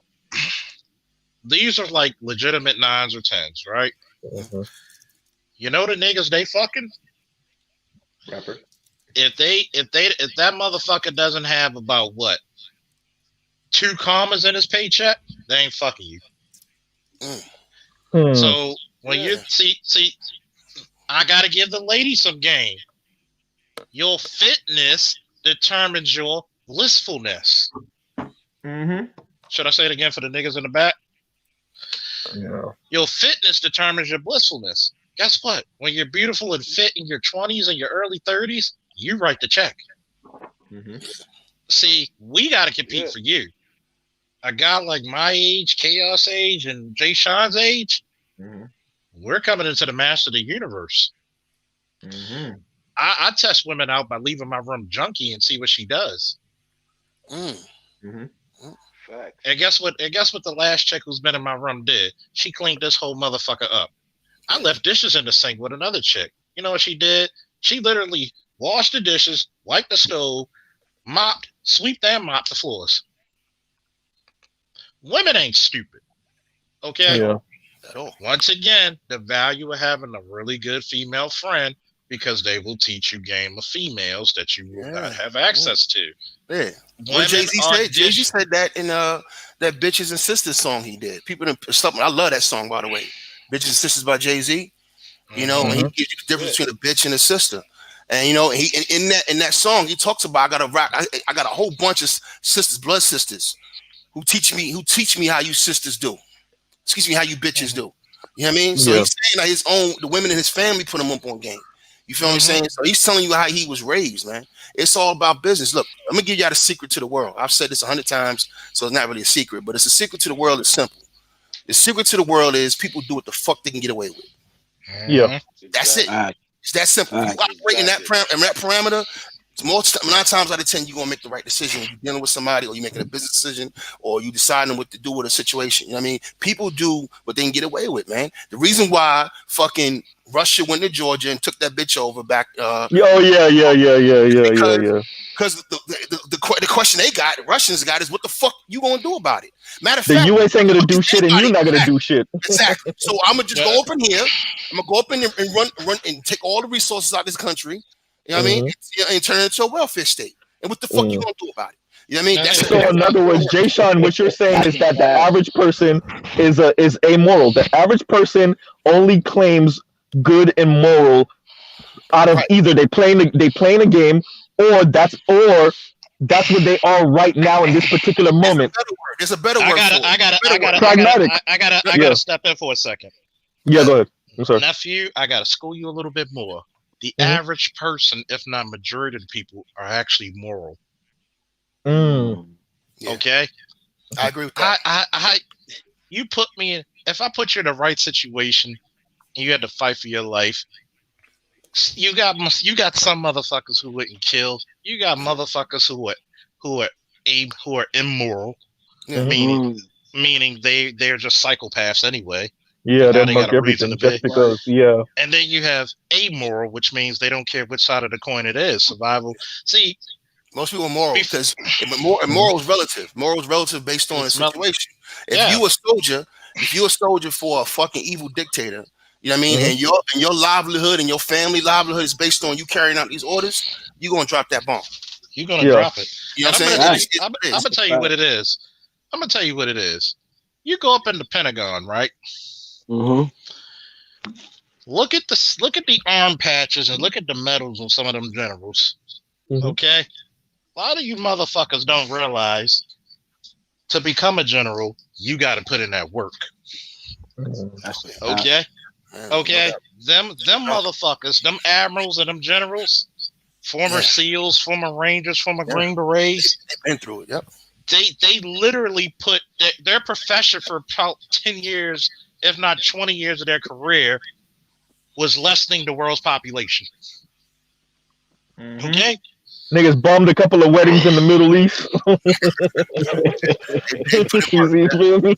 These are like legitimate 9s or 10s, right? You know the niggas they fucking? Rapper. If that motherfucker doesn't have about 2 commas in his paycheck, they ain't fucking you. So when you see, I gotta give the lady some game. Your fitness determines your blissfulness. Should I say it again for the niggas in the back? Yeah. Your fitness determines your blissfulness. Guess what? When you're beautiful and fit in your 20s and your early 30s, you write the check. See, we got to compete for you. A guy like my age, Chaos age, and Jay Sean's age, we're coming into the master of the universe. I test women out by leaving my room junky and see what she does. And guess what? The last chick who's been in my room did? She cleaned this whole motherfucker up. I left dishes in the sink with another chick. You know what she did? She literally washed the dishes, wiped the stove, mopped, swept and mopped the floors. Women ain't stupid. Okay? Yeah. Once again, the value of having a really good female friend because they will teach you game of females that you will not have access to. Yeah. What Jay-Z said that in that Bitches and Sisters song he did. I love that song, by the way. Bitches and Sisters by Jay-Z. You know, and he gives you the difference between a bitch and a sister. And you know, in that song, he talks about I got a whole bunch of sisters, blood sisters, who teach me how you sisters do. Excuse me, how you bitches do. You know what I mean? So he's saying that the women in his family put him up on game. You feel what I'm saying? So he's telling you how he was raised, man. It's all about business. Look, I'm gonna give y'all the secret to the world. I've said this 100 times, so it's not really a secret, but it's a secret to the world. It's simple. The secret to the world is people do what the fuck they can get away with. Yeah, that's it. It's that simple. You operate in that parameter. It's 9 times out of 10, you're gonna make the right decision when you're dealing with somebody, or you're making a business decision, or you deciding what to do with a situation. You know what I mean? People do what they can get away with, man. The reason why fucking Russia went to Georgia and took that bitch over back. Yeah. Because the question the Russians got is what the fuck you gonna do about it? Matter of fact, the US ain't gonna do shit and you're not gonna do shit. Exactly. So I'm gonna just go up in here. I'm gonna go up in and run and take all the resources out of this country. You know what I mean? And turn it into a welfare state. And what the fuck you gonna do about it? You know what I mean? So in other words, Jay Sean, what you're saying is that the average person is amoral. The average person only claims good and moral out of either they playing a game or that's what they are right now in this particular moment. There's a better word. I gotta step in for a second. Yeah, go ahead. I'm sorry. Nephew, I gotta school you a little bit more. The Mhm. average person, if not majority of the people, are actually moral. Yeah, Okay, I agree with that. you put me in. If I put you in the right situation, and you had to fight for your life, you got some motherfuckers who wouldn't kill. You got motherfuckers who are immoral, Yeah. meaning they're just psychopaths anyway. Yeah, And they now they got mug a reason to everything just be. because. Yeah. And then you have amoral, which means they don't care which side of the coin it is. Survival. See, Most people are moral because Mhm. moral is relative. Moral is relative based on the it's situation. If yeah. you're a soldier for a fucking evil dictator, you know what I mean, Mhm. and your livelihood and your family livelihood is based on you carrying out these orders, you're gonna drop that bomb. You're gonna Yeah. drop it. You know And what I'm saying? I'm It gonna is. tell you what it is. I'm gonna tell you what it is. You go up in the Pentagon, right? Look at the arm patches and look at the medals on some of them generals. Mhm. Okay? A lot of you motherfuckers don't realize to become a general, you gotta put in that work. Okay? Man, Okay? no Them doubt. motherfuckers, them admirals and them generals, former Yeah. SEALs, former Rangers, former Yeah. Green Berets, They've been through it. Yep. they literally put their profession for about 10 years, if not 20 years of their career, was lessening the world's population. Okay? Niggas bombed a couple of weddings in the Middle East. They put it work. You feel me?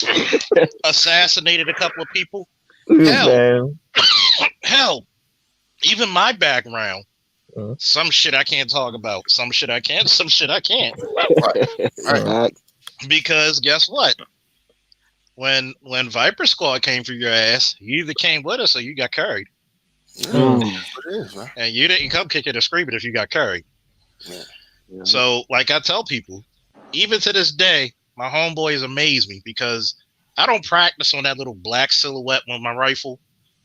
Assassinated a couple of people. Man. Hell, even my background, Mhm. some shit I can't talk about. Some shit I can, some shit I can't. Right. Because guess what? When Viper Squad came for your ass, you either came with us or you got carried. Yeah, that's what it is, man. And you didn't come kicking and screaming if you got carried. Yeah. So, like I tell people, even to this day, my homeboys amaze me because I don't practice on that little black silhouette with my rifle.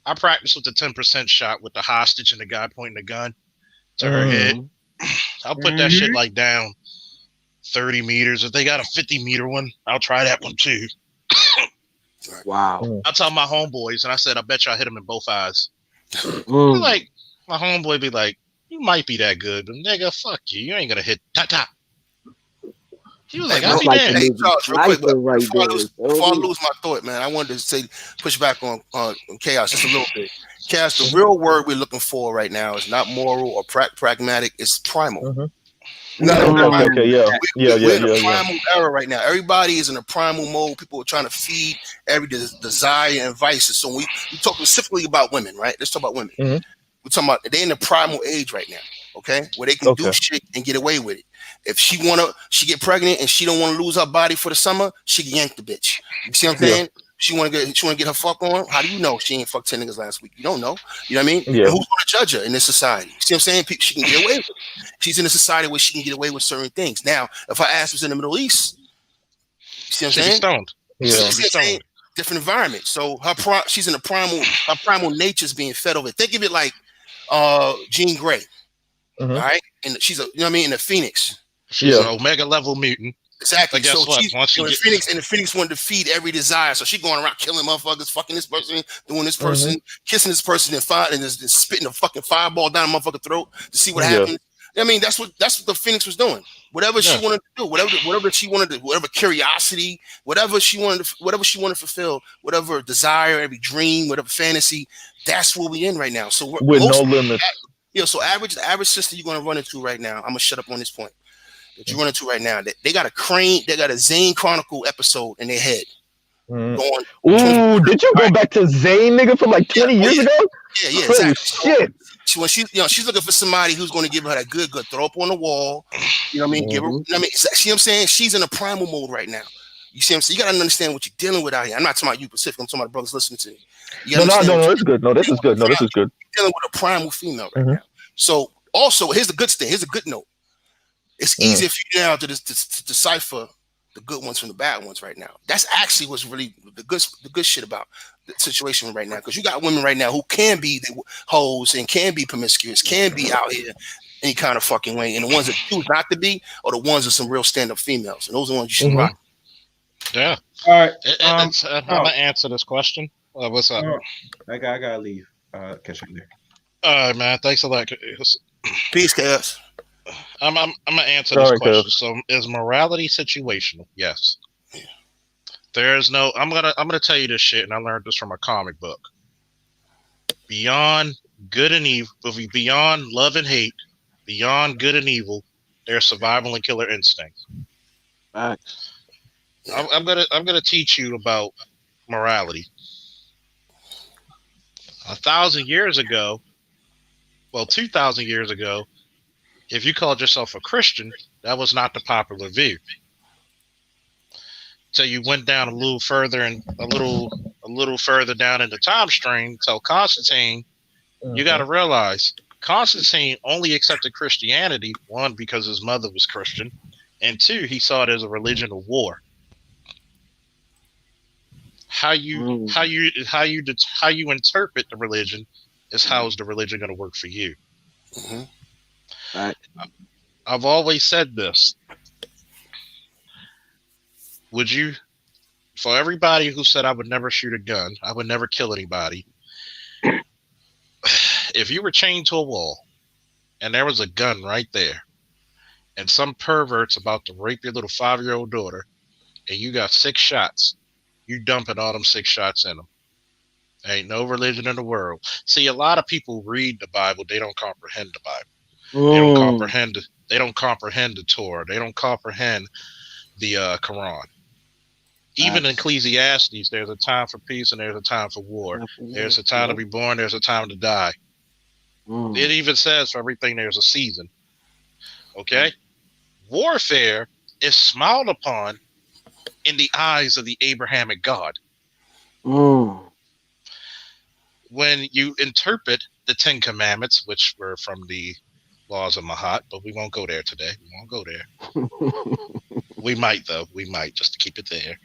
I practice with the 10% shot with the hostage and the guy pointing the gun to her head. I'll put that shit like down 30 meters. If they got a 50-meter one, I'll try that one too. Wow. I tell my homeboys, and I said, I bet you I hit them in both eyes. Like, my homeboy be like, you might be that good, but nigga, fuck you. You ain't gonna hit top. He was like, I'll be like damned. Hey, Charles, real quick, Sniper right before I there. lose my thought, man, I wanted to push back on chaos just a little bit. Chaos, the real word we're looking for right now is not moral or pragmatic. It's primal. We gotta remember, Okay, yeah. we're in a primal era right now. Everybody is in a primal mode. People are trying to feed every desire and vices. So we talk specifically about women, right? Let's talk about women. Mhm. We're talking about they're in the primal age right now, okay? Where they can do shit and get away with it. If she get pregnant and she don't want to lose her body for the summer, she can yank the bitch. You see what I'm saying? She want to get her fuck on. How do you know she ain't fucked 10 niggas last week? You don't know. You know what I mean? Yeah. And who's going to judge her in this society? You see what I'm saying? She can get away with it. She's in a society where she can get away with certain things. Now, if her ass was in the Middle East, you see what I'm saying? Stoned. Yeah. Different environment. So she's in her primal nature's being fed over. Think of it like Jean Grey. All right, and she's a, you know what I mean, in the Phoenix. She's an Omega level mutant. Exactly. But guess so what? she's the Phoenix wanted to feed every desire. So she going around killing motherfuckers, fucking this person, doing this person, kissing this person, and just spitting a fucking fireball down a motherfucker's throat to see what happens. I mean, that's what the Phoenix was doing. Whatever she wanted to do, whatever she wanted to, whatever curiosity, whatever she wanted to fulfill, whatever desire, every dream, whatever fantasy, that's what we in right now. So with no limits. So the average sister you're gonna run into right now, I'm gonna shut up on this point. That you run into right now, they got a Zane Chronicle episode in their head. Going, ooh, did you go back to Zane, nigga, from like 20 years ago? Yeah, Holy exactly. Shit. When she's looking for somebody who's going to give her that good throw up on the wall. You know what I mean? Give her. You know what I mean, see what I'm saying? She's in a primal mode right now. You see what I'm saying? You got to understand what you're dealing with out here. I'm not talking about you Pacific. I'm talking about the brothers listening to you. No, it's good. No, this is good. This is good. You're dealing with a primal female right now. So also, here's the good thing. Here's a good note. It's easier for you now to decipher the good ones from the bad ones right now. That's actually what's really the good shit about the situation right now. Because you got women right now who can be the hoes and can be promiscuous, can be out here any kind of fucking way. And the ones that choose not to be are the ones with some real stand-up females. And those are the ones you should rock. Yeah. All right. I'm going to answer this question. What's up? I gotta leave. Catch you later. All right, man. Thanks a lot. Peace, chaos. I'm gonna answer All this right, question. Kev. So, is morality situational? Yes. There's no. I'm gonna tell you this shit, and I learned this from a comic book. Beyond good and evil, beyond love and hate, beyond good and evil, there's survival and killer instincts. Facts. I'm gonna teach you about morality. 1,000 years ago, well, 2,000 years ago, if you called yourself a Christian, that was not the popular view. So you went down a little further and a little further down in the time stream. So Constantine, you got to realize Constantine only accepted Christianity, one, because his mother was Christian, and two, he saw it as a religion of war. How you interpret the religion is how is the religion going to work for you. Mm-hmm. Right. I've always said this. Would you, for everybody who said I would never shoot a gun, I would never kill anybody, if you were chained to a wall and there was a gun right there and some pervert's about to rape your little 5-year-old daughter and you got 6 shots, you dumping all them 6 shots in them. Ain't no religion in the world. See, a lot of people read the Bible, they don't comprehend the Bible. They don't comprehend. They don't comprehend the Torah. They don't comprehend the Quran. Even in Ecclesiastes, there's a time for peace and there's a time for war. There's a time to be born. There's a time to die. It even says for everything there's a season. Okay, warfare is smiled upon in the eyes of the Abrahamic God. When you interpret the 10 Commandments, which were from the laws of Mahat, but we won't go there today. We won't go there. We might though. We might, just to keep it there.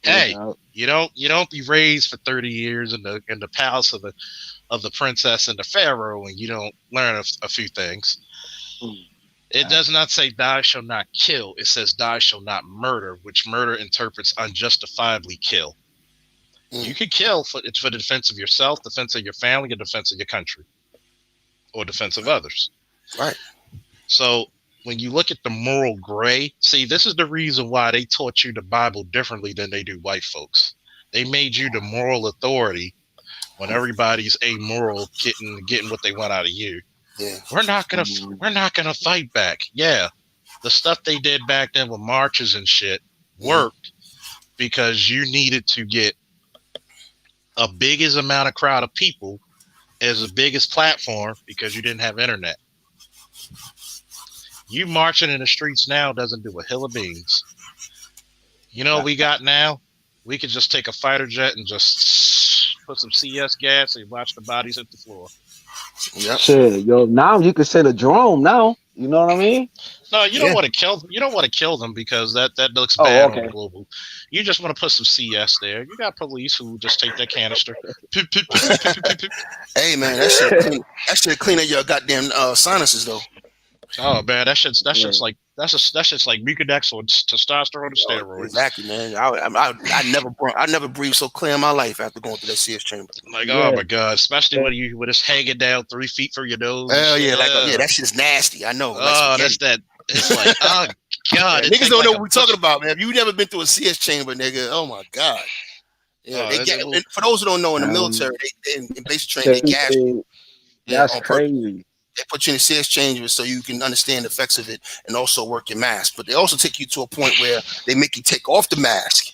Hey, you don't be raised for 30 years in the palace of the princess and the pharaoh, and you don't learn a few things. It does not say thou shall not kill. It says thou shall not murder, which murder interprets unjustifiably kill. You can kill for the defense of yourself, defense of your family, or defense of your country, or defense of others. Right. So when you look at the moral gray, see, this is the reason why they taught you the Bible differently than they do white folks. They made you the moral authority when everybody's amoral, getting what they want out of you. Yeah. We're not gonna fight back. Yeah, the stuff they did back then with marches and shit worked because you needed to get a biggest amount of crowd of people as the biggest platform because you didn't have internet. You marching in the streets now doesn't do a hill of beans. You know what we got now? We could just take a fighter jet and just put some CS gas and watch the bodies hit the floor. Yep. Shit, yo, now you can send a drone now. You know what I mean? No, you don't want to kill. You don't want to kill them because that looks bad on the global. You just want to put some CS there. You got police who just take that canister. Hey man, that shit clean up your goddamn sinuses though. Oh man, that shit's like Mucinex or testosterone and steroids. Exactly, man. I never breathed so clear in my life after going through that CS chamber. Like, oh my god, especially when it's hanging down 3 feet from your nose. Hell yeah, that shit's nasty. I know. Oh, that's that. It's like, oh god, yeah, niggas don't know what we're talking about, man. If you've never been through a CS chamber, nigga, oh my god. Yeah, for those who don't know, in the military, they in basic training, they gas you. That's crazy. They put you in the CS chamber so you can understand the effects of it and also work your mask. But they also take you to a point where they make you take off the mask.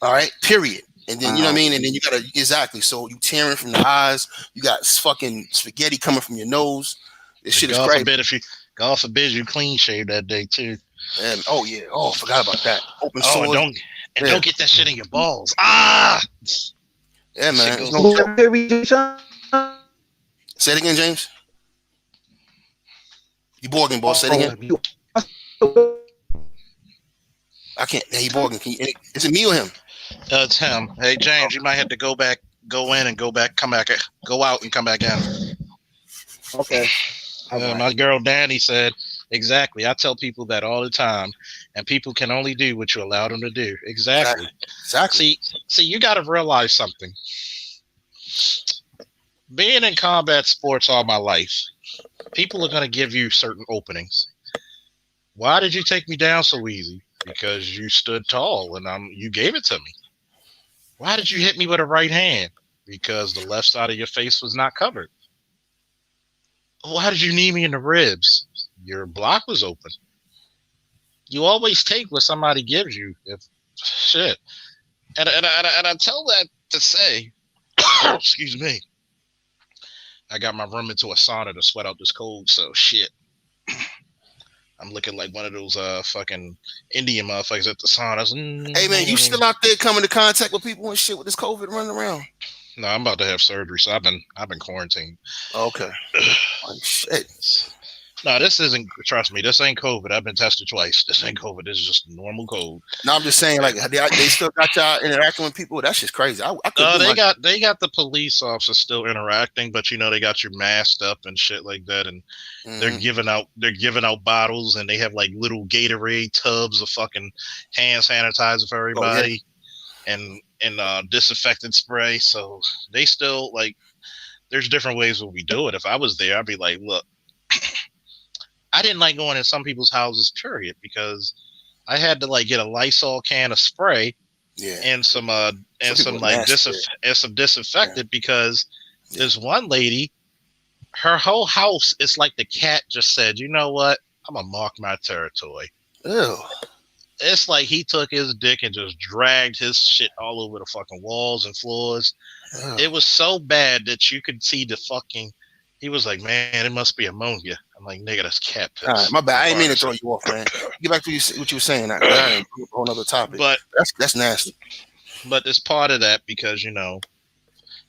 All right, period. And then, you know what I mean? And then you got to, exactly. So you tearing from the eyes. You got fucking spaghetti coming from your nose. This shit is crazy. God forbid you clean shave that day too. Oh, yeah. Oh, I forgot about that. Open sword. Don't get that shit in your balls. Ah! Yeah, man. Say it again, James. You Borgin, boss. Say it again. I can't. Hey, Borgin. Is it me or him? It's him. Hey, James, you might have to go in and go back, come back, go out and come back in. Okay. My girl Danny said, Exactly. I tell people that all the time, and people can only do what you allow them to do. Exactly. Exactly. See, you got to realize something. Being in combat sports all my life, people are going to give you certain openings. Why did you take me down so easy? Because you stood tall and you gave it to me. Why did you hit me with a right hand? Because the left side of your face was not covered. Why did you knee me in the ribs? Your block was open. You always take what somebody gives you. If shit, and I tell that to say, excuse me, I got my room into a sauna to sweat out this cold. So shit, I'm looking like one of those fucking Indian motherfuckers at the saunas. Hey man, you still out there coming to contact with people and shit with this COVID running around? No, I'm about to have surgery, so I've been quarantined. Okay. Oh, shit. No, this isn't. Trust me, this ain't COVID. I've been tested twice. This ain't COVID. This is just a normal cold. No, I'm just saying, like they still got y'all interacting with people. That's just crazy. I could. They got the police officers still interacting, but you know they got you masked up and shit like that, and they're giving out bottles, and they have like little Gatorade tubs of fucking hand sanitizer for everybody, and disinfectant spray. So they still like. There's different ways when we do it. If I was there, I'd be like, look. I didn't like going in some people's houses, period, because I had to like get a Lysol can of spray and some disinfectant because this one lady, her whole house is like the cat just said, you know what? I'm gonna mark my territory. Ew. It's like he took his dick and just dragged his shit all over the fucking walls and floors. Ew. It was so bad that you could see the fucking. He was like, man, it must be ammonia. I'm like, nigga, that's cat piss. All right, my bad. I didn't mean to throw you off, man. Get back to what you were saying. That a whole other topic. But that's nasty. But it's part of that because, you know,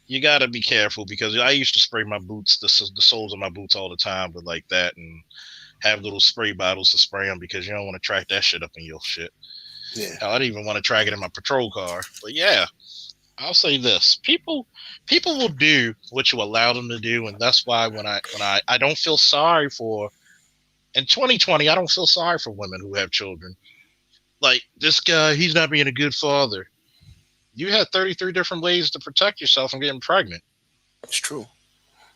you got to be careful because I used to spray my boots, the soles of my boots all the time with like that and have little spray bottles to spray them because you don't want to track that shit up in your shit. Yeah. I didn't even want to track it in my patrol car. But yeah. I'll say this: people will do what you allow them to do, and that's why when I don't feel sorry for in 2020, I don't feel sorry for women who have children. Like this guy, he's not being a good father. You had 33 different ways to protect yourself from getting pregnant. It's true.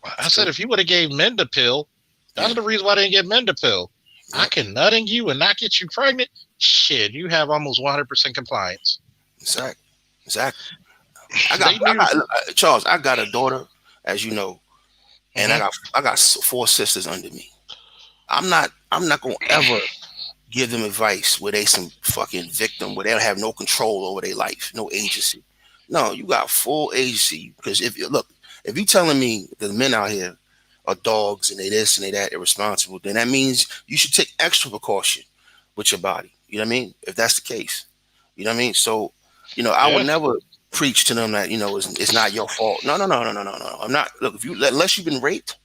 I said if you would have gave men the pill, that's the reason why I didn't get men the pill. I can nutting you and not get you pregnant. Shit, you have almost 100% compliance. Exactly. Charles, I got a daughter, as you know, and I got 4 sisters under me. I'm not gonna ever give them advice where they some fucking victim where they don't have no control over their life, no agency. No, you got full agency because if you telling me that the men out here are dogs and they this and they that, irresponsible, then that means you should take extra precaution with your body. You know what I mean? If that's the case, you know what I mean. So, you know, I would never preach to them that, you know, it's not your fault. No. I'm not. Look, unless you've been raped,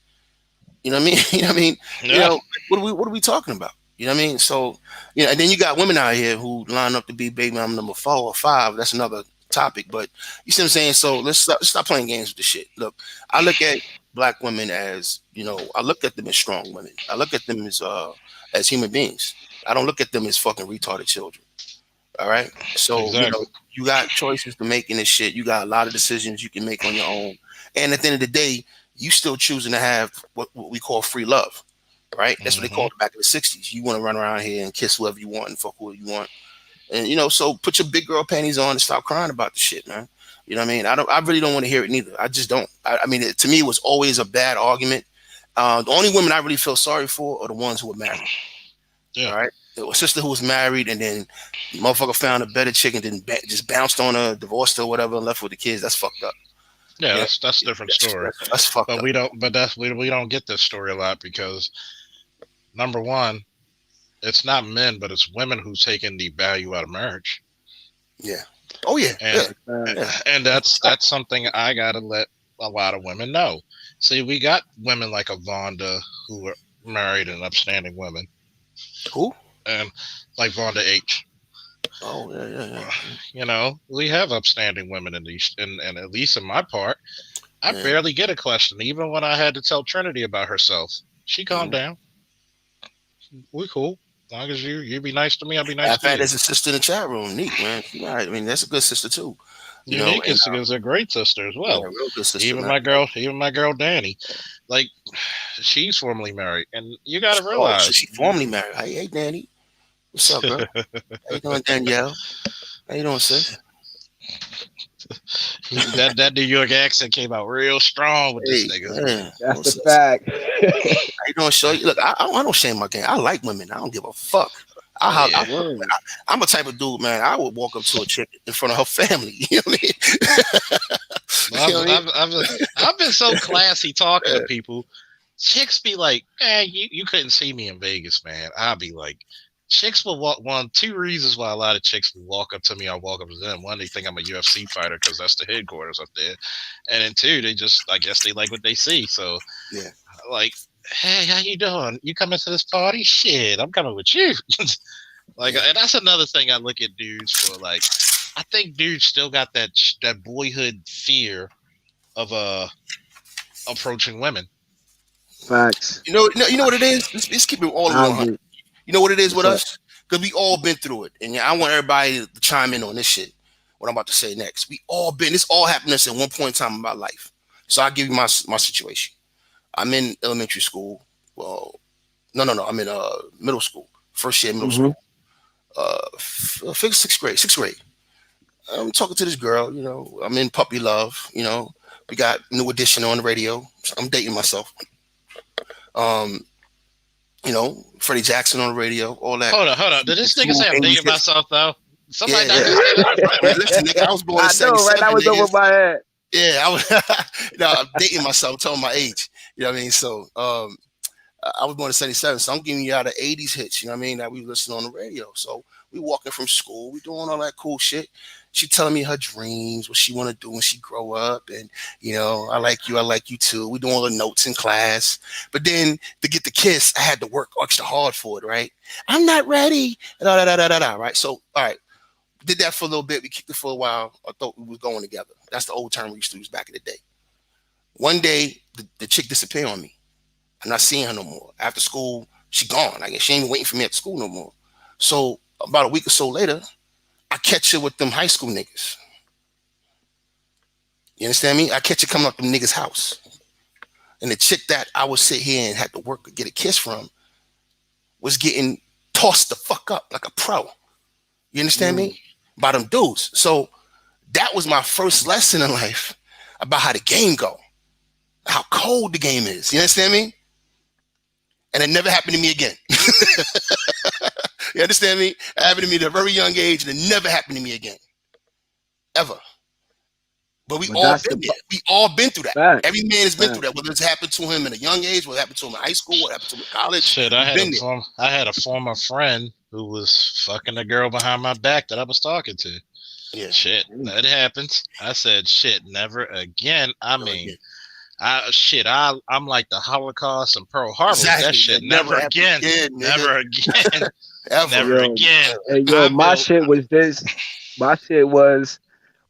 you know what I mean? You know what I mean? Yeah. You know, what are we talking about? You know what I mean? So, you know, and then you got women out here who line up to be baby mom number 4 or 5. That's another topic. But you see what I'm saying? So let's stop playing games with the shit. Look, I look at black women as, you know, I look at them as strong women. I look at them as human beings. I don't look at them as fucking retarded children. All right. So, you know, you got choices to make in this shit. You got a lot of decisions you can make on your own. And at the end of the day, you still choosing to have what we call free love. Right. That's what they called it back in the 60s. You want to run around here and kiss whoever you want and fuck whoever you want. And, you know, so put your big girl panties on and stop crying about the shit, man. You know what I mean? I really don't want to hear it neither. I just don't. I mean, to me, it was always a bad argument. The only women I really feel sorry for are the ones who are married. Yeah. All right. A sister who was married and then the motherfucker found a better chick and then just bounced on her, divorced her, whatever, and left with the kids. That's fucked up. Yeah, that's a different story. That's fucked up. We don't get this story a lot because number one, it's not men, but it's women who's taking the value out of marriage. Yeah. Oh yeah. And that's something I gotta let a lot of women know. See, we got women like a Vonda who are married and upstanding women. Who? And like Vonda H. Oh yeah. You know, we have upstanding women in these, and at least in my part, I barely get a question. Even when I had to tell Trinity about herself, she calmed down. We cool. As long as you be nice to me, I'll be In nice to fact, you. there's a sister in the chat room, Neat, man. She all right. I mean, that's a good sister too. You know, Unique and is a great sister as yeah, well. real good sister, man. Even my girl Danny, like she's formerly married, and you got to Oh, so realize she formerly married. Hey, Danny. What's up, girl? How you doing, Danielle? How you doing, sis? that New York accent came out real strong with this Hey, nigga. man. That's the What's up? fact. How you doing, Shorty? Look, I don't shame my game. I like women. I don't give a fuck. I, Oh I, yeah. Word. I'm a type of dude, man. I would walk up to a chick in front of her family. You know what I mean? Well, You know what I mean? I've been so classy talking to people. Chicks be like, you couldn't see me in Vegas, man. I'll be like, chicks will walk. One, two reasons why a lot of chicks will walk up to me. I walk up to them. One, they think I'm a UFC fighter because that's the headquarters up there, and then two, they just, I guess, they like what they see. So, Yeah. like, hey, how you doing? You coming to this party? Shit, I'm coming with you. Like, Yeah. and that's another thing I look at dudes for. Like, I think dudes still got that boyhood fear of approaching women. Facts. You know what it is? Let's keep it all the way I 100. agree. You know what it is with What's up? us? Because we all been through it, and I want everybody to chime in on this shit. What I'm about to say next. We all been. This all happened to us at one point in time in my life. So I'll give you my situation. I'm in elementary school. Well, no. I'm in middle school. First year middle Mm-hmm. school. Sixth grade. Sixth grade. I'm talking to this girl. You know, I'm in puppy love. You know, we got New Edition on the radio. I'm dating myself. Um, you know, Freddie Jackson on the radio, all that. Hold up. Did this nigga Smooth say I'm English dating hits. myself though? Somebody Yeah, not yeah. just say that in front of Man, me. listen, nigga, I was born in I know, right? That '77, was over niggas. my head. Yeah, I was. No, I'm dating myself, telling my age. You know what I mean? So, I was born in '77, so I'm giving you out of '80s hits. You know what I mean? That we listen on the radio. So we walking from school, we doing all that cool shit. She telling me her dreams, what she want to do when she grow up, and I like you too. We doing all the notes in class, but then to get the kiss, I had to work extra hard for it. Right? I'm not ready. Da, da, da, da, da, da, right? So, all right, did that for a little bit. We kicked it for a while. I thought we was going together. That's the old term we used to use back in the day. One day, the chick disappeared on me. I'm not seeing her no more. After school, she gone. I guess she ain't waiting for me at school no more. So about a week or so later, I catch her with them high school niggas. You understand me? I catch her coming up them niggas' house. And the chick that I would sit here and had to work to get a kiss from was getting tossed the fuck up like a pro. You understand me? By them dudes. So that was my first lesson in life about how the game go, how cold the game is. You understand me? And it never happened to me again. You understand me? It happened to me at a very young age, and it never happened to me again, ever. But we But all that's been the there. We all been through that. fact. Every man has been through Fact. that. Whether it's happened to him at a young age, what happened to him in high school, what happened to him in college, Shit, we've been there. I had a former friend who was fucking a girl behind my back that I was talking to. Yeah. Shit, that happens. I said, shit, never again. I Never mean, again. I'm like the Holocaust and Pearl Harbor with Exactly. that shit. That Never happened again. again, nigga. Never again. Ever. Never Yo, again. hey, yo, I my built. shit was this. My shit was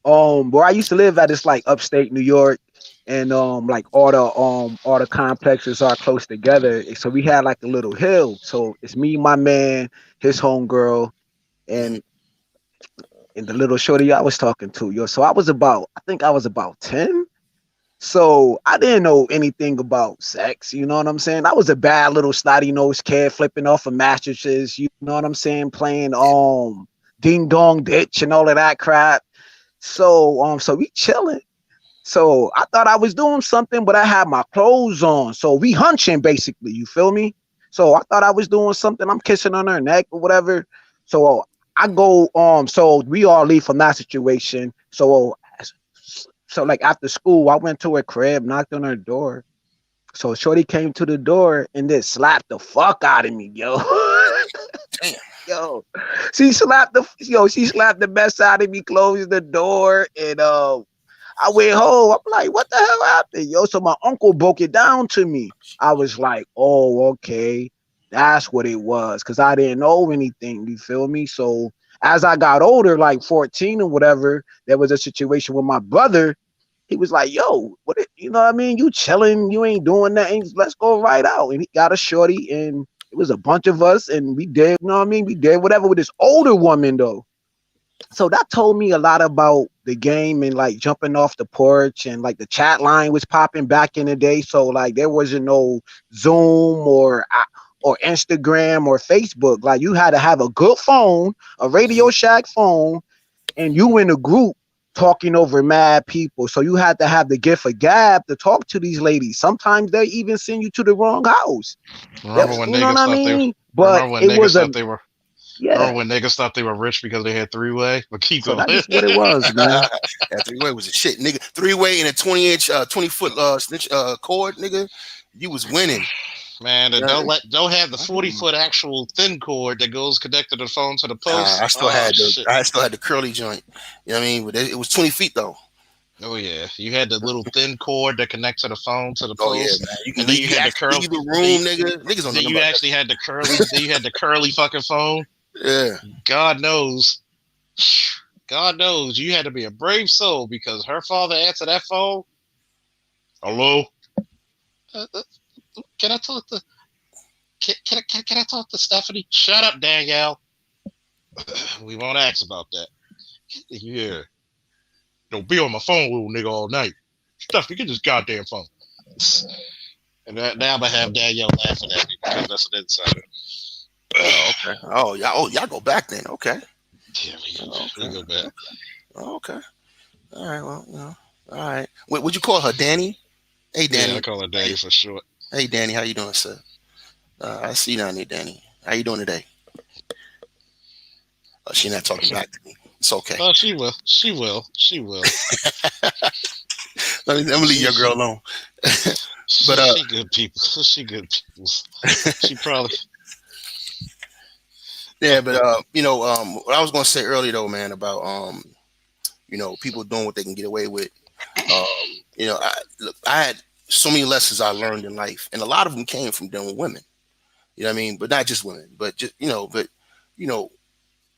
where I used to live at is like upstate New York, and like all the complexes are close together. So we had like a little hill. So it's me, my man, his homegirl, Mhm. and the little shorty I was talking to. Yo, so I think I was about 10. So I didn't know anything about sex, you know what I'm saying? I was a bad little snotty nosed kid flipping off of mattresses, you know what I'm saying, playing ding dong ditch and all of that crap. So we chilling. So I thought I was doing something, but I had my clothes on. So we hunching basically, you feel me? So I thought I was doing something. I'm kissing on her neck or whatever. So I go so we all leave from that situation. So like after school, I went to her crib, knocked on her door. So Shorty came to the door and then slapped the fuck out of me, yo. Damn. Yo, she slapped the mess out of me, closed the door, and I went home. I'm like, what the hell happened, yo? So my uncle broke it down to me. I was like, oh, okay, that's what it was, because I didn't know anything. You feel me? So as I got older, like 14 or whatever, there was a situation with my brother. He was like, yo, you know what I mean? You chilling, you ain't doing nothing. Let's go right out. And he got a shorty, and It was a bunch of us, and we did, you know what I mean? We did whatever with this older woman though. So that told me a lot about the game and like jumping off the porch and like the chat line was popping back in the day. So like there wasn't no Zoom or Instagram or Facebook. Like you had to have a good phone, a Radio Shack phone, and you in a group talking over mad people. So you had to have the gift of gab to talk to these ladies. Sometimes they even send you to the wrong house. Remember when You know what niggas I thought they? mean? But Remember when it was niggas a thought they were? yeah. Remember when niggas thought they were rich because they had three-way? But keep So going. that's just what it was, man. That three-way was a shit, nigga. Three-way in a 20-inch, 20-foot snitch cord, nigga. You was winning. Man, and Yeah. don't have the 40-foot actual thin cord that goes connected the phone to the post. I still had the curly joint. You know what I mean? But it was 20 feet though. Oh yeah, you had the little thin cord that connects to the phone to the Oh yeah, post, man. You can and then leave, you had the curl. leave the room, nigga. Niggas don't know Then you about actually had the curly. Then you had the curly fucking phone. that. Yeah. God knows, you had to be a brave soul because her father answered that phone. Hello. Can I talk to? Can I talk to Stephanie? Shut up, Danielle. We won't ask about that. Yeah. Don't be on my phone, little nigga, all night. Stephanie, get this goddamn phone. And now I'm gonna have Danielle laughing at me because that's an insider. Okay. Y'all go back then. Okay. Yeah, we go back. Okay. All right. Well, you know. All right. Would you call her Danny? Hey, Danny. Yeah, I call her Danny for short. Hey, Danny. How you doing, sir? I see you down there, Danny. How you doing today? She not talking back to me. It's okay. Oh, she will. She will. She will. Let me leave your girl alone. But she good people. She good people. She probably. Yeah, but what I was gonna say earlier though, man, about people doing what they can get away with. I had so many lessons I learned in life, and a lot of them came from dealing with women. You know what I mean? But not just women, but just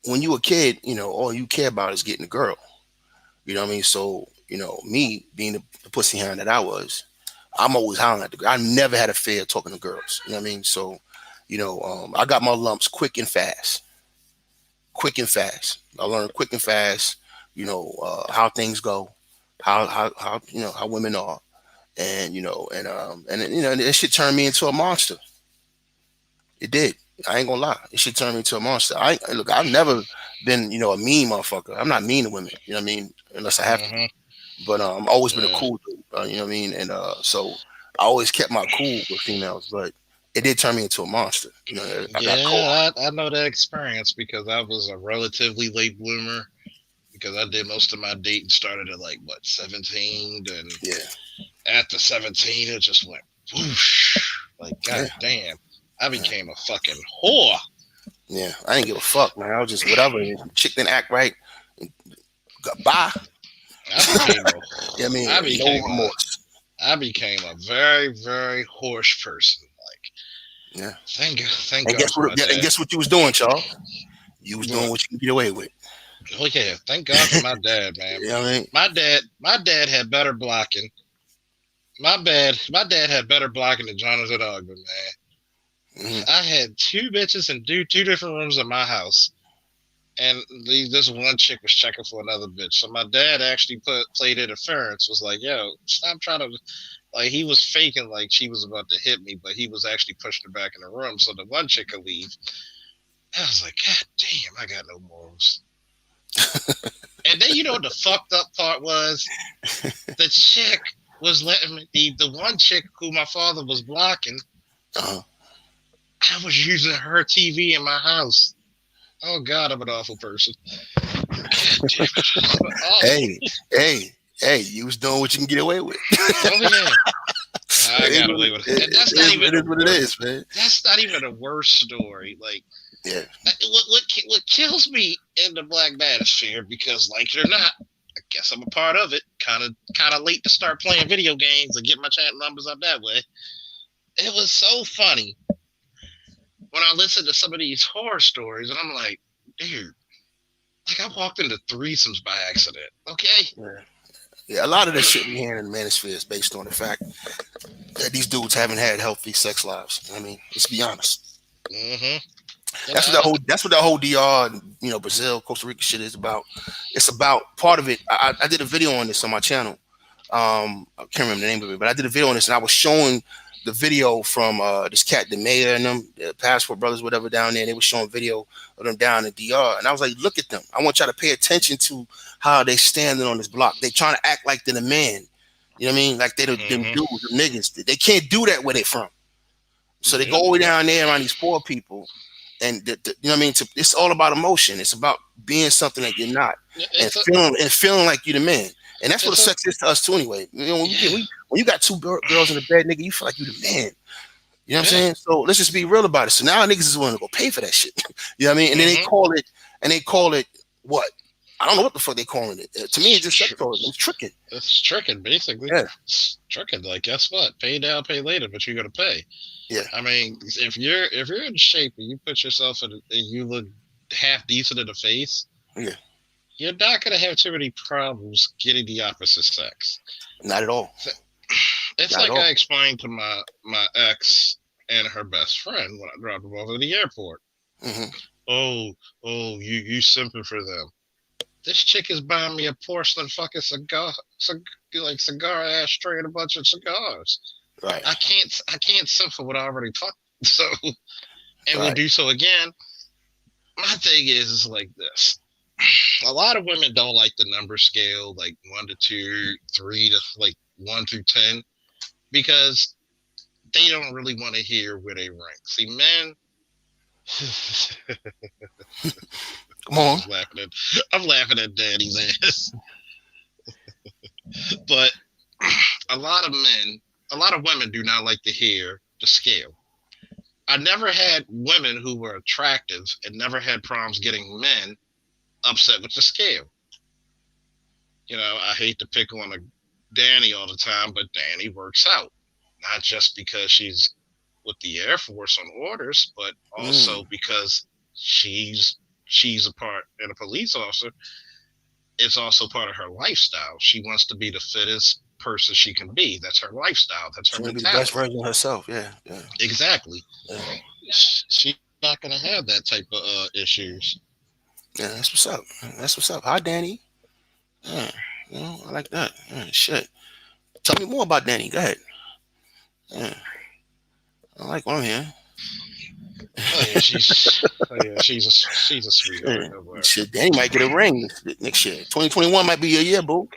when you a kid, all you care about is getting a girl. You know what I mean? So, me being the pussy hound that I was, I'm always hounding at the girl. I never had a fear of talking to girls. You know what I mean? So, I got my lumps quick and fast. Quick and fast. I learned quick and fast, how things go, how women are. And, that shit turned me into a monster. It did. I ain't gonna lie. It should turn me into a monster. I've never been, a mean motherfucker. I'm not mean to women, you know what I mean? Unless I have to. But I've always been a cool dude, you know what I mean? And so I always kept my cool with females, but it did turn me into a monster. I know that experience because I was a relatively late bloomer because I did most of my dating started at 17, and after 17 it just went whoosh. God damn. I became a fucking whore. Yeah, I didn't give a fuck, man. I was just whatever. Chick didn't act right. Bye. I became a very, very horse person. Thank God. And guess what you was doing, Charles? You was doing what you can get away with. Oh yeah, thank God for my dad, man. You know what I mean? My dad had better blocking. My dad had better blocking than Jonathan Ogden, man. Mm-hmm. I had two bitches in two different rooms in my house, and this one chick was checking for another bitch. So my dad actually played interference. Was like, "Yo, stop trying to." He was faking like she was about to hit me, but he was actually pushing her back in the room so the one chick could leave. I was like, God damn, I got no morals. And then what the fucked up part was? The chick was letting me, the one chick who my father was blocking, I was using her TV in my house. Oh God, I'm an awful person. Hey, you was doing what you can get away with. Oh yeah. I got away with it. And that's not even what it is, man. That's not even a worse story. What kills me in the black manosphere, because like it or not, I guess I'm a part of it. Kind of late to start playing video games and get my chat numbers up that way. It was so funny when I listened to some of these horror stories, and I'm like, dude, I walked into threesomes by accident. Okay. Yeah, a lot of this shit we hearing in the manosphere is based on the fact that these dudes haven't had healthy sex lives. I mean, let's be honest. Mm-hmm. That's what that whole DR, Brazil, Costa Rica shit is about. It's about part of it. I did a video on this on my channel. I can't remember the name of it, but I did a video on this, and I was showing the video from this cat, the mayor and them, the Passport Brothers, whatever, down there. They were showing video of them down in DR, and I was like, look at them. I want y'all to pay attention to how they standing on this block. They trying to act like they're the man. You know what I mean? Like they them Mm-hmm. dudes, them niggas. They can't do that where they from. So they Yep. go way down there around these poor people, and you know what I mean. It's all about emotion. It's about being something that you're not, and feeling like you're the man. And that's what It's a sex is to us too. Anyway, when you got two girls in the bed, nigga, you feel like you the man. You know what I'm saying? So let's just be real about it. So now niggas is willing to go pay for that shit. You know what I mean? And then they call it what? I don't know what the fuck they calling it. To me, it's just sex toys. It's tricking. It's tricking, basically. Yeah. It's tricking. Like, guess what? Pay now, pay later, but you're gonna pay. Yeah. I mean, if you're in shape and you put yourself in, and you look half decent in the face, Yeah. you're not gonna have too many problems getting the opposite sex. Not at all. It's Not like at all. I explained to my ex and her best friend when I dropped them off at the airport. Mm-hmm. Oh, you simping for them. This chick is buying me a porcelain fucking cigar ashtray and a bunch of cigars. Right. I can't simp for what I already fucked. So, and we'll Right. do so again. My thing is like this. A lot of women don't like the number scale, like 1 to 2, 3 to like 1 through 10, because they don't really want to hear where they rank. See, men. Come on. I'm laughing at Daddy's ass. But a lot of women do not like to hear the scale. I never had women who were attractive and never had problems getting men upset with the scale. I hate to pick on a Danny all the time, but Danny works out. Not just because she's with the Air Force on orders, but also because she's a part and a police officer. It's also part of her lifestyle. She wants to be the fittest person she can be. That's her lifestyle. That's her She want to be the mentality. best version of herself. Yeah. Yeah. Exactly. Yeah. She's not going to have that type of issues. Yeah, that's what's up. That's what's up. Hi, Danny. Yeah, I like that. Yeah, shit. Tell me more about Danny. Go ahead. Yeah. I like what I'm hearing. Oh yeah, she's a sweetheart. Yeah. Don't worry. Shit, Danny might get a ring next year. 2021 might be your year, boo.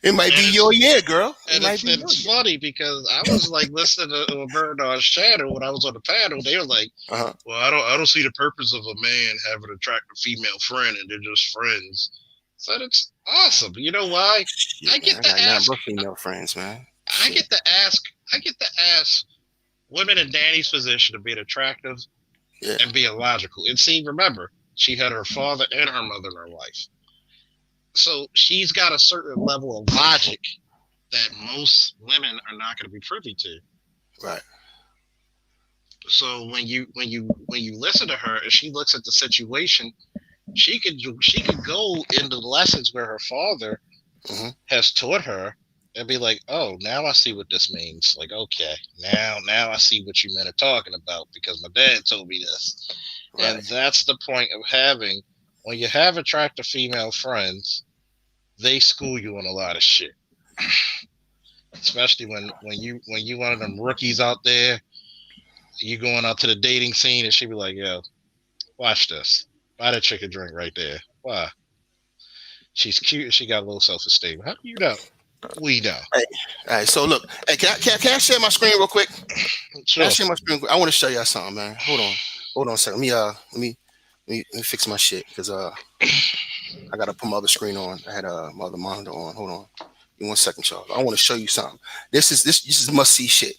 It might be your year, girl. And it's funny because I was like listening to Bernard's channel when I was on the panel. They were like, Uh-huh. "Well, I don't see the purpose of a man having an attractive female friend, and they're just friends." So it's awesome. You know why? Shit, I get man, to got ask. nothing but female friends, man. I get to ask women in Danny's position of being attractive Yeah. and being logical. And see, remember, she had her father and her mother in her life. So she's got a certain level of logic that most women are not going to be privy to. Right. So when you listen to her and she looks at the situation, she could go into lessons where her father has taught her and be like, oh, now I see what this means. Like, okay, now I see what you men are talking about because my dad told me this. Right. And that's the point of having, when you have attractive female friends, they school you on a lot of shit. Especially when you one of them rookies out there, you going out to the dating scene and she be like, yo, watch this. Buy that chick a drink right there. Why? She's cute and she got a little self-esteem. How do you know? We know. Hey, all right, so look, hey, can I share my screen real quick? Sure. Can I share my screen? I want to show y'all something, man. Hold on a second. Let me fix my shit because I gotta put my other screen on. I had my other monitor on. Hold on. Give me 1 second, y'all. I want to show you something. This is must see shit.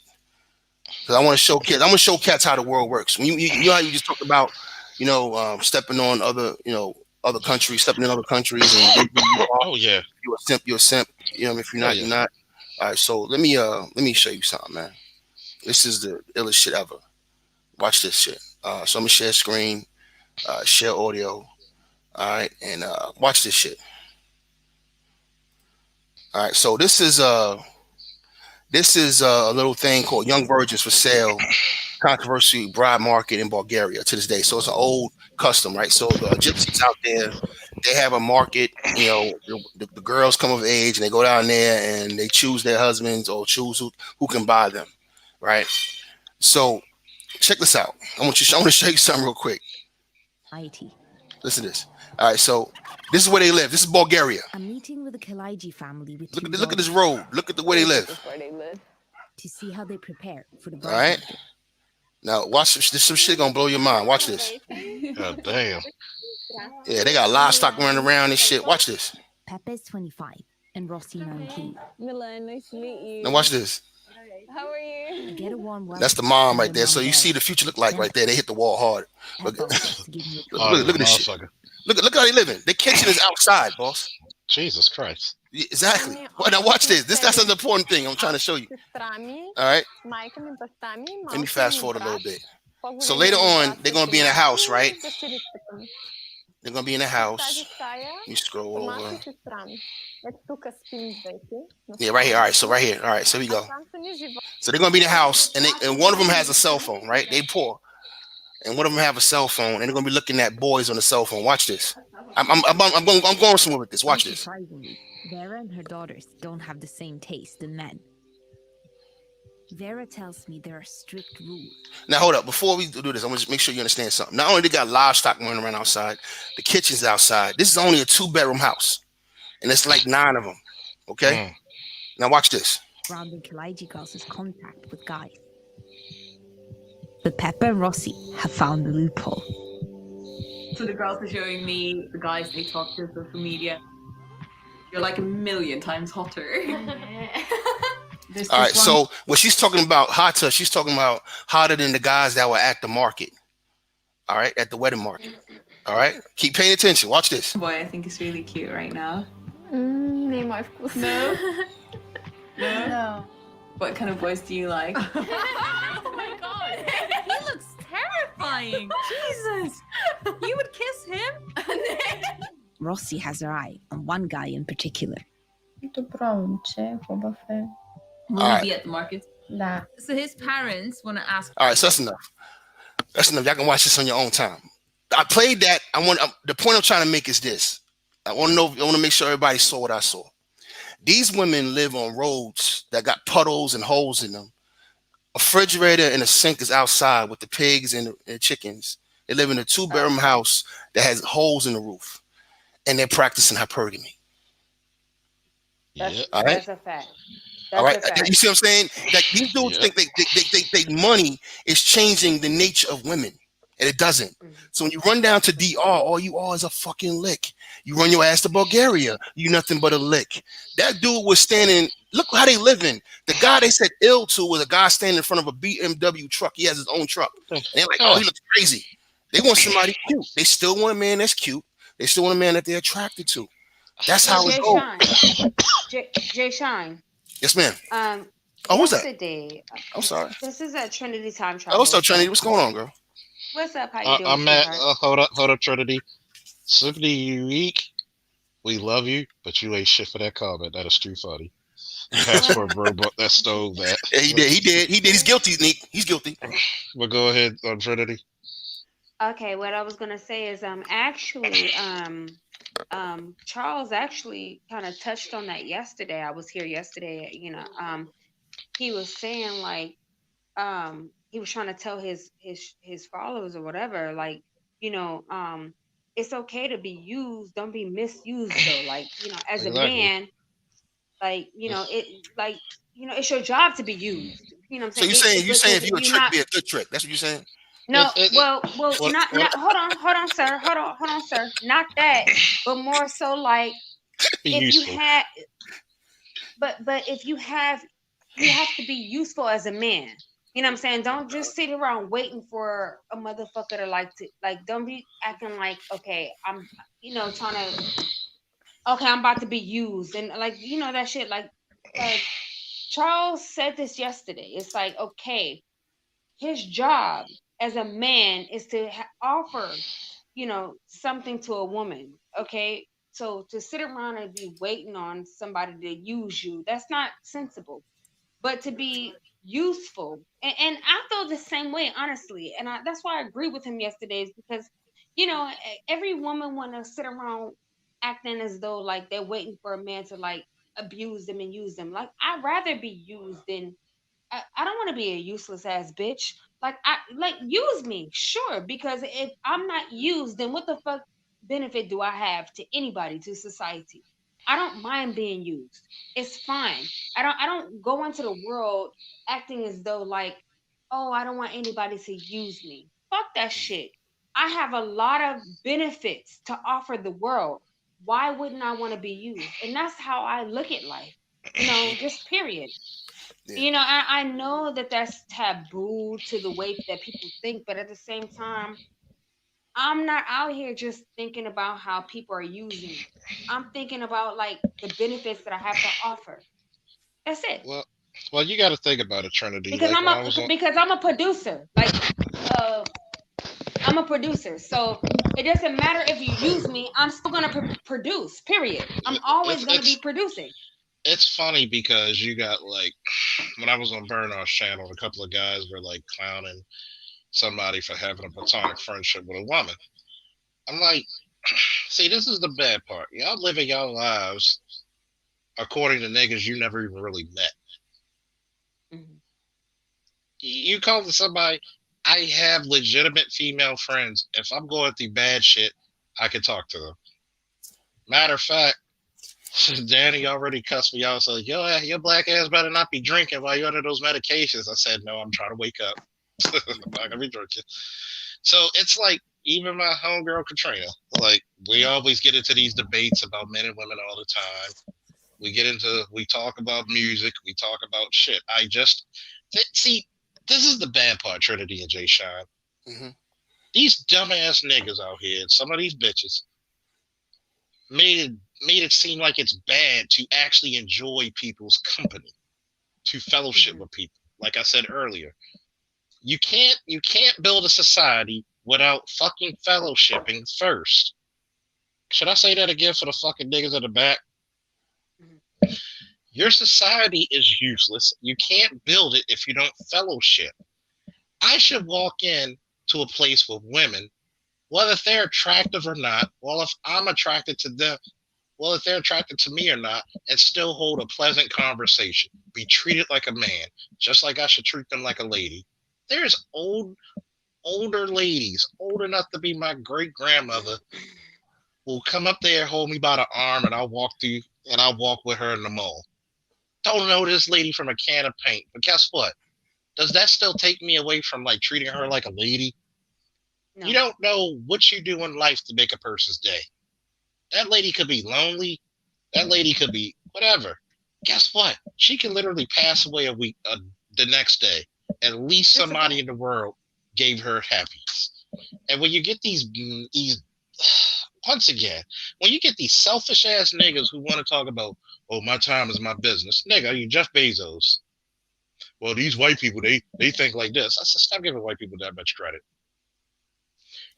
Because I want to show kids. I want to show cats how the world works. When you know how you just talked about, stepping on other countries, stepping in other countries, and oh yeah, you're a simp. You know, if you're not, you're not. All right, so let me show you something, man. This is the illest shit ever. Watch this shit. So I'm gonna share screen, share audio. All right, and watch this shit. All right, so this is This is a little thing called Young Virgins for Sale, controversy bride market in Bulgaria to this day. So it's an old custom, right? So the gypsies out there, they have a market. You know, the girls come of age and they go down there and they choose their husbands or choose who can buy them, right? So check this out. I want to show you something real quick. IT. Listen to this. All right, so this is where they live. This is Bulgaria. A meeting with the Kalaiji family with Look at this road. Look at the way they live. to see how they prepare for the All right. market. Now watch this. Some shit gonna blow your mind. Watch this. God damn. Yeah, they got livestock running around and shit. Watch this. Pepe's 25 and Rossi 19. Milan, nice to meet you. Now watch this. How are you? Get a warm welcome. That's the mom from right there. their So mom you see the future look like right there. They hit the wall hard. Look, Peppa wants to give me a Oh, look at this shit. motherfucker. Look how they living. The kitchen is outside, boss. Jesus Christ. Yeah, exactly. Well, now watch this. That's an important thing I'm trying to show you. All right. Let me fast forward a little bit. So later on, they're gonna be in a house, right? They're gonna be in a house. Let me scroll over. Yeah, right here. All right. So right here. All right. So we go. So they're gonna be in the house, and one of them has a cell phone, right? They poor, and one of them have a cell phone, and they're gonna be looking at boys on the cell phone. Watch this. I'm going somewhere with this. Watch this. Surprisingly, Vera and her daughters don't have the same taste in men. Vera tells me there are strict rules. Now hold up. Before we do this, I'm gonna just make sure you understand something. Not only they got livestock running around outside, the kitchen's outside. This is only a 2-bedroom house, and it's like 9 of them. Okay. Now watch this. Grounding Kalaiji girls is contact with guys. But Peppa and Rossi have found the loophole. So the girls are showing me the guys they talk to on social media. You're like a million times hotter. All right. So what she's talking about hotter, she's talking about hotter than the guys that were at the market. All right, at the wedding market. All right. Keep paying attention. Watch this. Boy, I think is really cute right now. No? No? What kind of boys do you like? Oh my god! He looks terrifying! Jesus! You would kiss him? Rossi has her eye on one guy in particular. Will All he be at the market? So his parents want to ask. All right. So that's enough. That's enough. Y'all can watch this on your own time. I played that. The point I'm trying to make is this. I want to make sure everybody saw what I saw. These women live on roads that got puddles and holes in them. A refrigerator and a sink is outside with the pigs and the chickens. They live in a 2-bedroom house that has holes in the roof, and they're practicing hypergamy. Yeah. All right. That's a fact. All right. You see what I'm saying? Like these dudes think they money is changing the nature of women, and it doesn't. So when you run down to DR, all you are is a fucking lick. You run your ass to Bulgaria, you nothing but a lick. That dude was standing. Look how they living. The guy they said ill to was a guy standing in front of a BMW truck. He has his own truck. And they're like, oh, he looks crazy. They want somebody cute. They still want a man that's cute. They still want a man that they're attracted to. That's how it goes. Jay Shine. Yes, ma'am. Oh, who's that? Yesterday, I'm sorry. This is at Trinity Time Travel. Oh, what's up, Trinity? What's going on, girl? What's up? How you doing? I'm at. Hold up, Trinity. Simply unique. We love you, but you ain't shit for that comment. That is too funny. Passport bro bought that stove. That yeah, he did. He's guilty, Nick. He's guilty. Well, go ahead, Trinity. Okay, what I was gonna say is actually Charles actually kind of touched on that yesterday. I was here yesterday, he was saying like he was trying to tell his followers or whatever, like, it's okay to be used, don't be misused though. Like, as a man, like, it's your job to be used. You know what I'm saying? So you're saying if you're a trick, be a good trick. That's what you're saying? No, well, not. Hold on, sir. Hold on, sir. Not that, but more so like if you have, but if you have to be useful as a man. You know what I'm saying? Don't just sit around waiting for a motherfucker to don't be acting like, okay, I'm, trying to, okay, I'm about to be used and that shit. Like Charles said this yesterday. It's like, okay, his job as a man is to offer, something to a woman. Okay. So to sit around and be waiting on somebody to use you, that's not sensible. but to be useful. And I feel the same way, honestly. And that's why I agree with him yesterday, is because, every woman want to sit around acting as though like they're waiting for a man to like abuse them and use them. Like, I'd rather be used than I don't want to be a useless ass bitch. Like use me, sure, because if I'm not used, then what the fuck benefit do I have to anybody, to society? I don't mind being used. It's fine. I don't go into the world acting as though like, oh, I don't want anybody to use me. Fuck that shit. I have a lot of benefits to offer the world. Why wouldn't I want to be used? And that's how I look at life. Just period. Yeah. I know that that's taboo to the way that people think, but at the same time, I'm not out here just thinking about how people are using me. I'm thinking about like the benefits that I have to offer. That's it. Well, you got to think about it, Trinity. Because Like I'm when I was a on, because I'm a producer. Like, I'm a producer, so it doesn't matter if you use me. I'm still gonna produce. Period. I'm always gonna be producing. it's funny because you got like when I was on Bernard's channel, a couple of guys were like clowning somebody for having a platonic friendship with a woman. I'm like, see, this is the bad part. Y'all living y'all lives according to niggas you never even really met. Mm-hmm. You call to somebody, I have legitimate female friends. If I'm going through bad shit, I can talk to them. Matter of fact, Danny already cussed me out. So, your black ass better not be drinking while you're under those medications. I said, no, I'm trying to wake up. I'm not gonna be drinking. So it's like even my homegirl Katrina. Like we always get into these debates about men and women all the time. We talk about music. We talk about shit. See, this is the bad part, Trinity and Jay Shine. Mm-hmm. These dumbass niggas out here, some of these bitches, made it seem like it's bad to actually enjoy people's company, to fellowship with people. Like I said earlier, you can't build a society without fucking fellowshipping first. Should I say that again for the fucking niggas in the back? Your society is useless. You can't build it if you don't fellowship. I should walk in to a place with women, whether they're attractive or not, well, if I'm attracted to them, well, if they're attracted to me or not, and still hold a pleasant conversation, be treated like a man, just like I should treat them like a lady. There's older ladies, old enough to be my great grandmother, will come up there, hold me by the arm, and I'll walk with her in the mall. Don't know this lady from a can of paint, but guess what? Does that still take me away from like treating her like a lady? No. You don't know what you do in life to make a person's day. That lady could be lonely. That lady could be whatever. Guess what? She can literally pass away the next day. At least somebody in the world gave her happiness. And when you get these once again, when you get these selfish ass niggas who want to talk about, oh, my time is my business, nigga, you Jeff Bezos. Well, these white people, they think like this. I said, stop giving white people that much credit.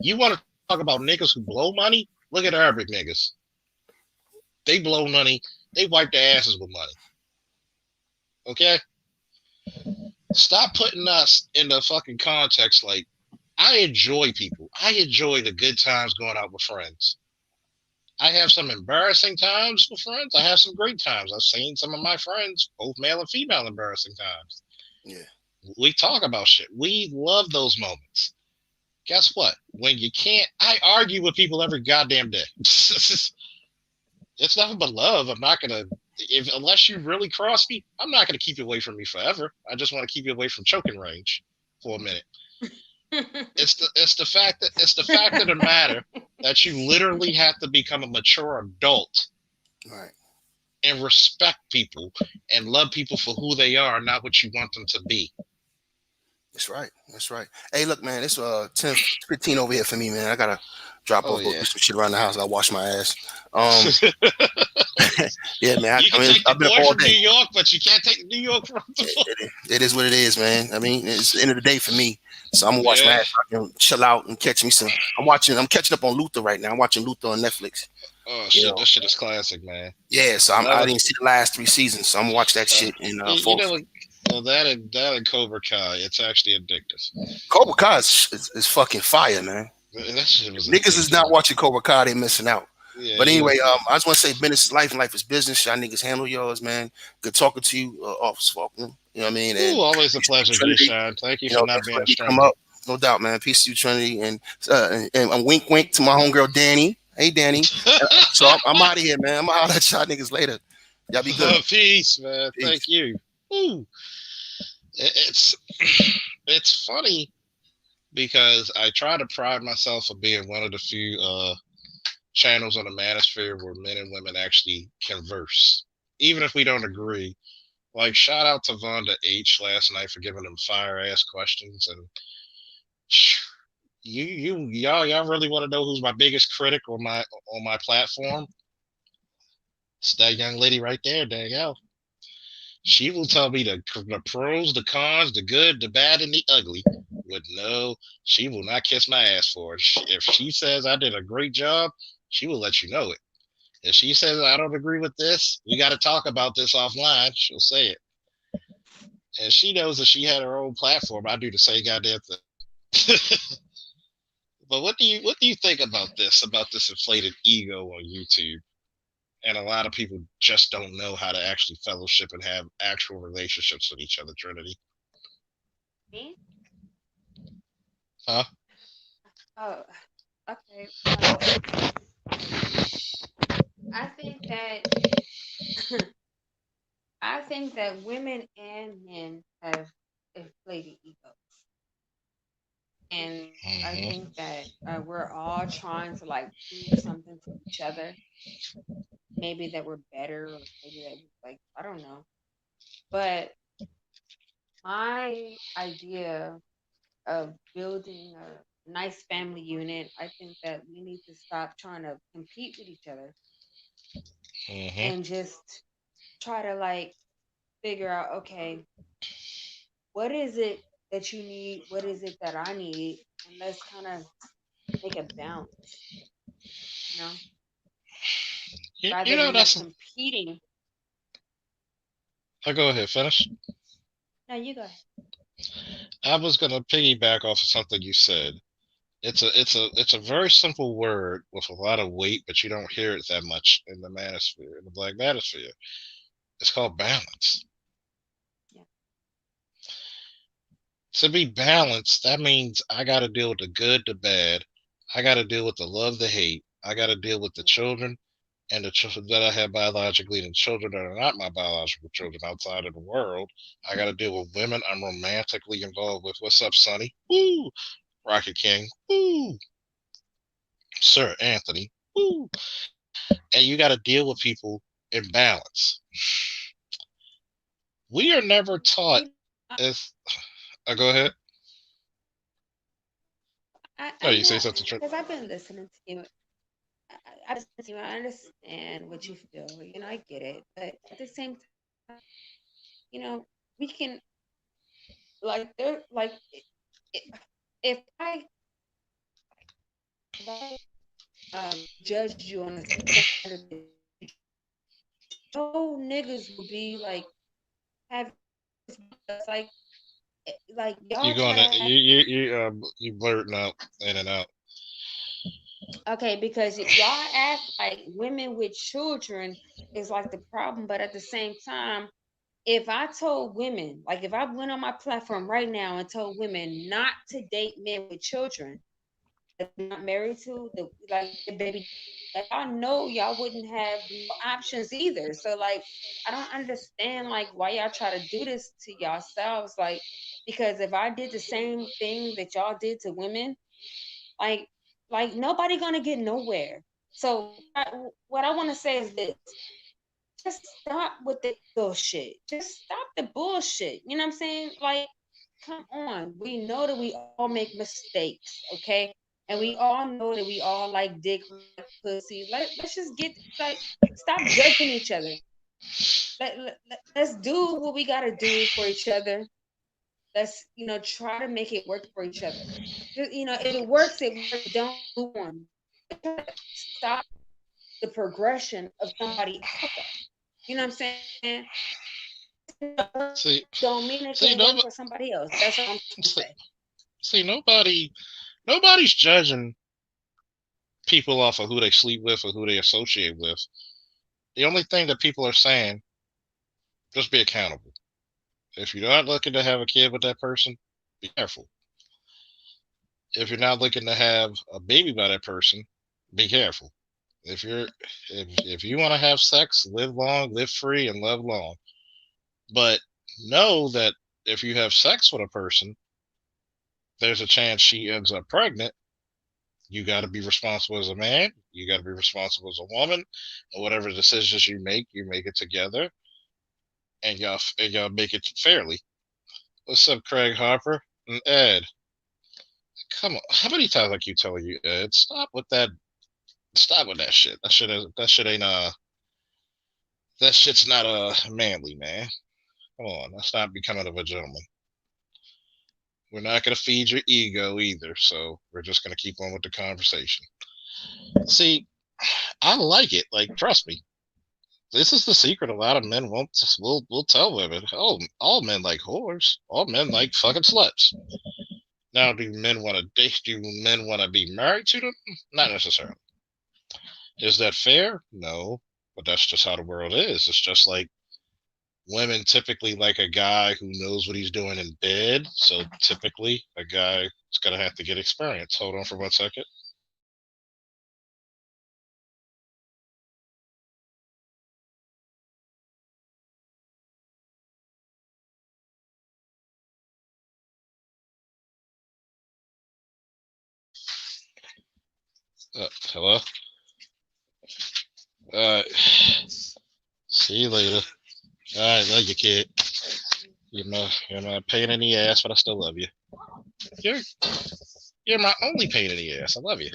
You want to talk about niggas who blow money? Look at Arabic niggas. They blow money. They wipe their asses with money. Okay? Stop putting us in the fucking context like, I enjoy people. I enjoy the good times going out with friends. I have some embarrassing times with friends. I have some great times. I've seen some of my friends, both male and female, embarrassing times. Yeah. We talk about shit. We love those moments. Guess what? When you can't, I argue with people every goddamn day. It's nothing but love. I'm not gonna, unless you really cross me, I'm not gonna keep you away from me forever. I just want to keep you away from choking range for a minute. It's the fact of the matter that you literally have to become a mature adult, right, and respect people and love people for who they are, not what you want them to be. That's right. That's right. Hey, look, man, it's 10:15 over here for me, man. I gotta drop off, do some shit around the house. I gotta wash my ass. Yeah, man. You can take the boy from New York, but you can't take New York from. It is what it is, man. I mean, it's the end of the day for me. So I'm gonna watch my ass, chill out, and catch me some. I'm catching up on Luther right now. I'm watching Luther on Netflix. Oh shit, that shit is classic, man. Yeah, so I didn't see the last 3 seasons, so I'm gonna watch that shit. And Well, that and Cobra Kai, it's actually addictive. Cobra Kai is fucking fire, man. That shit If was niggas is addictive. not watching Cobra Kai, they missing out. Yeah, But you. anyway, I just want to say business is life and life is business. Y'all niggas handle yours, man. Good talking to you, Officer Falkner. You know what I mean? And Ooh, always a peace to you, pleasure, Jay Trinity. Shine. Thank you You for know, not thanks for being a letting me come stranger. up. No doubt, man. Peace to you, Trinity. And I'm wink wink to my homegirl Danny. Hey Danny. So I'm out of here, man. I'm gonna holler at y'all niggas later. Y'all be good. Peace, man. Thank Peace. you. Ooh. It's it's funny because I try to pride myself of being one of the few channels on the manosphere where men and women actually converse, even if we don't agree. Like shout out to Vonda H last night for giving them fire ass questions, and y'all really want to know who's my biggest critic on my platform? It's that young lady right there, Danielle. She will tell me the pros, the cons, the good, the bad, and the ugly. With no, she will not kiss my ass for it. If she says I did a great job, she will let you know it. If she says I don't agree with this, we got to talk about this offline. She'll say it, and she knows that she had her own platform. I do the same goddamn thing. But what do you think about this inflated ego on YouTube? And a lot of people just don't know how to actually fellowship and have actual relationships with each other. Trinity, Me? huh? Oh, okay. I think that I think that women and men have inflated egos, and I Hmm. think that we're all trying to like prove something to each other. Maybe that we're better, or maybe that like I don't know. But my idea of building a nice family unit, I think that we need to stop trying to compete with each other Hmm. and just try to like figure out, okay, what is it that you need? What is it that I need? And let's kind of make a balance, you know, You rather know than us that's. competing. I go ahead, finish. No, you go ahead. I was gonna piggyback off of something you said. It's a very simple word with a lot of weight, but you don't hear it that much in the manosphere, in the black manosphere. It's called balance. Yeah. To be balanced, that means I got to deal with the good, the bad. I got to deal with the love, the hate. I got to deal with the children and the children that I have biologically and children that are not my biological children outside of the world. I got to deal with women I'm romantically involved with. What's up, Sonny? Woo! Rocket King. Woo! Sir Anthony. Woo! And you got to deal with people in balance. We are never taught as. Go ahead. I Oh, you say know something, Trent? because I've been listening to you. I listen to you. I understand what you feel. You know, I get it. But at the same time, you know, we can like there like if I if I judged you on a standard that you no niggas will be like having this because like You y'all going try to to have you blurting out in and out. okay because y'all act like women with children is like the problem, but at the same time, if I told women, like if I went on my platform right now and told women not to date men with children that they're not married to, the like their baby, like y'all know y'all wouldn't have no options either. So like I don't understand like why y'all try to do this to yourselves. Like because if I did the same thing that y'all did to women, like nobody gonna get nowhere. So what I want to say is this: just stop with the ego shit. Just stop the bullshit. You know what I'm saying? Like, come on. We know that we all make mistakes, okay? And we all know that we all like dick, we like pussy. Let's just get like stop judging each other. Let's do what we gotta do for each other. Let's try to make it work for each other. If it works, it works. If it don't move on. Try to stop the progression of somebody out there. You know what I'm saying? See, don't mean it can't work for somebody else. That's all I'm trying to say. See, nobody's judging people off of who they sleep with or who they associate with. The only thing that people are saying, just be accountable. If you're not looking to have a kid with that person, be careful. If you're not looking to have a baby by that person, be careful. If you want to have sex, live long, live free, and love long. But know that if you have sex with a person, there's a chance she ends up pregnant. You got to be responsible as a man. You got to be responsible as a woman. And whatever decisions you make it together, and y'all make it fairly. What's up, Craig Harper and Ed? Come on, how many times I keep telling you, Ed? Stop with that. Stop with that shit. That shit ain't That shit's not manly, man. Come on, that's not becoming of a gentleman. We're not gonna feed your ego either, so we're just gonna keep on with the conversation. See, I like it. Like, trust me. This is the secret a lot of men will tell women. Oh, all men like whores. All men like fucking sluts. Now, do men want to date? Do men want to be married to them? Not necessarily. Is that fair? No, but that's just how the world is. It's just like women typically like a guy who knows what he's doing in bed. So typically, a guy is gonna have to get experience. Hold on for 1 second. Hello. See you later. All right, love you, kid. You're my pain in the ass, but I still love you. You're my only pain in the ass. I love you.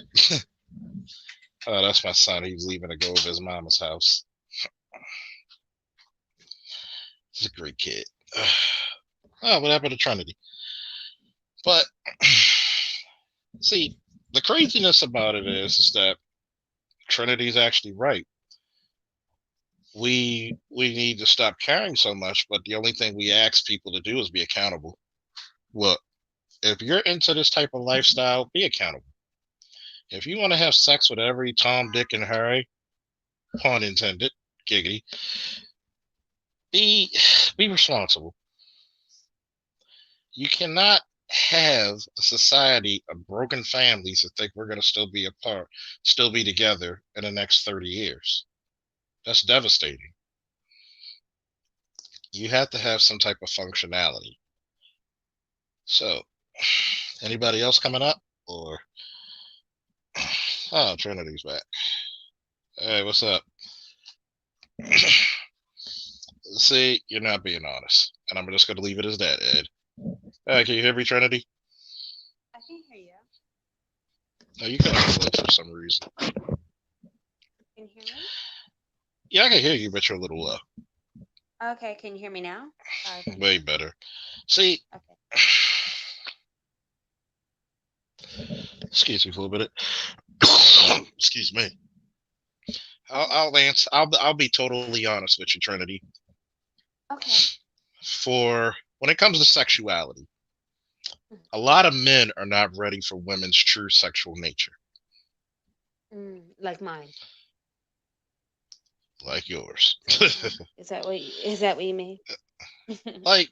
Oh, that's my son. He's leaving to go over his mama's house. He's a great kid. Oh, what happened to Trinity? But see, the craziness about it is that Trinity's actually right. We need to stop caring so much, but the only thing we ask people to do is be accountable. Look, if you're into this type of lifestyle, be accountable. If you want to have sex with every Tom, Dick, and Harry, pun intended, giggity, be responsible. You cannot have a society of broken families that think we're going to still be apart, still be together in the next 30 years. That's devastating. You have to have some type of functionality. So, anybody else coming up? Or, oh, Trinity's back. Hey, what's up? See, you're not being honest. And I'm just going to leave it as that, Ed. Can you hear me, Trinity? I can hear you. No, you kind of low for some reason. Can you hear me? Yeah, I can hear you, but you're a little low. Okay, can you hear me now? Way better. See, okay. Excuse me for a minute. Excuse me. I'll be totally honest with you, Trinity. Okay. For when it comes to sexuality, a lot of men are not ready for women's true sexual nature. Like mine. Like yours. Is that what you mean? Like,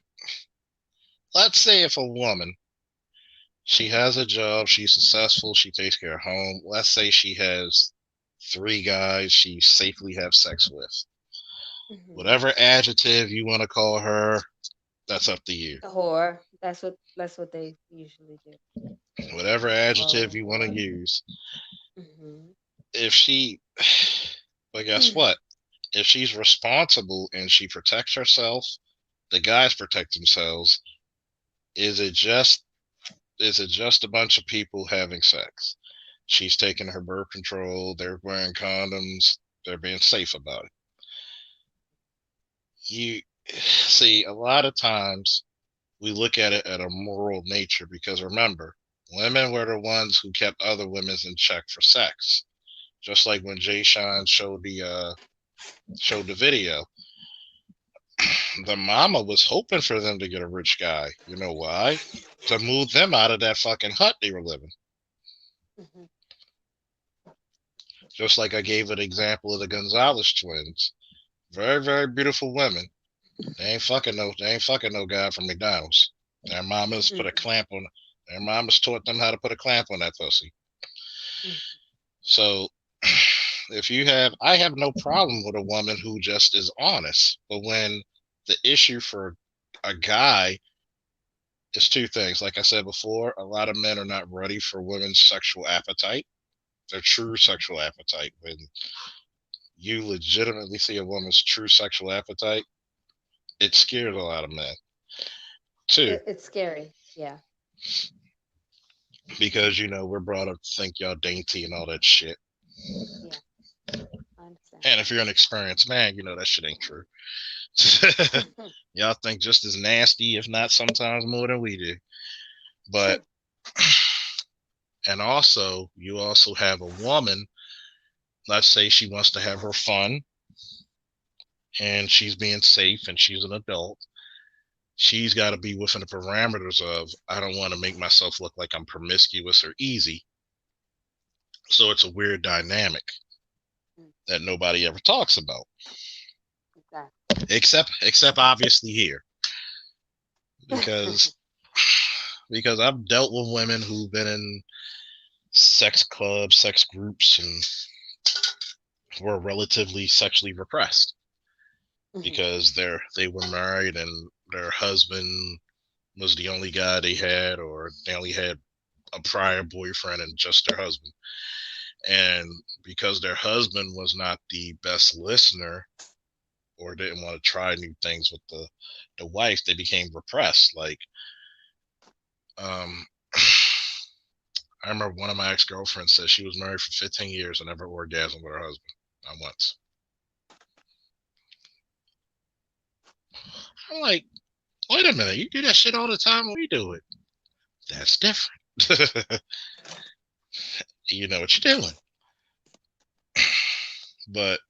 let's say if a woman, she has a job, she's successful, she takes care of home. Let's say she has 3 guys she safely have sex with. Whatever adjective you want to call her, that's up to you. A whore. That's what they usually do. Whatever adjective you want to use. If she, but guess what? If she's responsible and she protects herself, the guys protect themselves. Is it just a bunch of people having sex? She's taking her birth control. They're wearing condoms. They're being safe about it. You see, a lot of times we look at it at a moral nature because remember, women were the ones who kept other women in check for sex. Just like when Jay Sean showed the video. The mama was hoping for them to get a rich guy. You know why? To move them out of that fucking hut they were living. Mhm. Just like I gave an example of the Gonzalez twins. Very, very beautiful women. They ain't fucking no guy from McDonald's. Their mamas put a clamp on. Their mamas taught them how to put a clamp on that pussy. So, I have no problem with a woman who just is honest. But when the issue for a guy is two things, like I said before, a lot of men are not ready for women's sexual appetite, their true sexual appetite. When you legitimately see a woman's true sexual appetite, it scares a lot of men. Two, It's scary. Yeah. because we're brought up to think y'all dainty and all that shit. Yeah. I understand. And if you're an experienced man, that shit ain't true. Y'all think just as nasty, if not sometimes more than we do. But and also, you also have a woman, let's say she wants to have her fun and she's being safe and she's an adult. She's got to be within the parameters of, I don't want to make myself look like I'm promiscuous or easy. So it's a weird dynamic that nobody ever talks about. Exactly. Except obviously here. Because I've dealt with women who've been in sex clubs, sex groups, and were relatively sexually repressed because they were married and their husband was the only guy they had, or they only had a prior boyfriend and just their husband. And because their husband was not the best listener or didn't want to try new things with the wife, they became repressed. Like, I remember one of my ex-girlfriends said she was married for 15 years and never orgasmed with her husband. Not once. I'm like, wait a minute, you do that shit all the time when we do it. That's different. You know what you're doing. But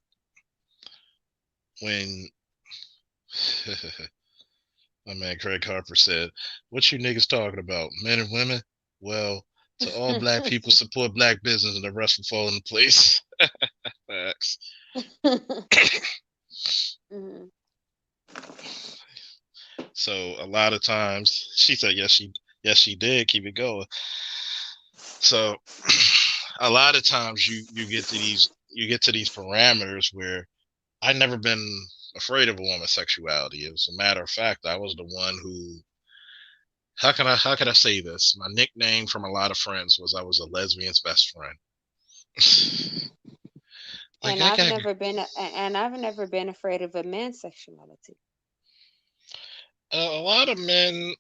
when my man Craig Harper said, what you niggas talking about? Men and women? Well, to all black people support black business and the rest will fall into place. Facts. So a lot of times she said, yes, she did. Keep it going. So a lot of times you get to these parameters where I never been afraid of a woman's sexuality. As a matter of fact, I was the one who, how can I say this? My nickname from a lot of friends was I was a lesbian's best friend. Like, and I've never been afraid of a man's sexuality. A lot of men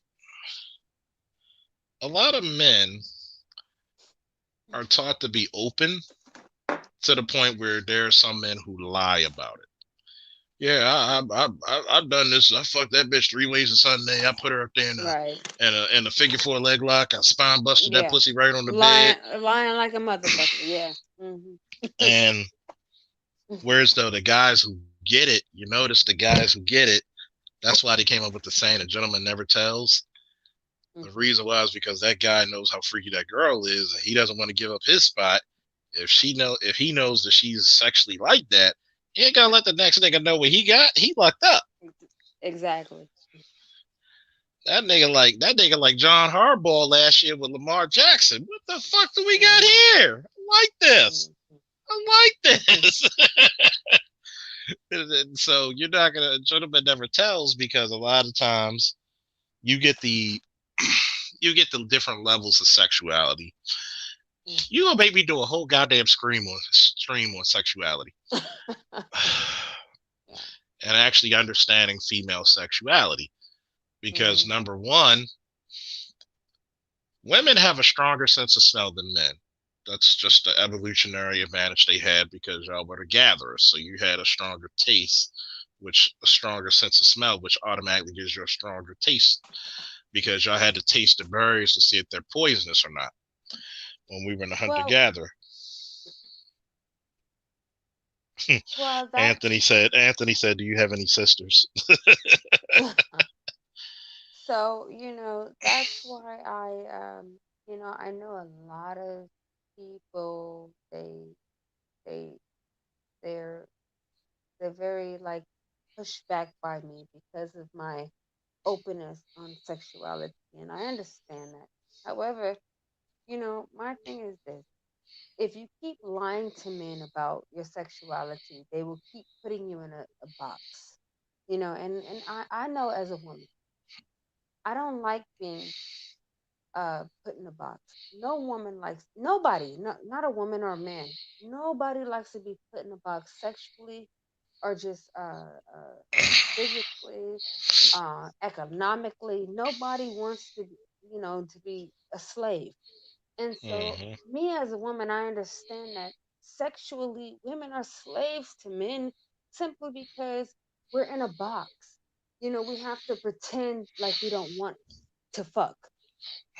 are taught to be open to the point where there are some men who lie about it. Yeah, I've done this. I fucked that bitch 3 ways a Sunday. I put her up there in a figure 4 leg lock. I spine busted that pussy right on the bed. Lying like a motherfucker. Yeah. And whereas though the guys who get it, you notice the guys who get it, that's why they came up with the saying, "A gentleman never tells." The reason why is because that guy knows how freaky that girl is, and he doesn't want to give up his spot. If he knows that she's sexually like that, he ain't gonna let the next nigga know what he got. He locked up. Exactly. That nigga like John Harbaugh last year with Lamar Jackson. What the fuck do we got here? I like this. And so you're not gonna, gentleman never tells, because a lot of times you get the different levels of sexuality. You gonna make me do a whole goddamn stream on sexuality. And actually understanding female sexuality. Because number one, women have a stronger sense of smell than men. That's just the evolutionary advantage they had, because y'all were the gatherers. So you had a stronger taste, a stronger sense of smell, which automatically gives you a stronger taste, because y'all had to taste the berries to see if they're poisonous or not when we were in the hunter-gatherer. Well, Anthony said, do you have any sisters? so that's why I know a lot of people. They they're they're very like pushed back by me because of my openness on sexuality, and I understand that. However, my thing is this: if you keep lying to men about your sexuality, they will keep putting you in a box. And I know as a woman, I don't like being put in a box. No woman likes nobody, not a woman or a man. Nobody likes to be put in a box sexually or just physically, economically. Nobody wants to, to be a slave. And so, Hmm. me as a woman, I understand that sexually, women are slaves to men simply because we're in a box. We have to pretend like we don't want to fuck.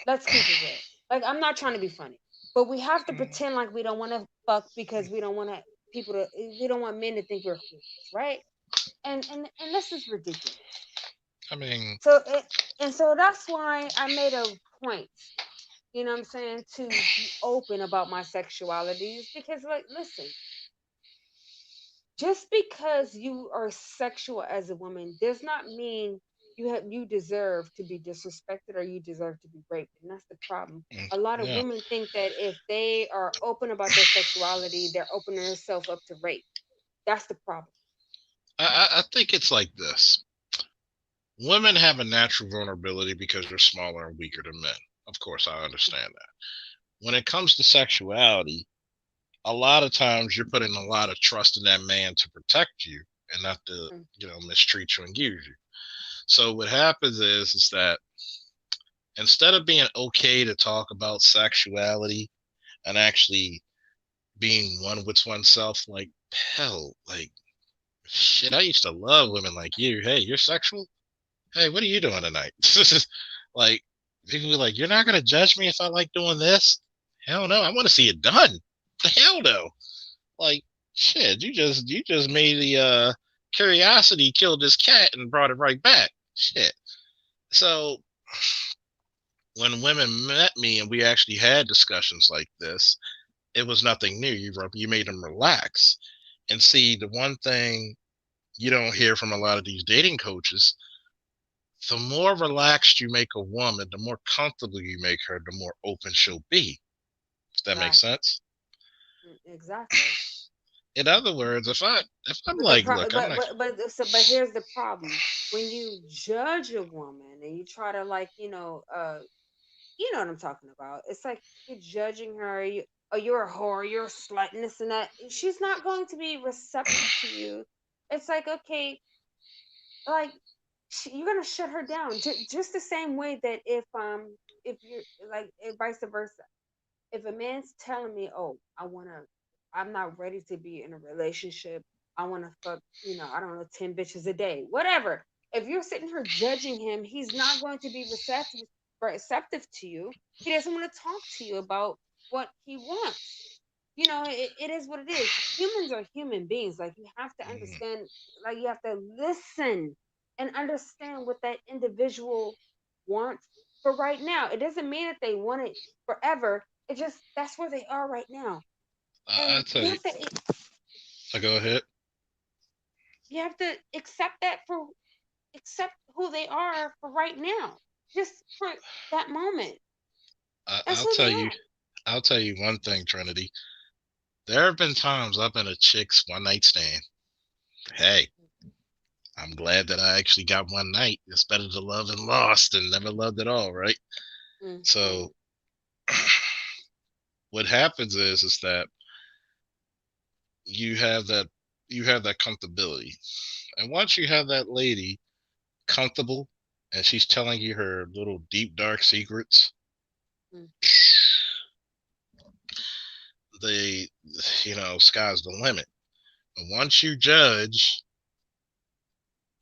Let's keep it real. Like, I'm not trying to be funny, but we have to pretend like we don't want to fuck because we don't want we don't want men to think we're whores, right? And this is ridiculous. I mean, So that's why I made a point, what I'm saying, to be open about my sexualities because, like, listen, just because you are sexual as a woman does not mean you deserve to be disrespected or you deserve to be raped, and that's the problem. A lot of yeah, women think that if they are open about their sexuality, they're opening themselves up to rape. That's the problem. I think it's like this. Women have a natural vulnerability because they're smaller and weaker than men. Of course, I understand that. When it comes to sexuality, a lot of times you're putting a lot of trust in that man to protect you and not to, Mm. mistreat you and use you. So what happens is that instead of being okay to talk about sexuality and actually being one with oneself, like hell, like shit, I used to love women like you. Hey, you're sexual? Hey, what are you doing tonight? Like, people be like, you're not gonna judge me if I like doing this? Hell no, I want to see it done. Hell no. Like, shit, you just made the curiosity killed this cat and brought it right back. Shit. So when women met me and we actually had discussions like this, it was nothing new. You made them relax. And see, the one thing you don't hear from a lot of these dating coaches, the more relaxed you make a woman, the more comfortable you make her, the more open she'll be. If that makes Right. sense. Exactly. In other words, if I'm But the like, pro- look, I'm not. but here's the problem. When you judge a woman and you try to, like, you know what I'm talking about. It's like you're judging her. Oh, you're a whore. You're a slut, and this and that. She's not going to be receptive to you. It's like, okay, like, you're gonna shut her down, just the same way that if you're like, vice versa. If a man's telling me, "Oh, I'm not ready to be in a relationship. I want to fuck, I don't know, 10 bitches a day, whatever." If you're sitting here judging him, he's not going to be receptive to you. He doesn't want to talk to you about what he wants. It is what it is. Humans are human beings. Like, you have to Mm, understand, like, you have to listen and understand what that individual wants for right now. It doesn't mean that they want it forever. It just, that's where they are right now. I And tell you, I go ahead. you have to accept who they are for right now. Just for that moment. I, That's I'll who they tell you. are. I'll tell you one thing, Trinity. There have been times I've been a chick's one night stand. Hey, I'm glad that I actually got one night. It's better to love and lost than never loved at all, right? Mm-hmm. So what happens is that you have that you have that comfortability. And once you have that lady comfortable and she's telling you her little deep dark secrets, Mm. they sky's the limit. And once you judge,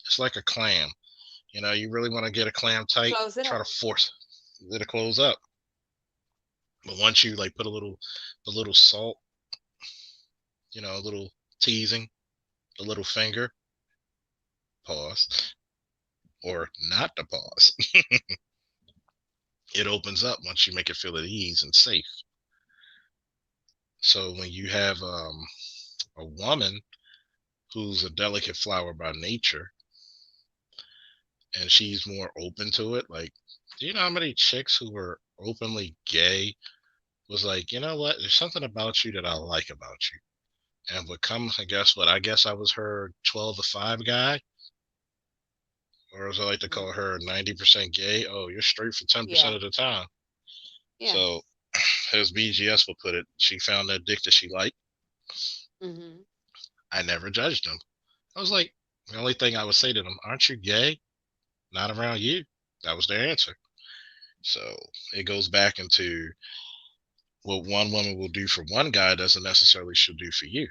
it's like a clam. You really want to get a clam tight, Close it try up. to force it to close up. But once you like put a little salt, a little teasing, the little finger, pause, or not to pause. It opens up once you make it feel at ease and safe. So when you have a woman who's a delicate flower by nature and she's more open to it, like, do you know how many chicks who were openly gay was like, you know what, there's something about you that I like about you, and would come, I guess what, I guess I was her 12 to 5 guy, or as I like to call her, 90% gay. Oh, you're straight for 10% Yeah. of the time. Yeah. So as BGS would put it, she found that dick that she liked. Mhm. I never judged them. I was like, the only thing I would say to them, aren't you gay? Not around you. That was their answer. So it goes back into what one woman will do for one guy doesn't necessarily should do for you.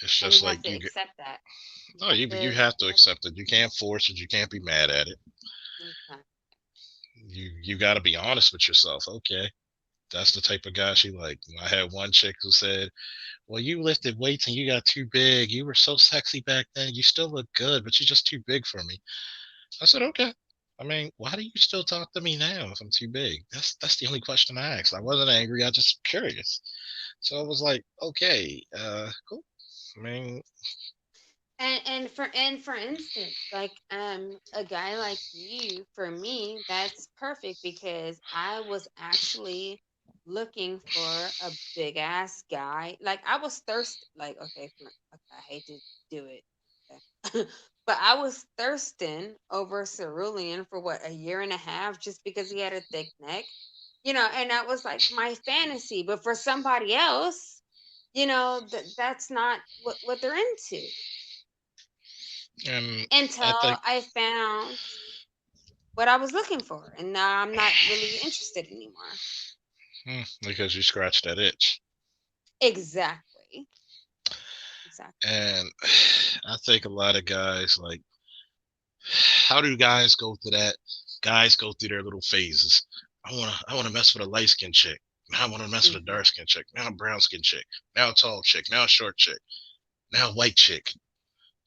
It's And just you have like to accept that. no, you have to accept it. You can't force it. You can't be mad at it. Okay. You got to be honest with yourself. Okay, that's the type of guy she like. I had one chick who said, "Well, you lifted weights and you got too big. You were so sexy back then. You still look good, but you're just too big for me." I said, "Okay." I mean, why do you still talk to me now if I'm too big? That's the only question I asked. I wasn't angry. I just curious. So I was like, okay, cool. I mean, And for instance, like a guy like you, for me, that's perfect because I was actually looking for a big ass guy. Like I was thirsty. Like okay, I hate to do it, okay. But I was thirsting over cerulean for what, a year and a half, just because he had a thick neck, and that was like my fantasy. But for somebody else, that's not what they're into and until I think I found what I was looking for, and now I'm not really interested anymore. because you scratched that itch. Exactly. Exactly. And I think a lot of guys like, how do guys go through that? Guys go through their little phases. I wanna mess with a light skinned chick. Now I want to mess with a Mm-hmm. dark skinned chick. Now a brown skinned chick. Now a tall chick. Now a short chick. Now a white chick.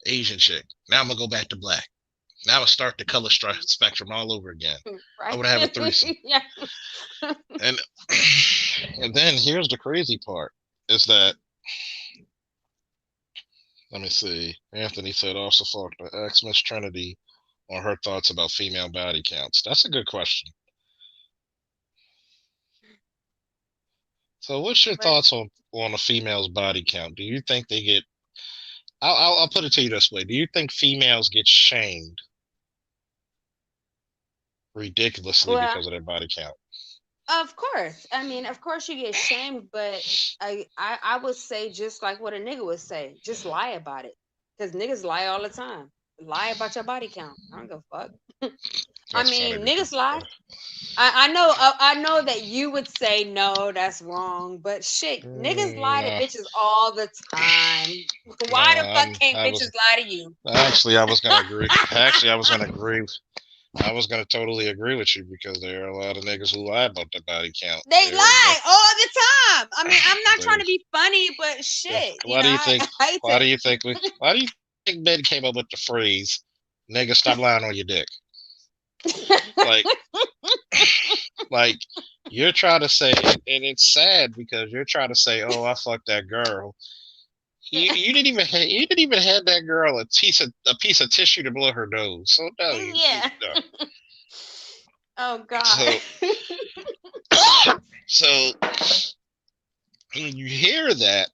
Asian chick. Now I'm gonna go back to black. Now I start the color spectrum all over again. I Right. want to have a threesome. Yeah. And and then here's the crazy part is that, let me see. Anthony said also fought the ex Miss Trinity on her thoughts about female body counts. That's a good question. So, what's your But thoughts on a female's body count? Do you think they get? I'll put it to you this way. Do you think females get shamed ridiculously well, because of their body count? of course. I mean, of course you get shamed, but I would say just like what a nigga would say, just lie about it, because niggas lie all the time. Lie about your body count. I don't give a fuck. I That's funny mean, niggas because lie. I know that you would say no, that's wrong, but shit, niggas lie to no, bitches all the time. no. Why the fuck can't bitches lie to you? Actually, I was gonna agree. Actually, I was gonna agree. I was gonna totally agree with you because there are a lot of niggas who lie about their body count. They lie all the time. I mean, I'm not trying There's to be funny, but shit, Why do you think? I hate Why to. do you think? Why do you think men came up with the phrase "nigga stop lying on your dick"? Like, like you're trying to say, and it's sad because you're trying to say, "Oh, I fucked that girl." You didn't even you didn't even have that girl a piece of tissue to blow her nose. So no, Yeah. no. Oh God. So so when you hear that,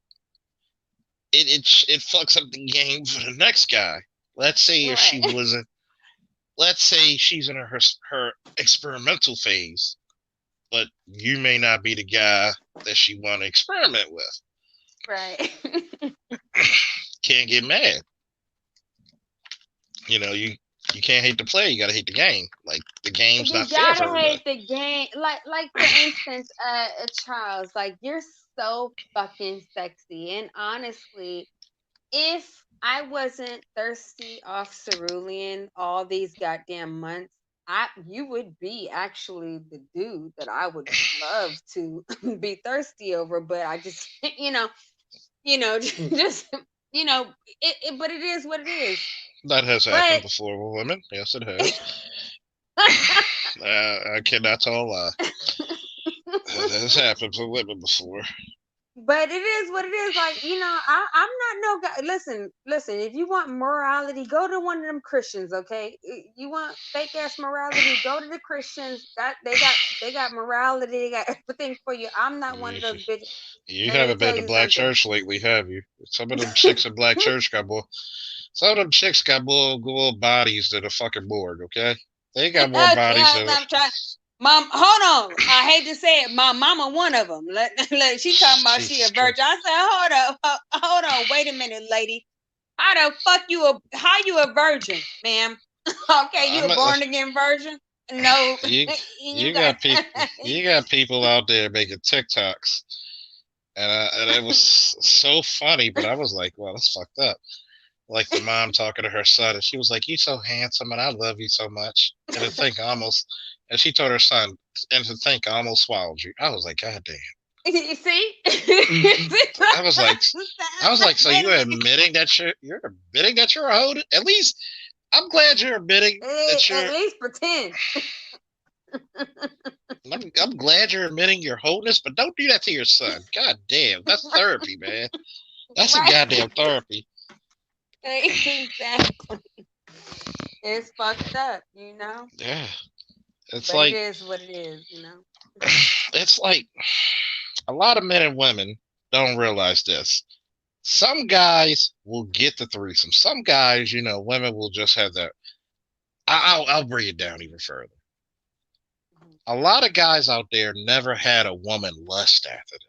it fucks up the game for the next guy. Let's say if she Right. wasn't. Let's say she's in her experimental phase, but you may not be the guy that she want to experiment with. Right. Can't get mad. You can't hate the player. You gotta hate the game. Like the game's You not fair for gotta everybody. hate the game. Like for instance, Charles, like you're so fucking sexy, and honestly, if I wasn't thirsty off cerulean all these goddamn months, you would be actually the dude that I would love to be thirsty over. But I just, just but it is what it is. That has happened before with women. Yes, it has. I cannot tell a lie. That has happened with women before. But it is what it is. Like, I'm not no guy. Listen. If you want morality, go to one of them Christians. Okay, you want fake ass morality, go to the Christians. They got morality. They got everything for you. I'm not one of those bitches. You haven't been to black church lately, have you? Some of them chicks in black church got more. Some of them chicks got more bodies than a fucking morgue. Okay, they got more bodies than. Mom, hold on. I hate to say it. My mama, one of them. She talking about she a virgin. I said, hold on. Wait a minute, lady. How the fuck how you a virgin, ma'am? Okay, you a born again virgin? No. You got people. You got people out there making TikToks, and it was so funny. But I was like, well, that's fucked up. Like the mom talking to her son, and she was like, "You so handsome, and I love you so much." And to think and she told her son, "And to think I almost swallowed you." I was like, God damn. You see? I was like, so you're admitting that you're a hoe? At least I'm glad you're admitting that you're. At least pretend. I'm glad you're admitting your wholeness, but don't do that to your son. God damn, that's therapy, man. That's a goddamn therapy. Exactly. It's fucked up, Yeah. It's but like it is what it is, It's like a lot of men and women don't realize this. Some guys will get the threesome. Some guys, women will just have that. I'll bring it down even further. A lot of guys out there never had a woman lust after them.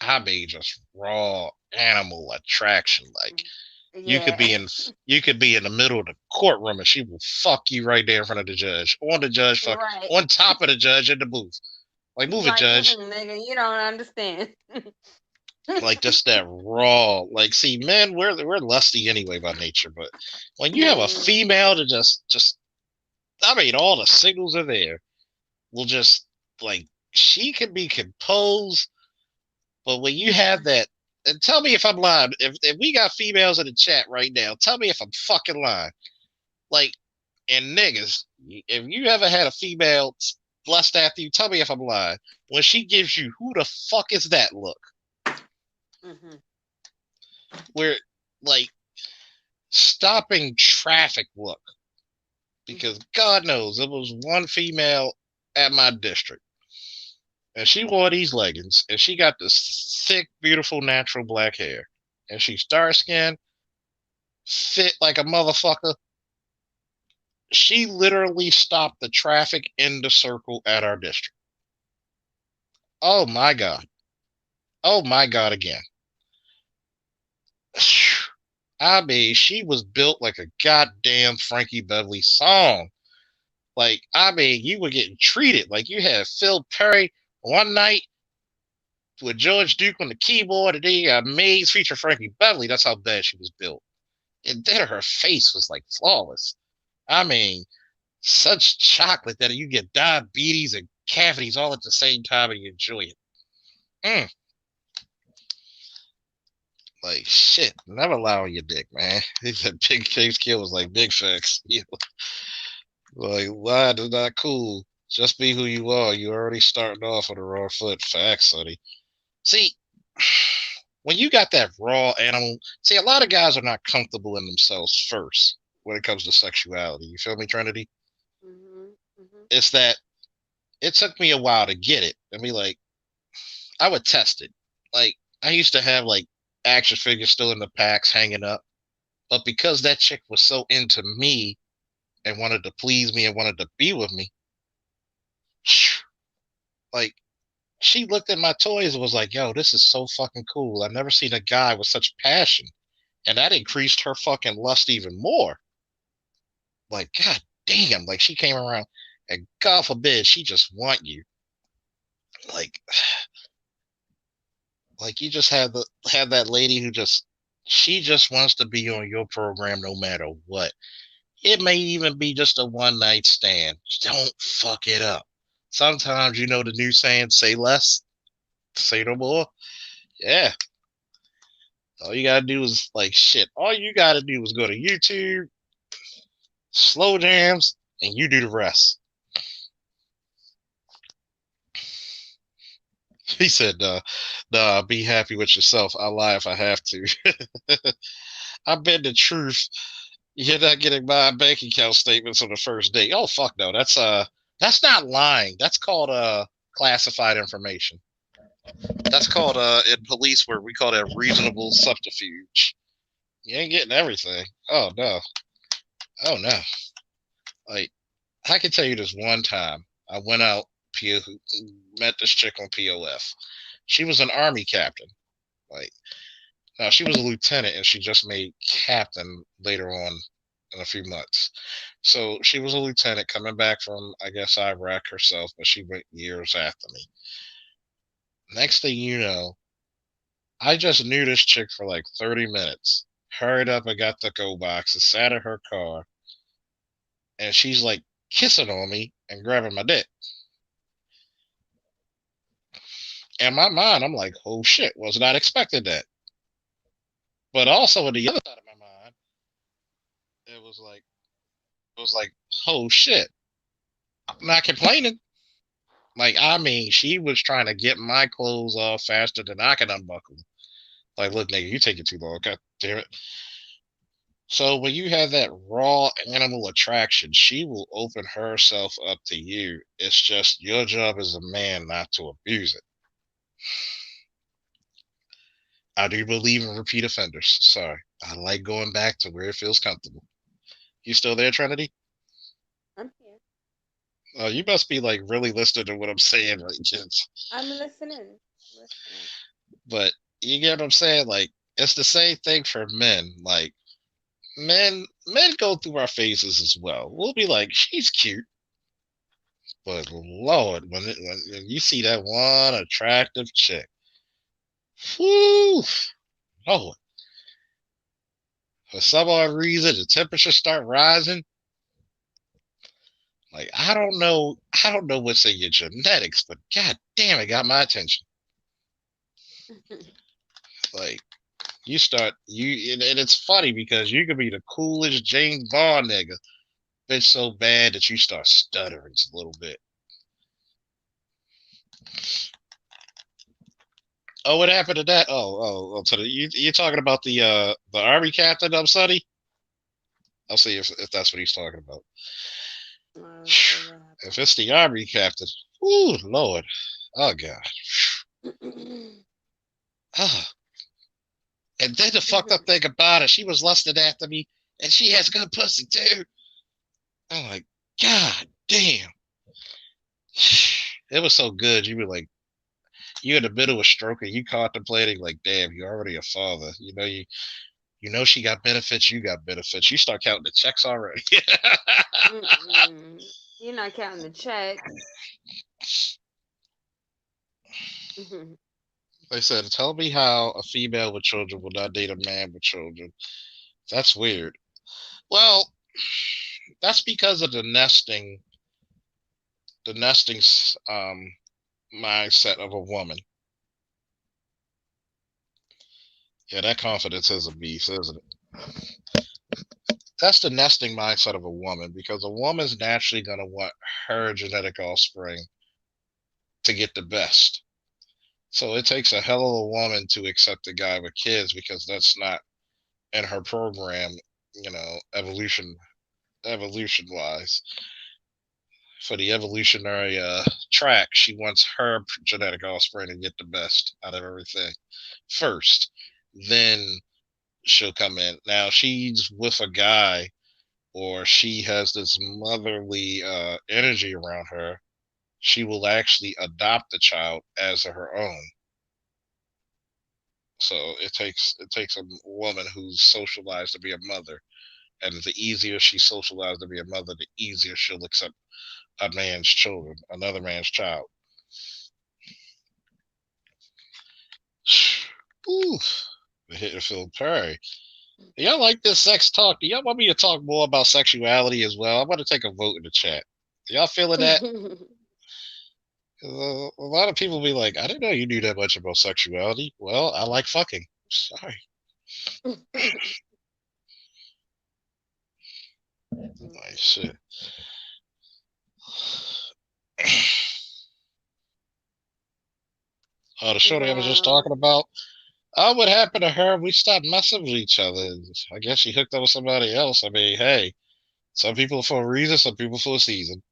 I mean, just raw animal attraction. Like you could be in the middle of the courtroom and she will fuck you right there in front of the judge, on the judge, on top of the judge in the booth. Like, move it, judge. Nigga, you don't understand. Like, just that raw. Like, see, men, we're lusty anyway by nature, but when you have a female to just, I mean, all the signals are there. Will just, like, she can be composed, but when you have that, and tell me if I'm lying. If we got females in the chat right now, tell me if I'm fucking lying. Like, and niggas, if you ever had a female lust after you, tell me if I'm lying. When she gives you, who the fuck is that look? Mm-hmm. Where, like, stopping traffic look. Because God knows, there was one female at my district. And she wore these leggings, and she got this thick, beautiful, natural black hair. And she's dark skinned, fit like a motherfucker. She literally stopped the traffic in the circle at our district. Oh my God. Oh my God again. I mean, she was built like a goddamn Frankie Beverly song. Like, I mean, you were getting treated like you had Phil Perry one night with George Duke on the keyboard, and then you got Maze feature Frankie Beverly. That's how bad she was built. And then her face was like flawless. I mean, such chocolate that you get diabetes and cavities all at the same time and you enjoy it. Like, shit, never lie on your dick, man. He said Big Face Kill was like Big Facts. Like, why is that cool? Just be who you are. You already starting off on the wrong foot. Facts, sonny. See, when you got that raw animal, see, a lot of guys are not comfortable in themselves first when it comes to sexuality. You feel me, Trinity? Mm-hmm. Mm-hmm. It's that it took me a while to get it. I mean, like, I would test it. Like, I used to have, like, action figures still in the packs hanging up. But because that chick was so into me and wanted to please me and wanted to be with me, like, she looked at my toys and was like, yo, this is so fucking cool. I've never seen a guy with such passion. And that increased her fucking lust even more. Like, God damn, like, she came around and God forbid she just want you. Like you just have that lady who she just wants to be on your program no matter what. It may even be just a one night stand. Don't fuck it up. Sometimes, the new saying, say less, say no more. Yeah. All you gotta do is like shit. All you gotta do is go to YouTube, slow jams, and you do the rest. He said, nah, be happy with yourself. I'll lie if I have to. I bet the truth. You're not getting my bank account statements on the first date. Oh fuck no. That's not lying. That's called classified information. That's called in police where we call that reasonable subterfuge. You ain't getting everything. Oh no. Oh no. Like I can tell you this one time. I went out, met this chick on POF. She was an army captain. Like now she was a lieutenant and she just made captain later on in a few months. So she was a lieutenant coming back from I guess Iraq herself, but she went years after me. Next thing you know, I just knew this chick for like 30 minutes. Hurried up and got the go box and sat in her car. And she's like kissing on me and grabbing my dick. In my mind, I'm like, oh shit, was not expecting that. But also on the other side of my mind, it was like, oh shit. I'm not complaining. Like, I mean, she was trying to get my clothes off faster than I can unbuckle them. Like, look, nigga, you taking too long. God damn it. So when you have that raw animal attraction, she will open herself up to you. It's just your job as a man not to abuse it. I do believe in repeat offenders. Sorry. I like going back to where it feels comfortable. You still there, Trinity? I'm here. Oh, you must be like really listening to what I'm saying, right, kids? I'm listening. But you get what I'm saying? Like, it's the same thing for men. Like, men go through our phases as well. We'll be like, she's cute. But Lord, when you see that one attractive chick, whew, Lord. For some odd reason, the temperature start rising. Like, I don't know what's in your genetics, but god damn, it got my attention. Like, and it's funny because you could be the coolest James Bond nigga, but it's so bad that you start stuttering a little bit. Oh, what happened to that? You're talking about the army captain, Sonny? I'll see if that's what he's talking about. If it's the army captain, ooh, Lord, oh god. And then the fucked up thing about it, she was lusting after me, and she has good pussy too. I'm like, god damn. It was so good. You were like, you in the middle of stroking, you contemplating, like, damn, you're already a father. You know she got benefits, you got benefits. You start counting the checks already. You're not counting the checks. They said, tell me how a female with children will not date a man with children. That's weird. Well, that's because of the nesting mindset of a woman. Yeah, that confidence is a beast, isn't it? That's the nesting mindset of a woman, because a woman's naturally going to want her genetic offspring to get the best. So it takes a hell of a woman to accept a guy with kids, because that's not in her program, evolution wise. For the evolutionary track, she wants her genetic offspring to get the best out of everything first. Then she'll come in. Now she's with a guy, or she has this motherly energy around her, she will actually adopt the child as her own. So it takes a woman who's socialized to be a mother, and the easier she's socialized to be a mother, the easier she'll accept another man's child. Ooh, hitting Phil Perry. Y'all like this sex talk? Do y'all want me to talk more about sexuality as well? I'm going to take a vote in the chat. Y'all feeling that? A lot of people be like, I didn't know you knew that much about sexuality. Well, I like fucking. Sorry. Like shit. Oh, the shorty I was just talking about. Oh, what happened to her? We stopped messing with each other. I guess she hooked up with somebody else. I mean, hey, some people for a reason, some people for a season.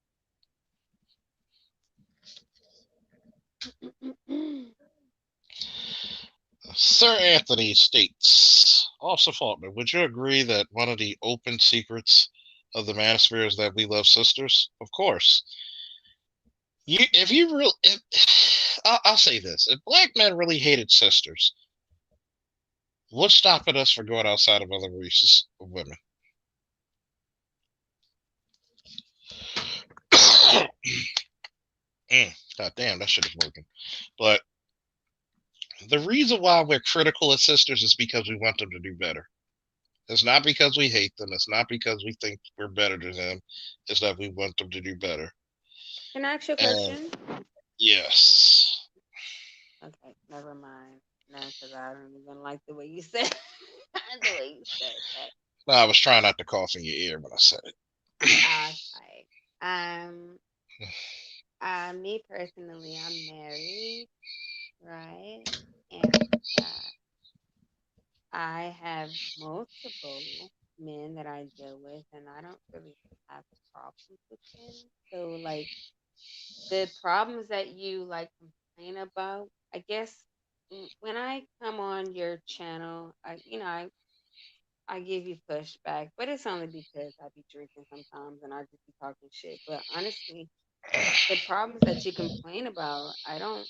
Sir Anthony states, Officer Faulkner, would you agree that one of the open secrets of the manosphere is that we love sisters? Of course. If you really, I'll say this: if black men really hated sisters, what's stopping us from going outside of other races of women? God damn, that shit is working. But the reason why we're critical of sisters is because we want them to do better. It's not because we hate them. It's not because we think we're better than them. It's that we want them to do better. Can I ask you a question? Yes. Okay, never mind. No, because I don't even like the way you said the way you said that. No, I was trying not to cough in your ear when I said it. Okay. Me personally, I'm married, right? And I have multiple men that I deal with, and I don't really have problems with them. So, like, the problems that you like complain about, I guess when I come on your channel, I give you pushback, but it's only because I be drinking sometimes and I just be talking shit. But honestly, the problems that you complain about, I don't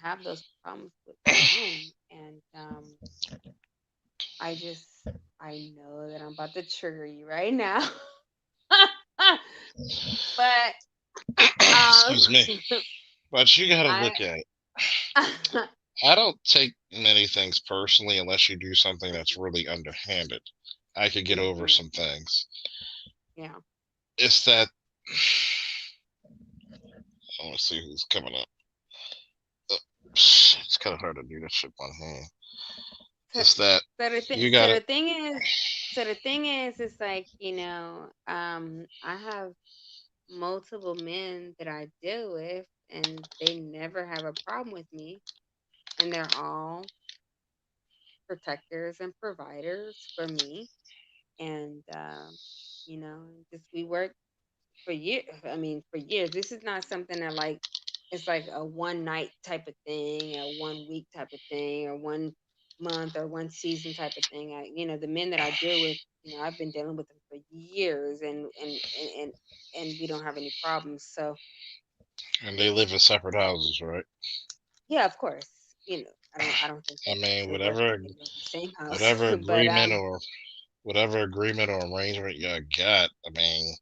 have those problems with men, and I know that I'm about to trigger you right now, but excuse me. But you gotta look at it. I don't take many things personally unless you do something that's really underhanded. I could get over some things. Yeah. It's that I want to see who's coming up. It's kind of hard to do that shit one hand. It's that you gotta. So the thing is, it's like, I have multiple men that I deal with, and they never have a problem with me, and they're all protectors and providers for me, and just we work for years. I mean, for years. This is not something that like it's like a one night type of thing, or 1 week type of thing, or 1 month or 1 season type of thing. The men that I deal with, I've been dealing with them for years, and we don't have any problems. So, And they live in separate houses, right? yeah, of course. I don't think I they mean, should live in the same house, whatever but agreement or arrangement you got. I mean,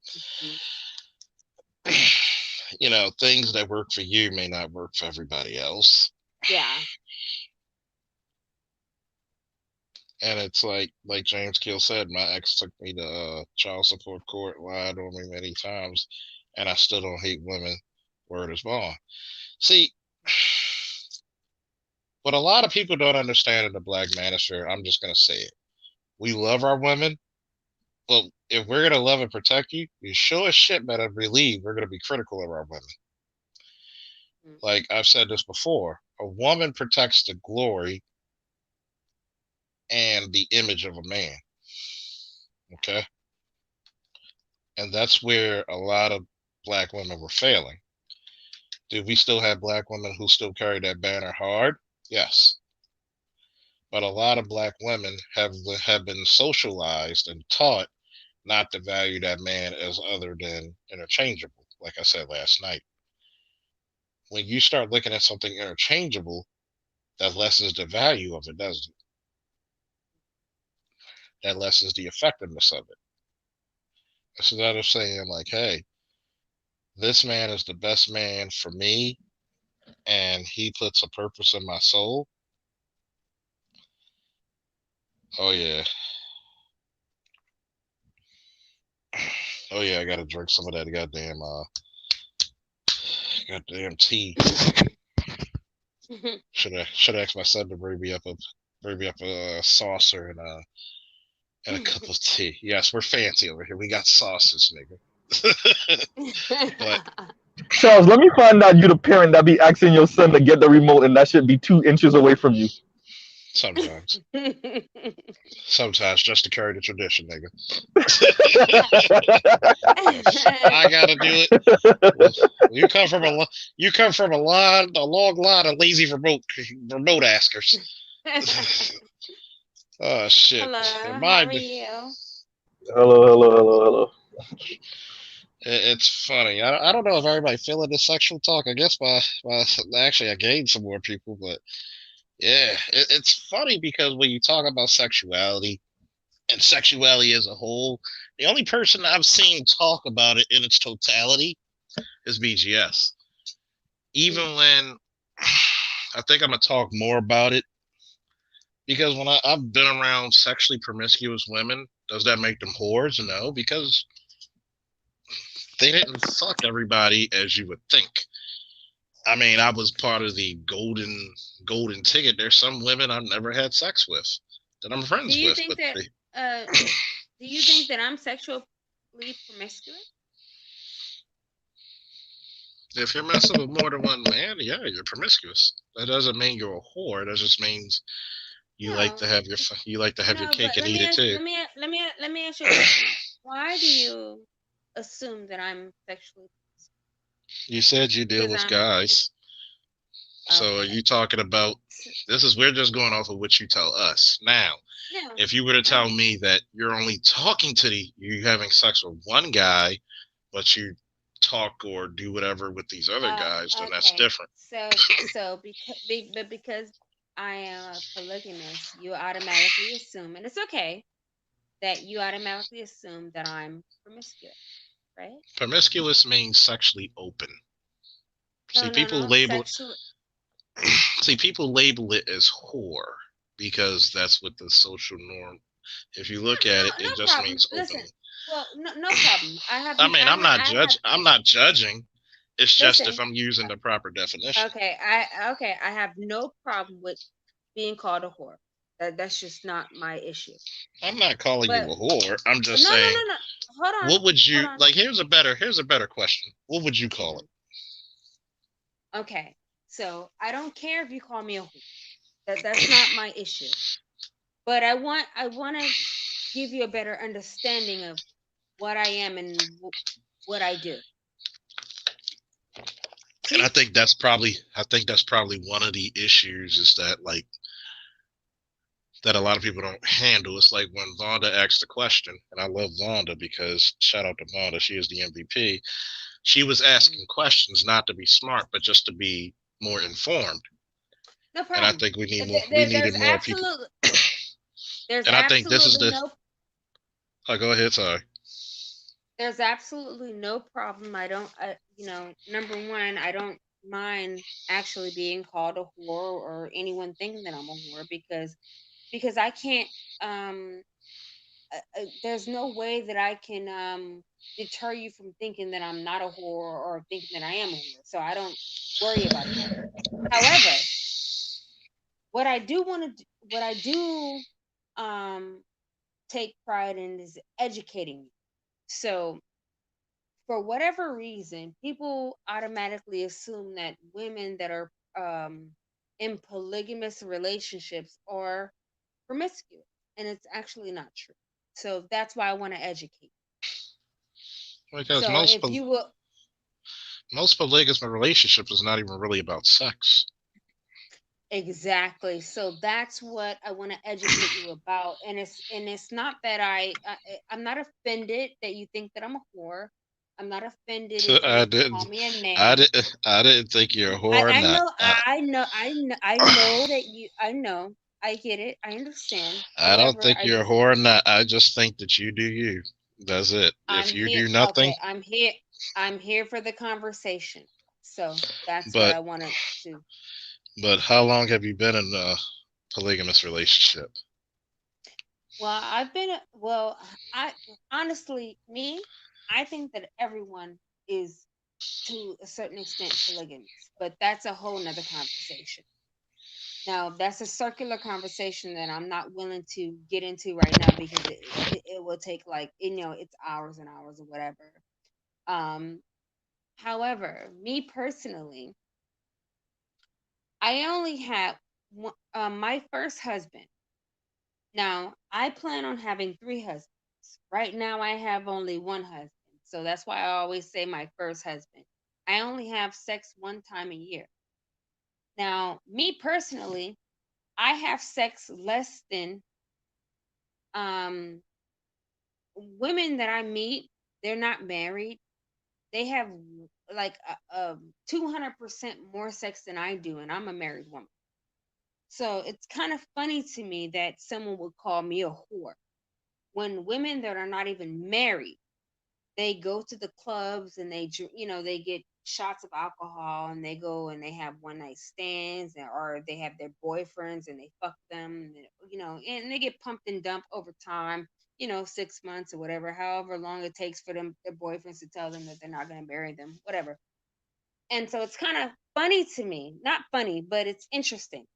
things that work for you may not work for everybody else. Yeah. And it's like James Keel said, my ex took me to child support court, lied on me many times, and I still don't hate women. Word is bond. See, what a lot of people don't understand in the black manosphere, I'm just going to say it. We love our women, but if we're going to love and protect you, you sure as shit better believe we're going to be critical of our women. Like I've said this before, a woman protects the glory and the image of a man. Okay? And that's where a lot of black women were failing. Do we still have black women who still carry that banner hard? Yes. But a lot of black women have been socialized and taught not to value that man as other than interchangeable, like I said last night. When you start looking at something interchangeable, that lessens the value of it, doesn't it? That lessens the effectiveness of it. Instead of saying, like, hey, this man is the best man for me, and he puts a purpose in my soul. Oh, yeah. Oh, yeah, I gotta drink some of that goddamn tea. Should I ask my son to bring me up bring me up a saucer and a cup of tea. Yes, we're fancy over here. We got sauces, nigga. But Charles, let me find out you the parent that be asking your son to get the remote and that should be 2 inches away from you. sometimes, sometimes just to carry the tradition, nigga. I gotta do it. You come from a long line of lazy remote askers. Oh shit! Hello, And how are mine, you? Hello, hello, hello, hello. it's funny. I don't know if everybody feeling the sexual talk. I guess actually I gained some more people, but yeah, it's funny because when you talk about sexuality and sexuality as a whole, the only person I've seen talk about it in its totality is BGS. Even when I think I'm gonna talk more about it because when I've been around sexually promiscuous women, does that make them whores? No, because they didn't fuck everybody as you would think. I mean, I was part of the golden ticket. There's some women I've never had sex with that I'm Do friends you with, think but that do you think that I'm sexually promiscuous? if you're messing with more than one man, yeah, you're promiscuous. That doesn't mean you're a whore. That just means you like No, to have your no, cake but and eat it too. let me ask you a question. Why do you assume that I'm sexually You said you deal because with I'm guys, so are okay? you talking about? We're just going off of what you tell us now. No, If you were to tell no. me that you're only talking to you having sex with one guy, but you talk or do whatever with these other guys, then that's Okay. different. Because I am a polygamist, you automatically assume, and it's okay that you automatically assume that I'm promiscuous, right? Promiscuous means sexually open. No, See, no, people no. label Sexual. people label it as whore because that's what the social norm. If you look at it, No, it no just problem. means open. Listen. Well, no problem. I mean, I have. I'm not judging. It's just if Listen. I'm using the proper definition. Okay. I have no problem with being called a whore. That's just not my issue. I'm not calling you But a whore. I'm just no, no, saying, no, no. Hold on. what would Hold you on. like? Here's a better question. What would you call it? Okay. So I don't care if you call me a whore. That's not my issue. But I want to give you a better understanding of what I am and what I do. And See? I think that's probably one of the issues is that like that a lot of people don't handle. It's like when Vonda asked the question, and I love Vonda because shout out to Vonda, she is the MVP. She was asking questions not to be smart, but just to be more informed. No And I problem. think we needed more people. There's And I think this is absolutely the. no Oh, go ahead. Sorry. there's absolutely no problem. Number one, I don't mind actually being called a whore or anyone thinking that I'm a whore because I can't there's no way that I can deter you from thinking that I'm not a whore or thinking that I am a whore. So I don't worry about that. However, what I do um take pride in is educating you. So for whatever reason, people automatically assume that women that are in polygamous relationships are promiscuous, and it's actually not true. So that's why I want to educate. Because So if you will, most polygamous relationships is not even really about sex. exactly. So that's what I want to educate you about, and it's not that I'm not offended that you think that I'm a whore. I'm not offended So if you call me a name. I didn't think you're a whore or I not. know, I know that you. I know. I get it. I understand. I don't However, think you're a whore or not. I just think that you do you. That's it. If I'm you here. do nothing, Okay, I'm here. I'm here for the conversation. So that's what but I wanted to. how long have you been in a polygamous relationship? Well, I've been. Well, I honestly, me, I think that everyone is to a certain extent polygamous, but that's a whole nother conversation. Now, that's a circular conversation that I'm not willing to get into right now because it will take like, it's hours and hours or whatever. However, me personally, I only have my first husband. Now, I plan on having 3 husbands. Right now, I have only 1 husband. So that's why I always say my first husband. I only have sex 1 time a year. Now, me personally, I have sex less than women that I meet. They're not married. They have like 200% more sex than I do, and I'm a married woman. So it's kind of funny to me that someone would call me a whore when women that are not even married, they go to the clubs and they get shots of alcohol and they go and they have one night stands, or they have their boyfriends and they fuck them, and they get pumped and dumped over time, 6 months or whatever, however long it takes for them, their boyfriends, to tell them that they're not going to marry them, whatever. And so it's kind of funny to me, not funny, but it's interesting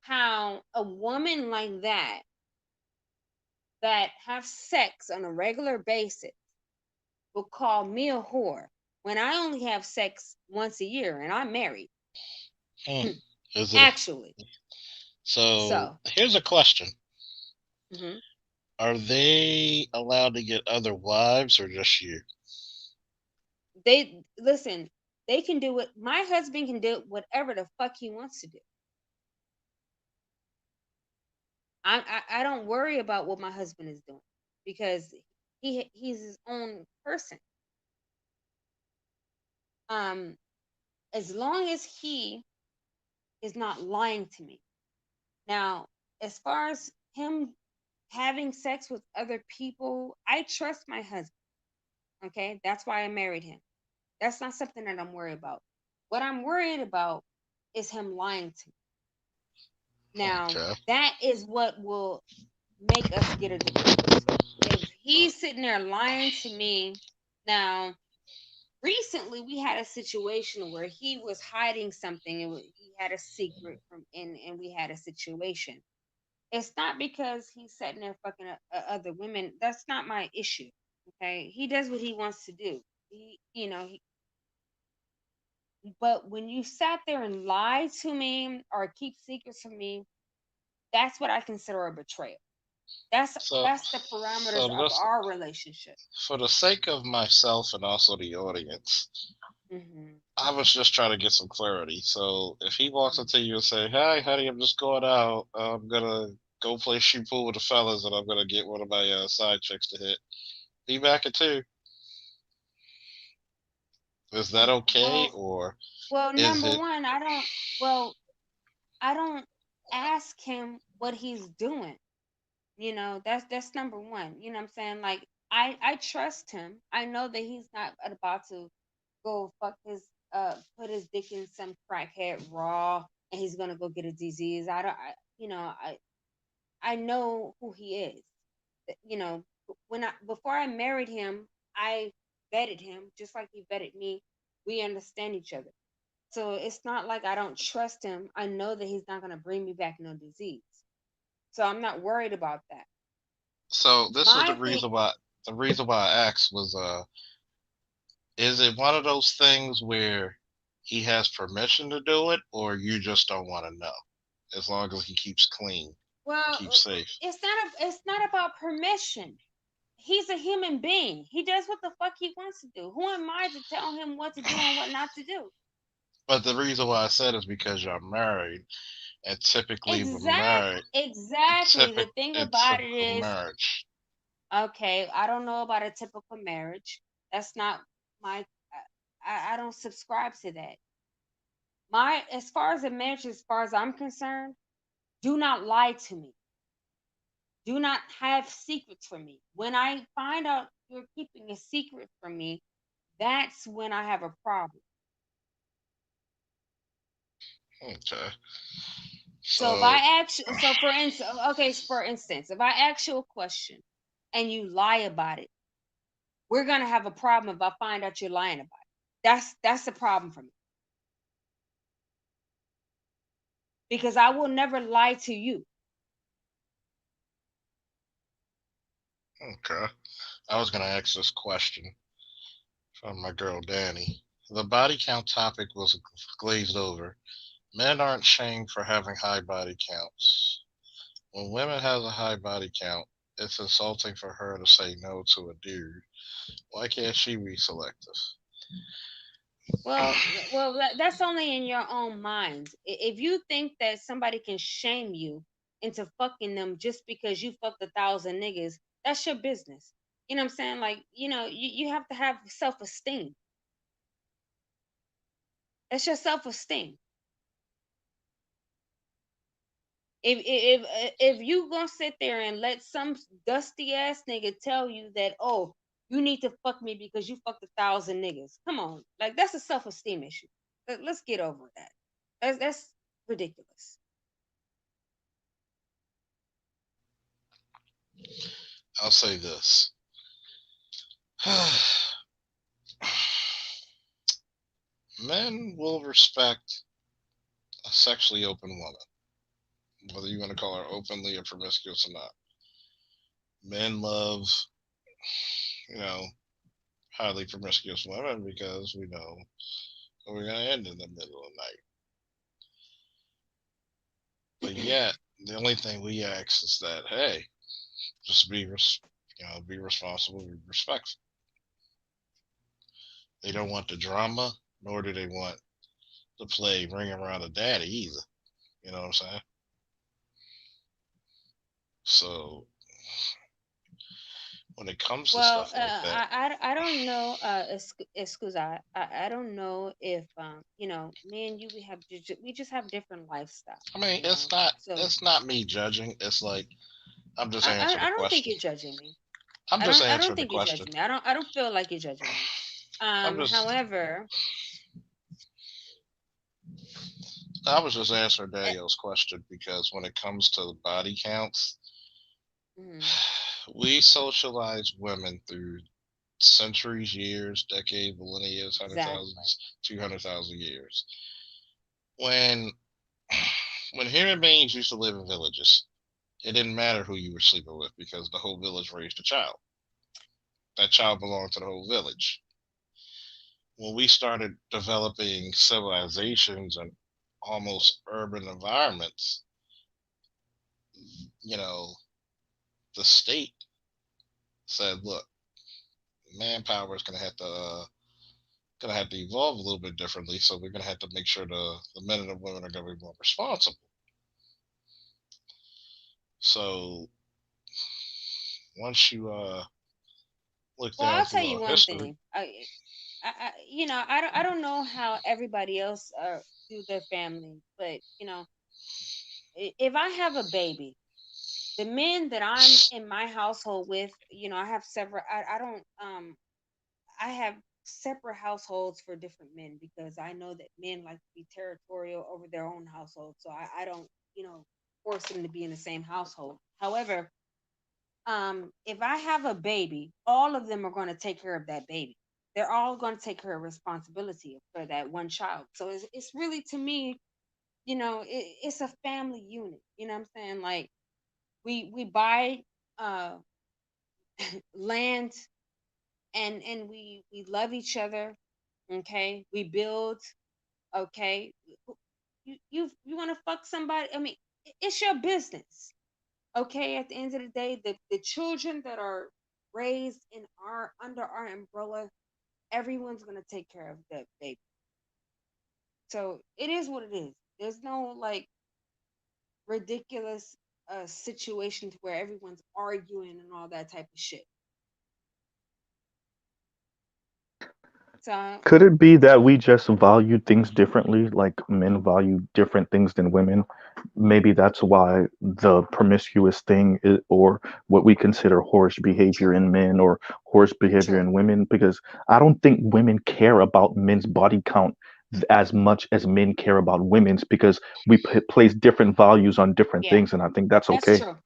how a woman like that have sex on a regular basis will call me a whore when I only have sex once a year and I'm married. Actually. So here's a question. Mm-hmm. Are they allowed to get other wives or just you? They listen, they can do it. My husband can do whatever the fuck he wants to do. I don't worry about what my husband is doing because he's his own person. As long as he is not lying to me. Now, as far as him having sex with other people, I trust my husband. Okay, that's why I married him. That's not something that I'm worried about. What I'm worried about is him lying to me. Now, that is what will make us get a divorce. If he's sitting there lying to me. Now, recently we had a situation where he was hiding something. He had a secret and we had a situation. It's not because he's sitting there fucking other women. That's not my issue. Okay, he does what he wants to do. But when you sat there and lied to me or keep secrets from me, that's what I consider a betrayal. That's the parameters of our relationship. For the sake of myself and also the audience, I was just trying to get some clarity. So if he walks into you and say, "Hey, honey, I'm just going out. I'm gonna go play shoot pool with the fellas, and I'm gonna get one of my side chicks to hit," be back at 2. Is that okay, or number one, I don't ask him what he's doing. That's number one. You know what I'm saying? Like I trust him. I know that he's not about to go fuck his put his dick in some crackhead raw and he's gonna go get a disease. I know who he is. Before I married him, I vetted him just like he vetted me. We understand each other. So it's not like I don't trust him. I know that he's not going to bring me back no disease. So I'm not worried about that. So this is the reason why I asked was is it one of those things where he has permission to do it, or you just don't want to know? As long as he keeps clean, keeps safe. It's not about permission. He's a human being. He does what the fuck he wants to do. Who am I to tell him what to do and what not to do? But the reason why I said is because you're married, and typically when married, exactly. The thing about it is, marriage. Okay, I don't know about a typical marriage. That's not my. I don't subscribe to that. As far as a marriage, as far as I'm concerned, do not lie to me. Do not have secrets from me. When I find out you're keeping a secret from me, that's when I have a problem. Okay. So if I ask, for instance, if I ask you a question and you lie about it, we're gonna have a problem if I find out you're lying about it. That's the problem for me. because I will never lie to you. Okay. I was gonna ask this question from my girl Danny. The body count topic was glazed over. Men aren't shamed for having high body counts. When women has a high body count, it's insulting for her to say no to a dude. Why can't she be selective? That's only in your own mind. If you think that somebody can shame you into fucking them just because you fucked 1,000 niggas, that's your business. You know what I'm saying? Like, you have to have self-esteem. That's your self-esteem. If you gonna sit there and let some dusty ass nigga tell you that, oh, you need to fuck me because you fucked 1,000 niggas, come on, like that's a self-esteem issue. Let's get over that. That's ridiculous. I'll say this. Men will respect a sexually open woman, whether you want to call her openly or promiscuous or not. Men love, you know, highly promiscuous women because we know we're going to end in the middle of the night. But yet, the only thing we ask is that, hey, just be responsible, be respectful. They don't want the drama, nor do they want to play ring around a daddy either. You know what I'm saying? So when it comes to Well, stuff like that, I don't know, excuse I don't know if me and you, we just have different lifestyle, I mean, so it's not me judging. It's like I'm just answering the I don't think question. you're judging me. I'm just I don't answering the think you're question. judging me. I don't feel like you're judging me. I'm just However, I was just answering eh, Daniel's question because when it comes to body counts, mhm, we socialize women through centuries, years, decades, millennia, hundred exactly. thousands, 200,000 years. When when human beings used to live in villages, it didn't matter who you were sleeping with because the whole village raised a child. That child belonged to the whole village. When we started developing civilizations and almost urban environments, you know, the state said, "Look, manpower is going to have to evolve a little bit differently. So we're going to have to make sure the men and the women are going to be more responsible." So once you look Well, down I'll tell through you our one history, thing. I don't know how everybody else do their family, but if I have a baby, the men that I'm in my household with, I have several. I don't I have separate households for different men because I know that men like to be territorial over their own household. So I don't, force them to be in the same household. However, if I have a baby, all of them are going to take care of that baby. They're all going to take care of responsibility for that one child. So it's really, to me, it's a family unit. You know what I'm saying? Like we buy uh land, and we love each other. Okay, we build. Okay, you want to fuck somebody? I mean, it's your business. Okay, at the end of the day, the children that are raised in our under our umbrella, everyone's gonna take care of that baby. So it is what it is. There's no like ridiculous situations where everyone's arguing and all that type of shit. So Could it be that we just value things differently? Like men value different things than women. Maybe that's why the promiscuous thing is, or what we consider whorish behavior in men or whorish behavior true. in women. Because I don't think women care about men's body count as much as men care about women's, because we place different values on different Yeah, things, and I think that's that's okay. true.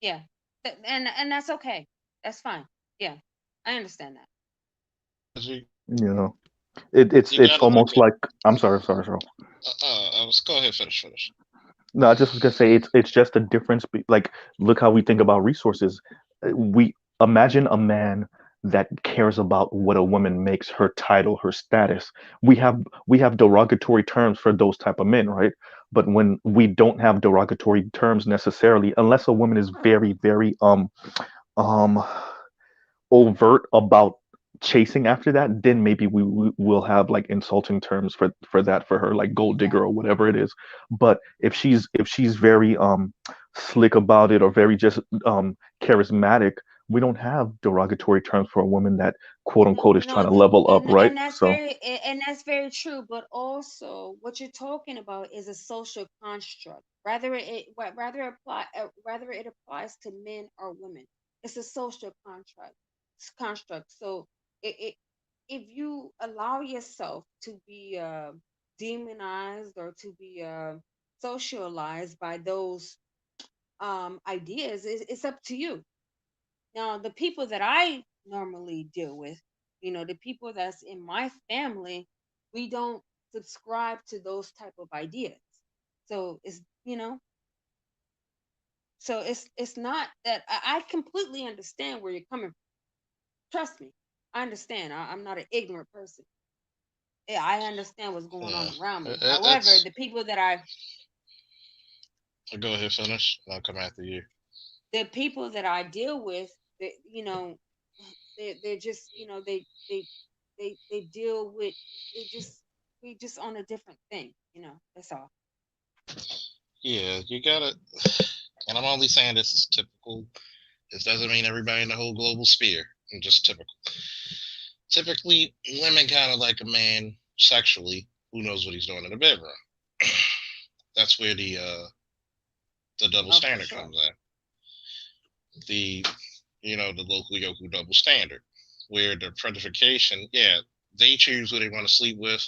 Yeah, and that's okay. That's fine. Yeah, I understand that. you You know, you it's got to look almost at. like, I'm sorry, sorry, sorry. I was go ahead, finish. No, I just was gonna say it's just a difference. Like, look how we think about resources. We imagine a man that cares about what a woman makes, her title, her status. We have derogatory terms for those type of men, right? But when we don't have derogatory terms necessarily, unless a woman is very, very um overt about chasing after that, then maybe we will have like insulting terms for that for her, like gold digger or whatever it is. But if she's very slick about it or very just charismatic, we don't have derogatory terms for a woman that quote No, unquote is no, trying to level up, right? So and that's very true. But also, what you're talking about is a social construct. Rather it applies to men or women. It's a social construct. So it if you allow yourself to be demonized or to be socialized by those ideas, it's up to you. Now, the people that I normally deal with, the people that's in my family, we don't subscribe to those type of ideas. So it's not that I completely understand where you're coming from. Trust me, I understand. I'm not an ignorant person. Yeah, I understand what's going Yeah, on around me. However, it's. the people that I Go ahead, finish. I'll come after you. the people that I deal with, they're just they deal with they just we just on a different thing. That's all. Yeah, you gotta. And I'm only saying this is typical. This doesn't mean everybody in the whole global sphere. I'm just typical. Typically, women kind of like a man sexually who knows what he's doing in the bedroom. That's where the double Oh, for standard sure. comes in. The the local yoku double standard, where the predatification, yeah, they choose who they want to sleep with.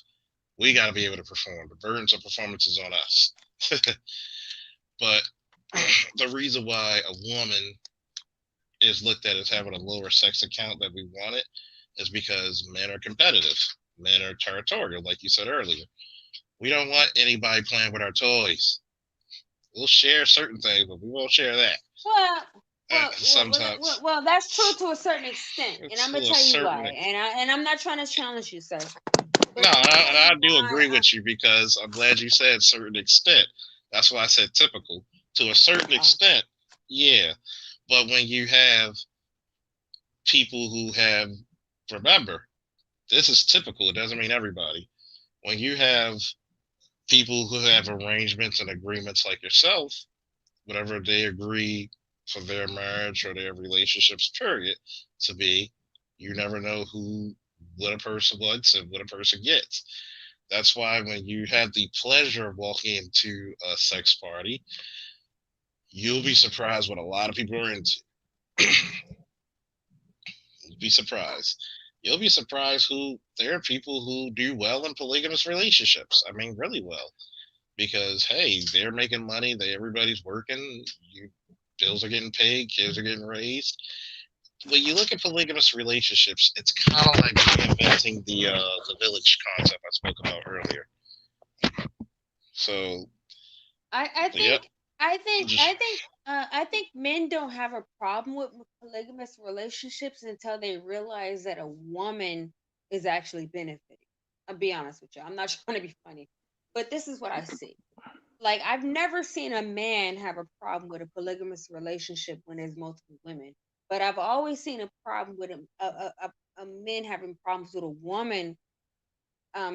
We got to be able to perform. The burdens of performance is on us. But the reason why a woman is looked at as having a lower sex account that we want it is because men are competitive. Men are territorial, like you said earlier. We don't want anybody playing with our toys. We'll share certain things, but we won't share that. Well, Sometimes that's true to a certain extent, and I'm to gonna a tell you certain. why. And I'm not trying to challenge you, sir, No, but let me tell and you I do why. agree with you because I'm glad you said certain extent. That's why I said typical. To a certain extent, yeah. But when you have people who have, remember, this is typical. It doesn't mean everybody. When you have people who have arrangements and agreements like yourself, whatever they agree for their marriage or their relationships, period, to be, you never know what a person wants and what a person gets. That's why when you have the pleasure of walking into a sex party, you'll be surprised what a lot of people are into. You'll be surprised. You'll be surprised who there are people who do well in polygamous relationships. I mean, really well, because hey, they're making money. Everybody's working. Bills are getting paid. Kids are getting raised. When you look at polygamous relationships, it's kind of like reinventing the village concept I spoke about earlier. So I yeah, think I think just I think I think men don't have a problem with polygamous relationships until they realize that a woman is actually benefiting. I'll be honest with you. I'm not trying to be funny, but this is what I see. Like, I've never seen a man have a problem with a polygamous relationship when there's multiple women, but I've always seen a problem with a men having problems with a woman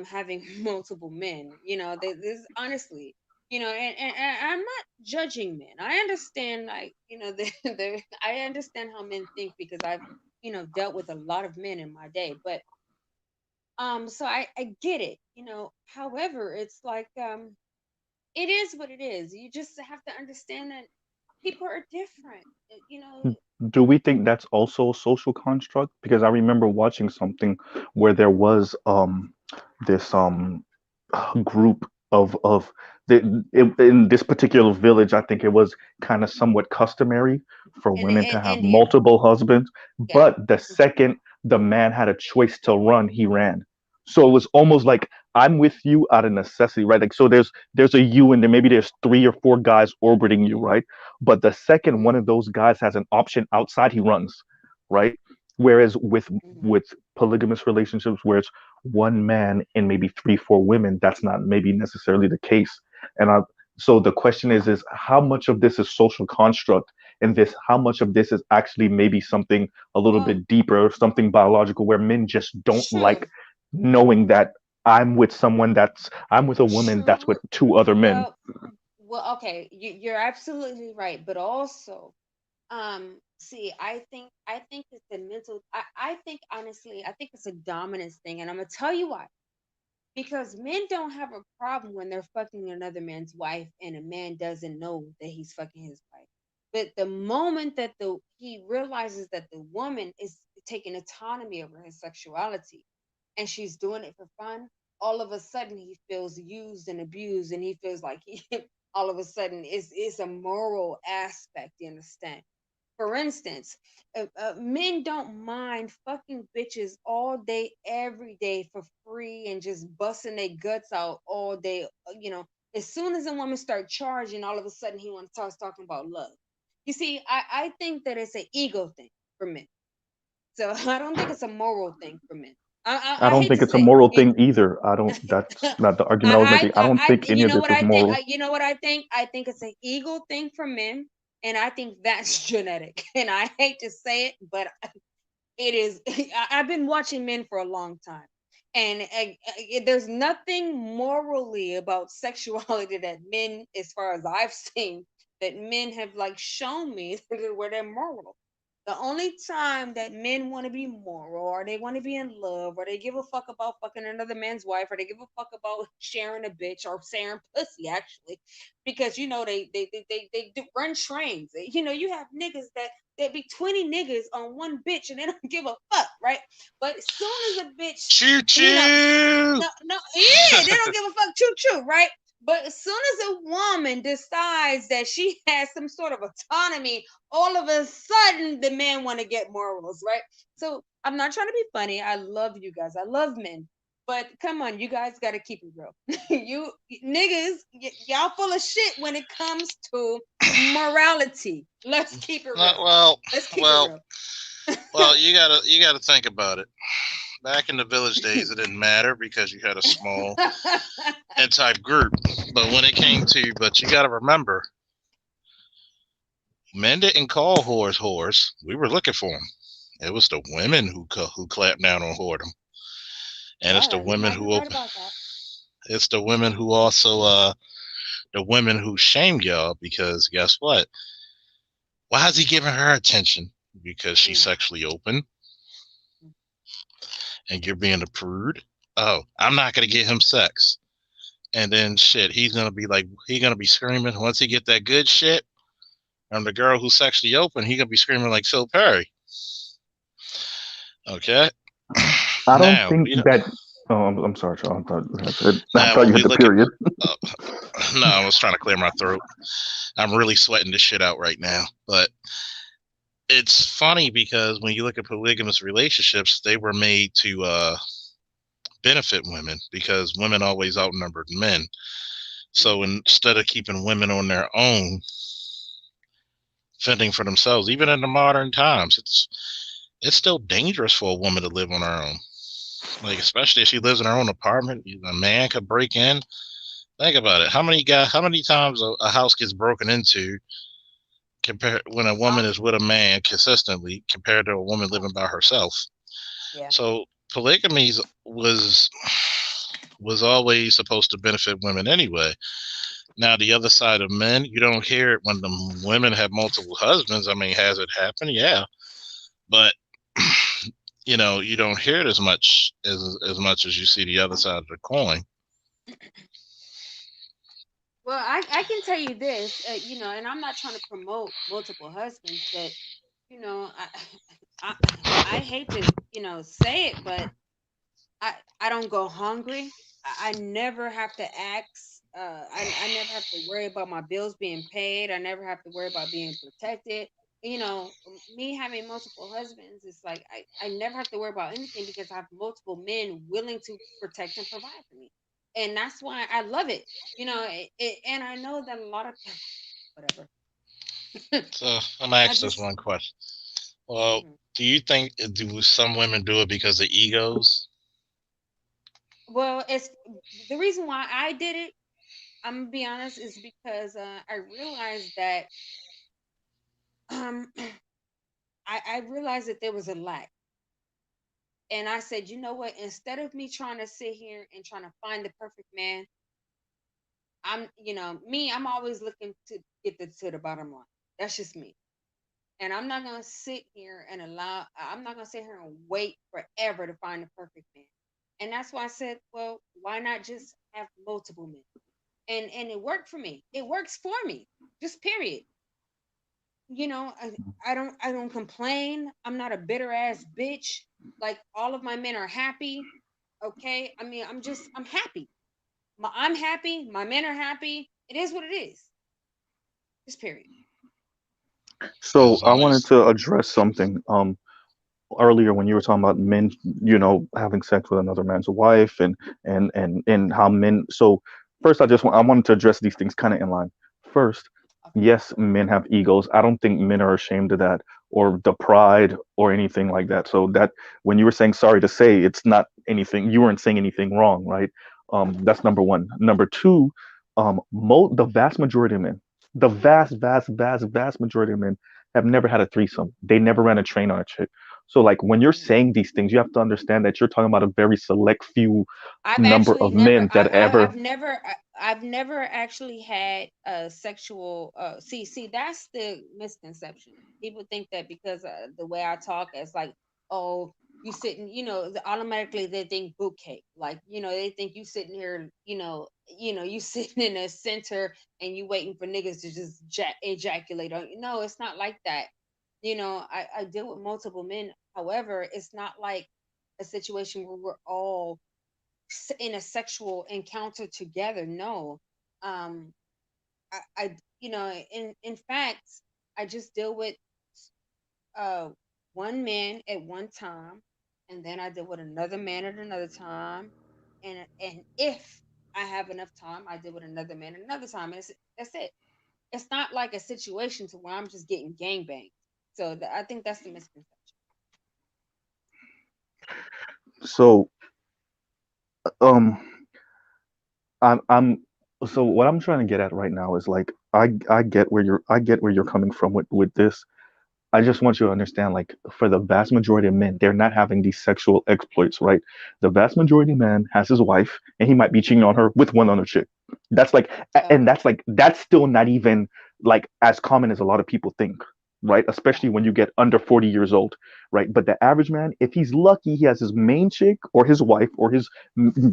having multiple men. There's honestly, and I'm not judging men. I understand, like, I understand how men think because I've dealt with a lot of men in my day. But so I get it. However, it's like it is what it is. You just have to understand that people are different. do we think that's also a social construct? Because I remember watching something where there was this group of in this particular village. I think it was kind of somewhat customary for women In to have India. multiple husbands, Yeah. but the second the man had a choice to run, he ran. So it was almost like I'm with you out of necessity, right? Like, so there's a you, and then maybe there's 3 or 4 guys orbiting you, right? But the second one of those guys has an option outside, he runs, right? Whereas with polygamous relationships, where it's one man and maybe 3 4 women, that's not maybe necessarily the case. And so the question is how much of this is social construct, and this how much of this is actually maybe something a little Well, bit deeper, something biological, where men just don't true, like knowing that I'm with a woman that's with true. 2 other men. Okay, you're absolutely right, but also, see, I think it's a mental. I think honestly, I think it's a dominance thing, and I'm gonna tell you why. Because men don't have a problem when they're fucking another man's wife, and a man doesn't know that he's fucking his wife. But the moment that the he realizes that the woman is taking autonomy over his sexuality, and she's doing it for fun, all of a sudden he feels used and abused, and he feels like he all of a sudden is a moral aspect. You understand? For instance, men don't mind fucking bitches all day, every day for free and just busting their guts out all day. As soon as a woman start charging, all of a sudden he want to start talking about love. You see, I think that it's an ego thing for men. So I don't think it's a moral thing for men. I I don't hate think to it's a say moral it. thing either. I don't. That's not the argument I was making. I don't think any You of know this what is I think? moral. You know what I think? I think it's an ego thing for men, and I think that's genetic. And I hate to say it, but it is. I've been watching men for a long time, and there's nothing morally about sexuality that men, as far as I've seen, that men have like shown me where they're moral. The only time that men want to be moral, or they want to be in love, or they give a fuck about fucking another man's wife, or they give a fuck about sharing a bitch or sharing pussy, actually, because they do run trains. You have niggas that there be 20 niggas on one bitch and they don't give a fuck, right? But as soon as a bitch, Choo you know, choo. no, yeah, they don't give a fuck, choo choo, right? But as soon as a woman decides that she has some sort of autonomy, all of a sudden the man want to get morals, right? So I'm not trying to be funny. I love you guys. I love men. But come on, you guys got to keep it real. You niggas, y'all full of shit when it comes to morality. Let's keep it real. Well, Let's keep it well, real. well. You gotta think about it. Back in the village days, it didn't matter because you had a small and type group. But when it came to, but you gotta remember, men didn't call whores. We were looking for them. It was the women who clamped down on whoredom, and it's the You women might be who right open. about that. It's the women who also the women who shame y'all because guess what? Why is he giving her attention? Because she's sexually open and you're being a prude. Oh, I'm not gonna get him sex. And then shit, he's gonna be screaming once he get that good shit. And the girl who's sexually open, he gonna be screaming like Phil Perry. Okay. I don't Now think we don't. that. Oh, I'm sorry, Sean. I Now thought when you we hit the look at, period. uh, no, I was trying to clear my throat. I'm really sweating this shit out right now. But it's funny because when you look at polygamous relationships, they were made to benefit women because women always outnumbered men. So instead of keeping women on their own, fending for themselves, even in the modern times, it's still dangerous for a woman to live on her own. Like especially if she lives in her own apartment, a man could break in. Think about it. How many times a house gets broken into compared when a woman is with a man consistently compared to a woman living by herself? Yeah. So polygamy was always supposed to benefit women anyway. Now the other side of men, you don't hear it when the women have multiple husbands. I mean, has it happened? Yeah, but you don't hear it as much as you see the other side of the coin. Well, I can tell you this, and I'm not trying to promote multiple husbands, but you know, I I, I hate to say it, but I don't go hungry. I never have to ask. I never have to worry about my bills being paid. I never have to worry about being protected. Me having multiple husbands, it's like I never have to worry about anything because I have multiple men willing to protect and provide for me. and that's why I love it. And I know that a lot of whatever. So I'm gonna I ask this just one question. Well, mhm. do you think do some women do it because of egos? Well, it's the reason why I did it. I'm gonna be honest, is because I realized that um I realized that there was a lack. And I said, you know what? Instead of me trying to sit here and trying to find the perfect man, I'm always looking to get to the bottom line. That's just me. And I'm not gonna sit here and I'm not gonna sit here and wait forever to find the perfect man. And that's why I said, well, why not just have multiple men? And it worked for me. It works for me. Just period. I don't complain. I'm not a bitter ass bitch. Like all of my men are happy. Okay. I mean, I'm happy. I'm happy. My men are happy. It is what it is. Just period. So That's I wanted nice. to address something. Earlier when you were talking about men, having sex with another man's wife, and how men. So first, I wanted to address these things kind of in line. First, Okay. yes, men have egos. I don't think men are ashamed of that or the pride or anything like that. So that when you were saying sorry to say, it's not anything. You weren't saying anything wrong, right? That's number one. Number two, the vast majority of men, the vast, vast, vast, vast majority of men have never had a threesome. They never ran a train on a chick. So like when you're Mhm. saying these things, you have to understand that you're talking about a very select few I've number actually of never men that ever. I've never actually had a sexual see that's the misconception. People think that because the way I talk, it's like, oh, you sitting, automatically they think boot cake. Like, they think you sitting here, you sitting in the center and you waiting for niggas to just ejaculate on you. No, it's not like that. I deal with multiple men. However, it's not like a situation where we're all in a sexual encounter together. No. um in fact, I just deal with uh one man at one time, and then I deal with another man at another time, and if I have enough time, I deal with another man at another time, and that's it. It's not like a situation to where I'm just getting gangbanged. So I think that's the misconception. So um I'm so what I'm trying to get at right now is like I get where you're coming from with this. I just want you to understand, like, for the vast majority of men, they're not having these sexual exploits, right? The vast majority of man has his wife, and he might be cheating on her with one other chick. That's like, and Oh, that's still not even like as common as a lot of people think, right? Especially right. when you get under 40 years old, right? But the average man, if he's lucky, he has his main chick or his wife or his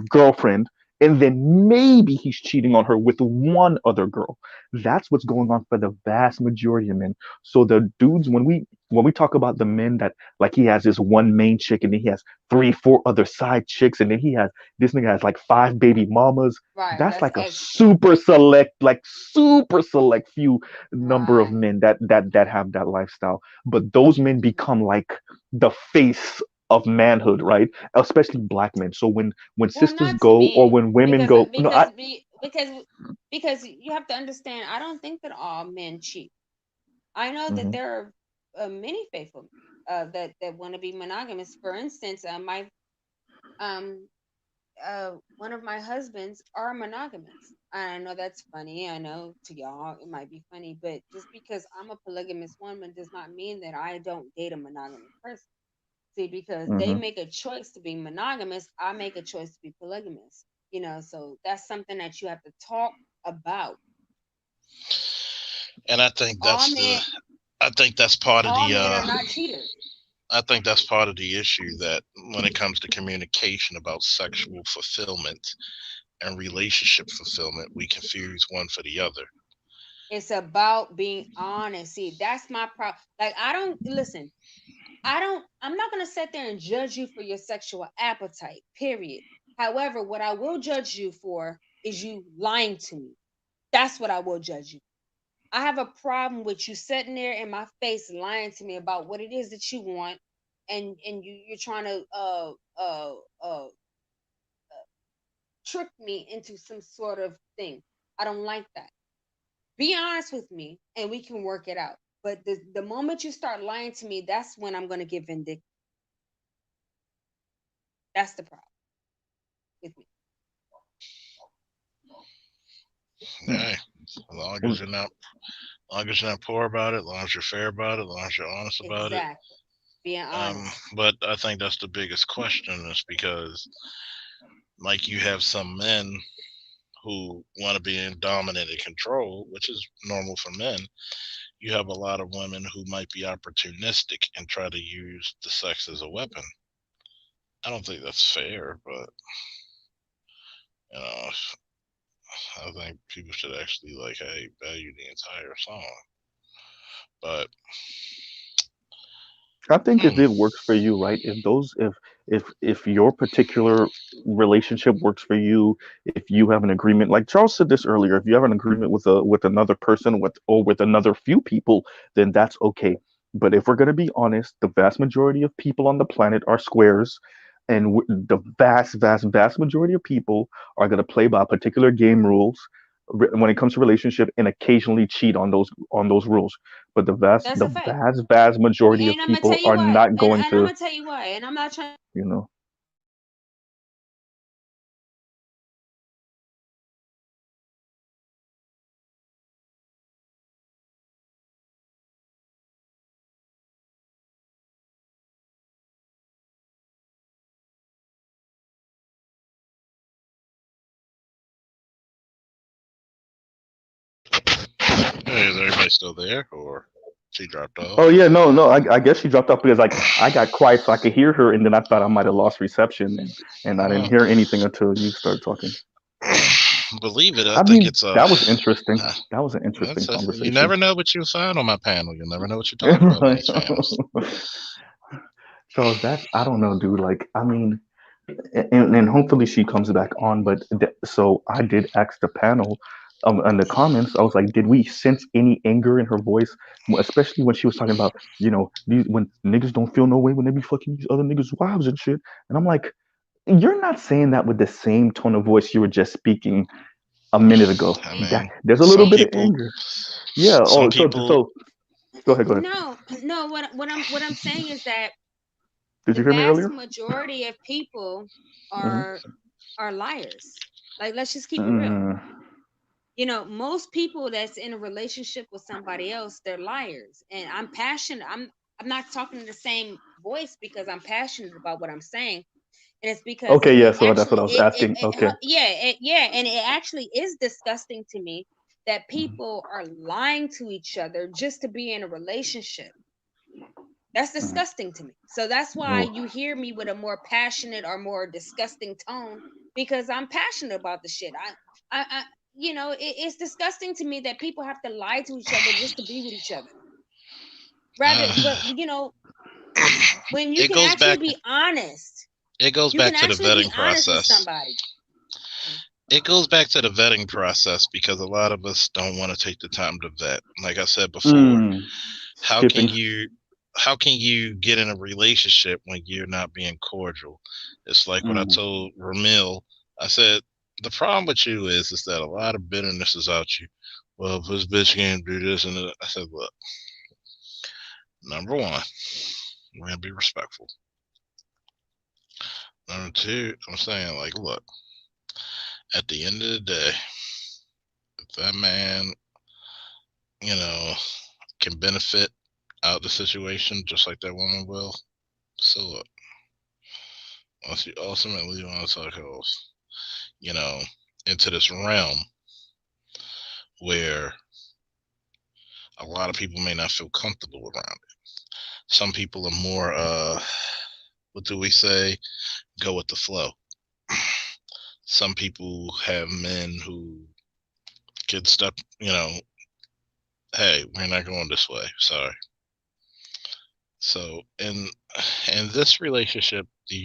girlfriend, and then maybe he's cheating on her with one other girl. That's what's going on for the vast majority of men. So the dudes, Mhm. when we talk about the men that like he has this one main chick and then he has three, four other side chicks and then this nigga has like five baby mamas. Right, That's that's like a extra. super select few number of Right. men that have that lifestyle. But those men Mhm. become like the face of manhood, right? Especially black men. So when Well, sisters not to go or me, when women because go, no, I. because you have to understand. I don't think that all men cheat. I know that Mhm, there are many faithful that want to be monogamous. For instance, my um one of my husbands are monogamous. I know that's funny. I know to y'all it might be funny, but just because I'm a polygamous woman does not mean that I don't date a monogamous person. See, because they mhm. make a choice to be monogamous, I make a choice to be polygamous. So that's something that you have to talk about. And I think All that's men, part of all the men are not cheaters. I think that's part of the issue, that when it comes to communication about sexual fulfillment and relationship fulfillment, we confuse one for the other. It's about being honest. See, that's my problem. Like, I don't listen. I'm not gonna sit there and judge you for your sexual appetite. Period. However, what I will judge you for is you lying to me. That's what I will judge you. I have a problem with you sitting there in my face lying to me about what it is that you want, and you're trying to trick me into some sort of thing. I don't like that. Be honest with me and we can work it out. But the moment you start lying to me, that's when I'm going to get vindictive. That's the problem with me. Hey, as long as you're not poor about it, as long as you're fair about it, as long as you're honest about it. Exactly. Being honest. But I think that's the biggest question is because, like, you have some men who want to be in dominant and control, which is normal for men. You have a lot of women who might be opportunistic and try to use the sex as a weapon. I don't think that's fair, but you know, I think people should actually like, hey, value the entire song. But I think if it works for you, right? If your particular relationship works for you, if you have an agreement, like Charles said this earlier, if you have an agreement with another person with another few people, then that's okay. But if we're gonna be honest, the vast majority of people on the planet are squares, and the vast majority of people are gonna play by particular game rules when it comes to relationship and occasionally cheat on those rules. But That's the a fact. vast majority of And I'm gonna tell people you are why. not going And I'm to, gonna tell you why. And I'm not trying. you know. hey, is everybody still there, or she dropped off? Oh yeah, no. I guess she dropped off because like I got quiet so I could hear her, and then I thought I might have lost reception, and I didn't Well, hear anything until you started talking. believe it, I I think mean, it's that was interesting. uh, That was an interesting you conversation. never know what you'll find on my panel. You'll never know what you're talking about on these panels. Charles, that's I don't know, dude. Like, I mean, and hopefully she comes back on. But so I did ask the panel in the comments. I was like, did we sense any anger in her voice, especially when she was talking about, when niggas don't feel no way when they be fucking these other niggas' wives and shit. And I'm like, you're not saying that with the same tone of voice you were just speaking a minute ago. I That mean, there's a little bit of anger. Yeah. some Oh, people. so go ahead. Go ahead. No. What I'm saying is that Did the you hear me vast earlier? majority of people Hmm. are liars. Like, let's just keep it real. Mm. Most people that's in a relationship with somebody else, they're liars. And I'm passionate. I'm not talking in the same voice because I'm passionate about what I'm saying. And it's because Okay. Yeah. it So that's what actually I was asking. it Okay. yeah, and it actually is disgusting to me that people are lying to each other just to be in a relationship. That's Mm. disgusting to me. So that's why Oh. you hear me with a more passionate or more disgusting tone, because I'm passionate about the shit. It's disgusting to me that people have to lie to each other just to be with each other. Rather, but when you It can goes actually back. be honest, It goes you back can to the actually be vetting honest with process. somebody. It goes back to the vetting process because a lot of us don't want to take the time to vet. Like I said before, Mm. how can Skipping. you get in a relationship when you're not being cordial? It's like what I Mm. told Ramil. I said the problem with you is that a lot of bitterness is out you. Well, if this bitch can't do this and that, I said, look, number one, we're gonna be respectful. Number two, I'm saying like, look, at the end of the day, if that man, you know, can benefit out the situation just like that woman will, so look, once you ultimately want to talk else, you know, into this realm where a lot of people may not feel comfortable around it. Some people are more what do we say? Go with the flow. Some people have men who get stuck, hey, we're not going this way. Sorry. So in this relationship, are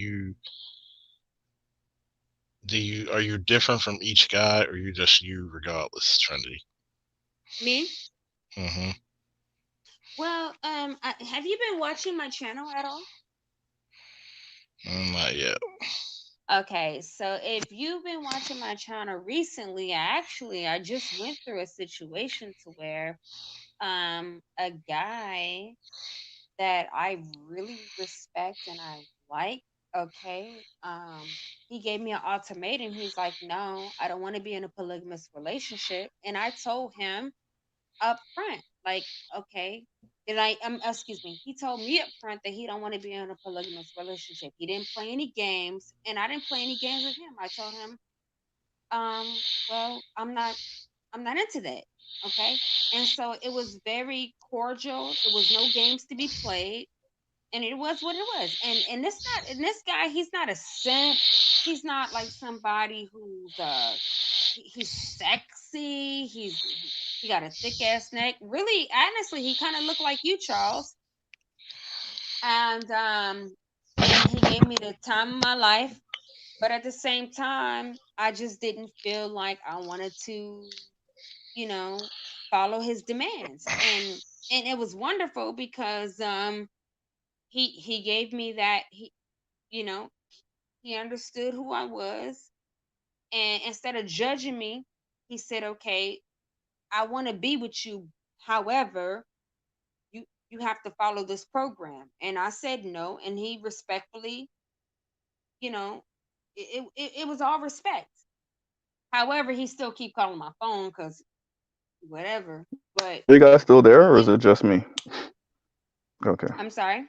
you different from each guy, or you just you regardless, Trinity? Me? Mm-hmm. Well, have you been watching my channel at all? Not yet. Okay, so if you've been watching my channel recently, I just went through a situation to where a guy that I really respect and I like, okay, he gave me an ultimatum. He's like, "No, I don't want to be in a polygamous relationship." And I told him up front, like, okay, and excuse me, he told me up front that he don't want to be in a polygamous relationship. He didn't play any games, and I didn't play any games with him. I told him, well, I'm not into that. Okay. And so it was very cordial. It was no games to be played. And it was what it was. And this guy, he's not a simp. He's not like somebody who's he's sexy. He got a thick ass neck. Really, honestly, he kind of looked like you, Charles. And he gave me the time of my life. But at the same time, I just didn't feel like I wanted to, you know, follow his demands. And it was wonderful because he gave me that you know, he understood who I was, and instead of judging me, he said, "Okay, I want to be with you. However, you have to follow this program." And I said no, and he respectfully, you know, it was all respect. However, he still keep calling my phone because whatever. But You guys still there, or is it, it just me? Okay. I'm sorry.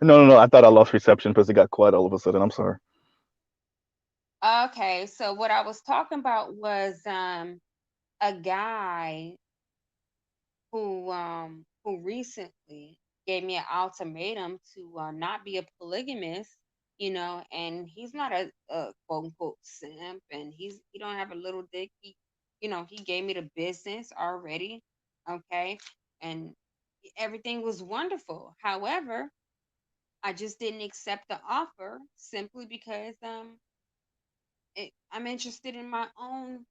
No. I thought I lost reception because it got quiet all of a sudden. I'm sorry. Okay, so what I was talking about was a guy who recently gave me an ultimatum to not be a polygamist, and he's not a quote unquote simp, and he don't have a little dick. He gave me the business already, okay, and everything was wonderful. However, I just didn't accept the offer simply because I'm interested in my own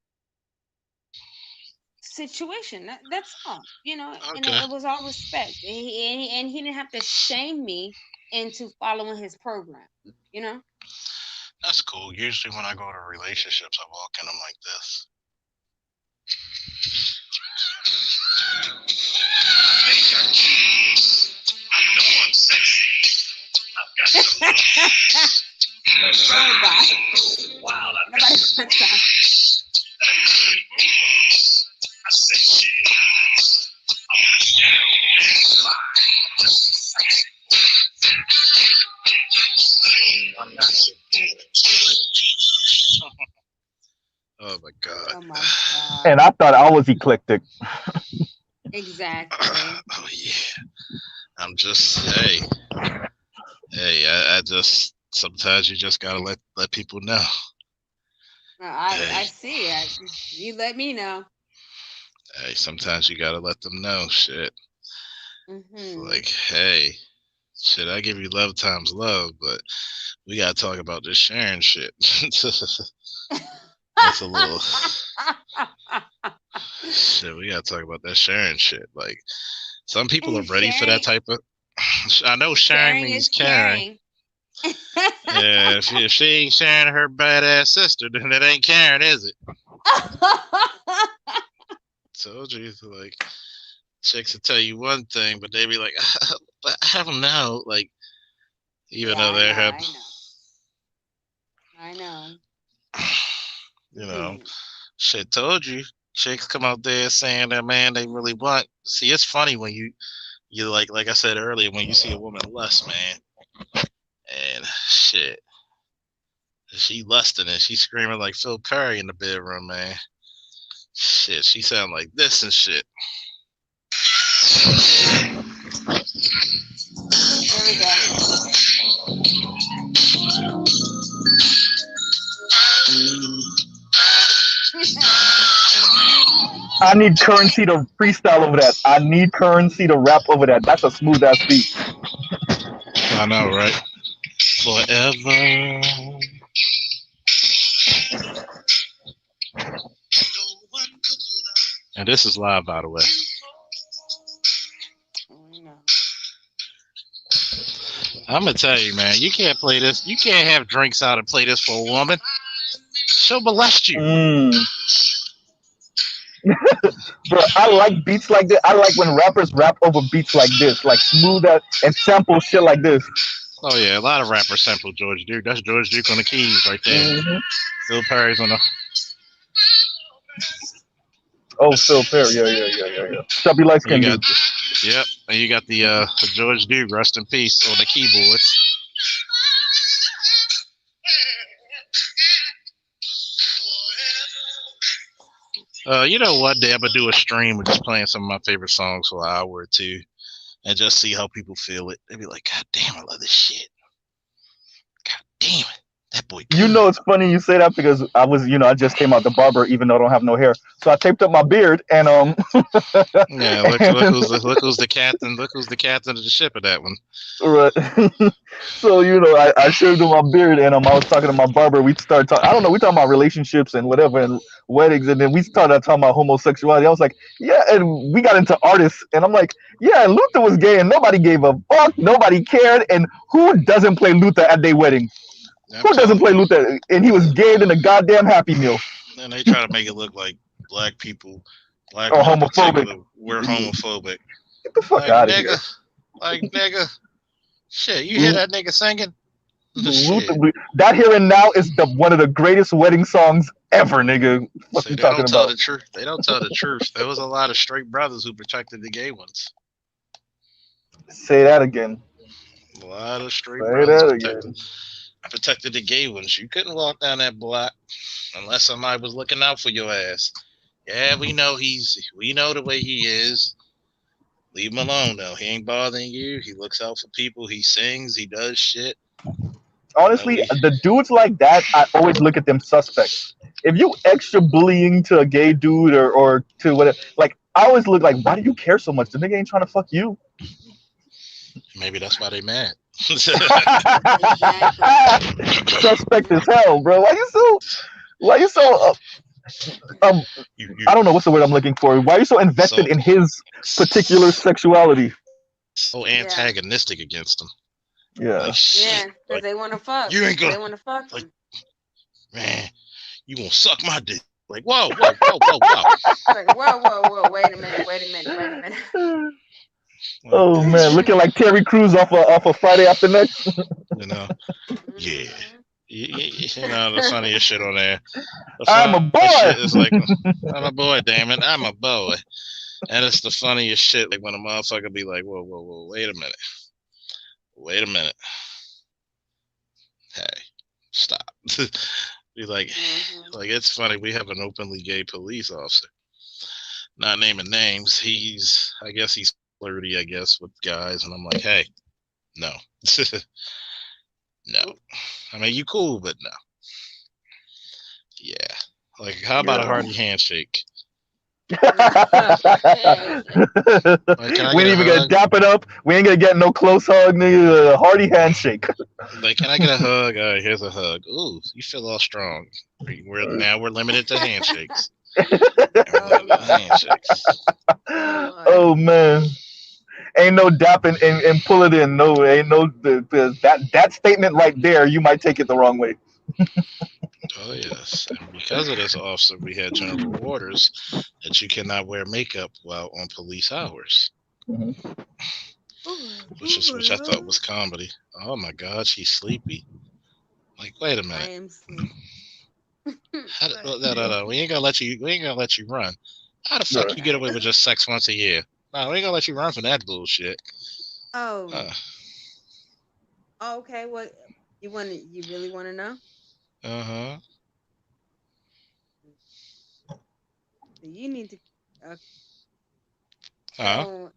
situation. That's all, and Okay. it was all respect. And he didn't have to shame me into following his program, you know. That's cool. Usually when I go to relationships, I walk in them like this. I know I'm sexy. I've got some wild. I said shit. I'm not so good. Oh my god. Oh my god. And I thought I was eclectic. Exactly. Oh yeah. I'm just hey. I just sometimes you just gotta let people know. I see it. You let me know. Hey, sometimes you gotta let them know shit. Like, hey, shit, I give you love times love, but we gotta talk about this sharing shit. That's a little shit. We gotta talk about that sharing shit. Like, some people are ready for that type of. I know sharing means caring. Yeah, if she ain't sharing her badass sister, then it ain't caring, is it? Told you, like, chicks will tell you one thing, but they be like, but I don't know, like, even though they're happy. I know. Shit, told you. Chicks come out there saying that, man, they really want. See, it's funny when you like I said earlier, when you see a woman lust, man, and shit, she lusting and she screaming like Phil Curry in the bedroom, man. Shit, she sound like this and shit. Here we go. I need Currency to freestyle over that. I need Currency to rap over that. That's a smooth ass beat. I know, right? Forever. And this is live, by the way. I'm gonna tell you, man. You can't play this. You can't have drinks out and play this for a woman. She'll molest you. Bro, I like beats like this. I like when rappers rap over beats like this, like smooth out and sample shit like this. Oh yeah, a lot of rappers sample George Duke. That's George Duke on the keys right there. Phil Perry's on the. Oh, Phil Perry, yeah. Chubby light You skin got dude. yep, and you got the George Duke, rest in peace, on the keyboards. You know what? Day I'm gonna do a stream of just playing some of my favorite songs for an hour or two, and just see how people feel it. They be like, "God damn, I love this shit. God damn it, that boy." Good. You know, it's funny you say that because I was, I just came out the barber, even though I don't have no hair. So I taped up my beard, and yeah, look who's the captain. Look who's the captain of the ship of that one. Right. So I shaved my beard, and I was talking to my barber. We started talking. I don't know. We talking about relationships and whatever, and weddings, and then we started talking about homosexuality. I was like, yeah, and we got into artists, and I'm like, yeah, Luther was gay, and nobody gave a fuck, nobody cared, and who doesn't play Luther at their wedding? Who doesn't play Luther? And he was gay in a goddamn Happy Meal. And they try to make it look like black people, black men homophobic. We're homophobic. Get the fuck out of here. Like nigga. Shit, you hear that nigga singing? Luther, that Here and Now is one of the greatest wedding songs ever, nigga. What See, you they talking don't tell about? the truth. They don't tell the truth. There was a lot of straight brothers who protected the gay ones. Say that again. A lot of straight brothers protected the gay ones. You couldn't walk down that block unless somebody was looking out for your ass. Yeah, we know the way he is. Leave him alone though. He ain't bothering you. He looks out for people. He sings. He does shit. Honestly, the dudes like that, I always look at them suspects. If you extra bullying to a gay dude or to whatever, like I always look like, why do you care so much? The nigga ain't trying to fuck you. Maybe that's why they mad. Suspect as hell, bro. Why you so I don't know what's the word I'm looking for. Why are you so invested in his particular sexuality? So antagonistic against him. Yeah. Like, because they want to fuck. You ain't gonna. They want to fuck. Like, man, you gonna suck my dick? Like, whoa. Like, whoa. Wait a minute. Oh man, looking like Terry Crews off of Friday After Next. Yeah. You know the funniest shit on there. I'm a boy. It's like I'm a boy, damn it, I'm a boy. And it's the funniest shit. Like when a motherfucker be like, whoa, wait a minute. Hey, stop. Be like, like it's funny. We have an openly gay police officer. Not naming names. I guess he's flirty. I guess with guys, and I'm like, hey, no. No. I mean, you cool, but no. Yeah. Like, how about a hearty handshake? Like, we ain't even gonna dap it up. We ain't gonna get no close hug, nigga. A hearty handshake. Like, can I get a hug? All right, here's a hug. Ooh, you feel all strong. We're limited to handshakes. Oh man. Ain't no dapping and pull it in. No, ain't no that statement right there. You might take it the wrong way. Oh yes, and because of this, officer, we had general orders that you cannot wear makeup while on police hours, which I thought was comedy. Oh my God, she's sleepy. Like, wait a minute. I am sleepy. No. We ain't gonna let you run. How the fuck you get away with just sex once a year? No, we ain't gonna let you run from that bullshit. Oh. Okay. What you really want to know? You need to. We're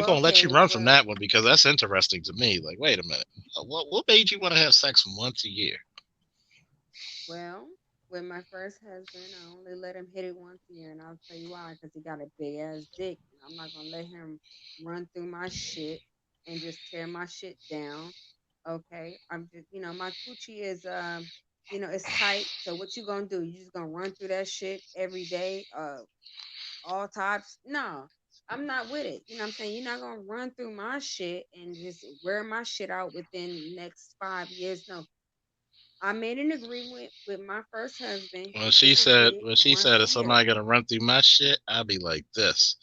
gonna let you run from that one because that's interesting to me. Like, wait a minute. What made you want to have sex once a year? Well, with my first husband, I only let him hit it once a year, and I'll tell you why. Because he got a big ass dick. And I'm not gonna let him run through my shit and just tear my shit down. Okay, I'm just, my coochie is, it's tight. So what you gonna do? You just gonna run through that shit every day? All types? No, I'm not with it. You know what I'm saying? You're not gonna run through my shit and just wear my shit out within next 5 years. No. I made an agreement with my first husband. When He she get to said, hit it when she once said, a if year. somebody gonna run through my shit, I'd be like this.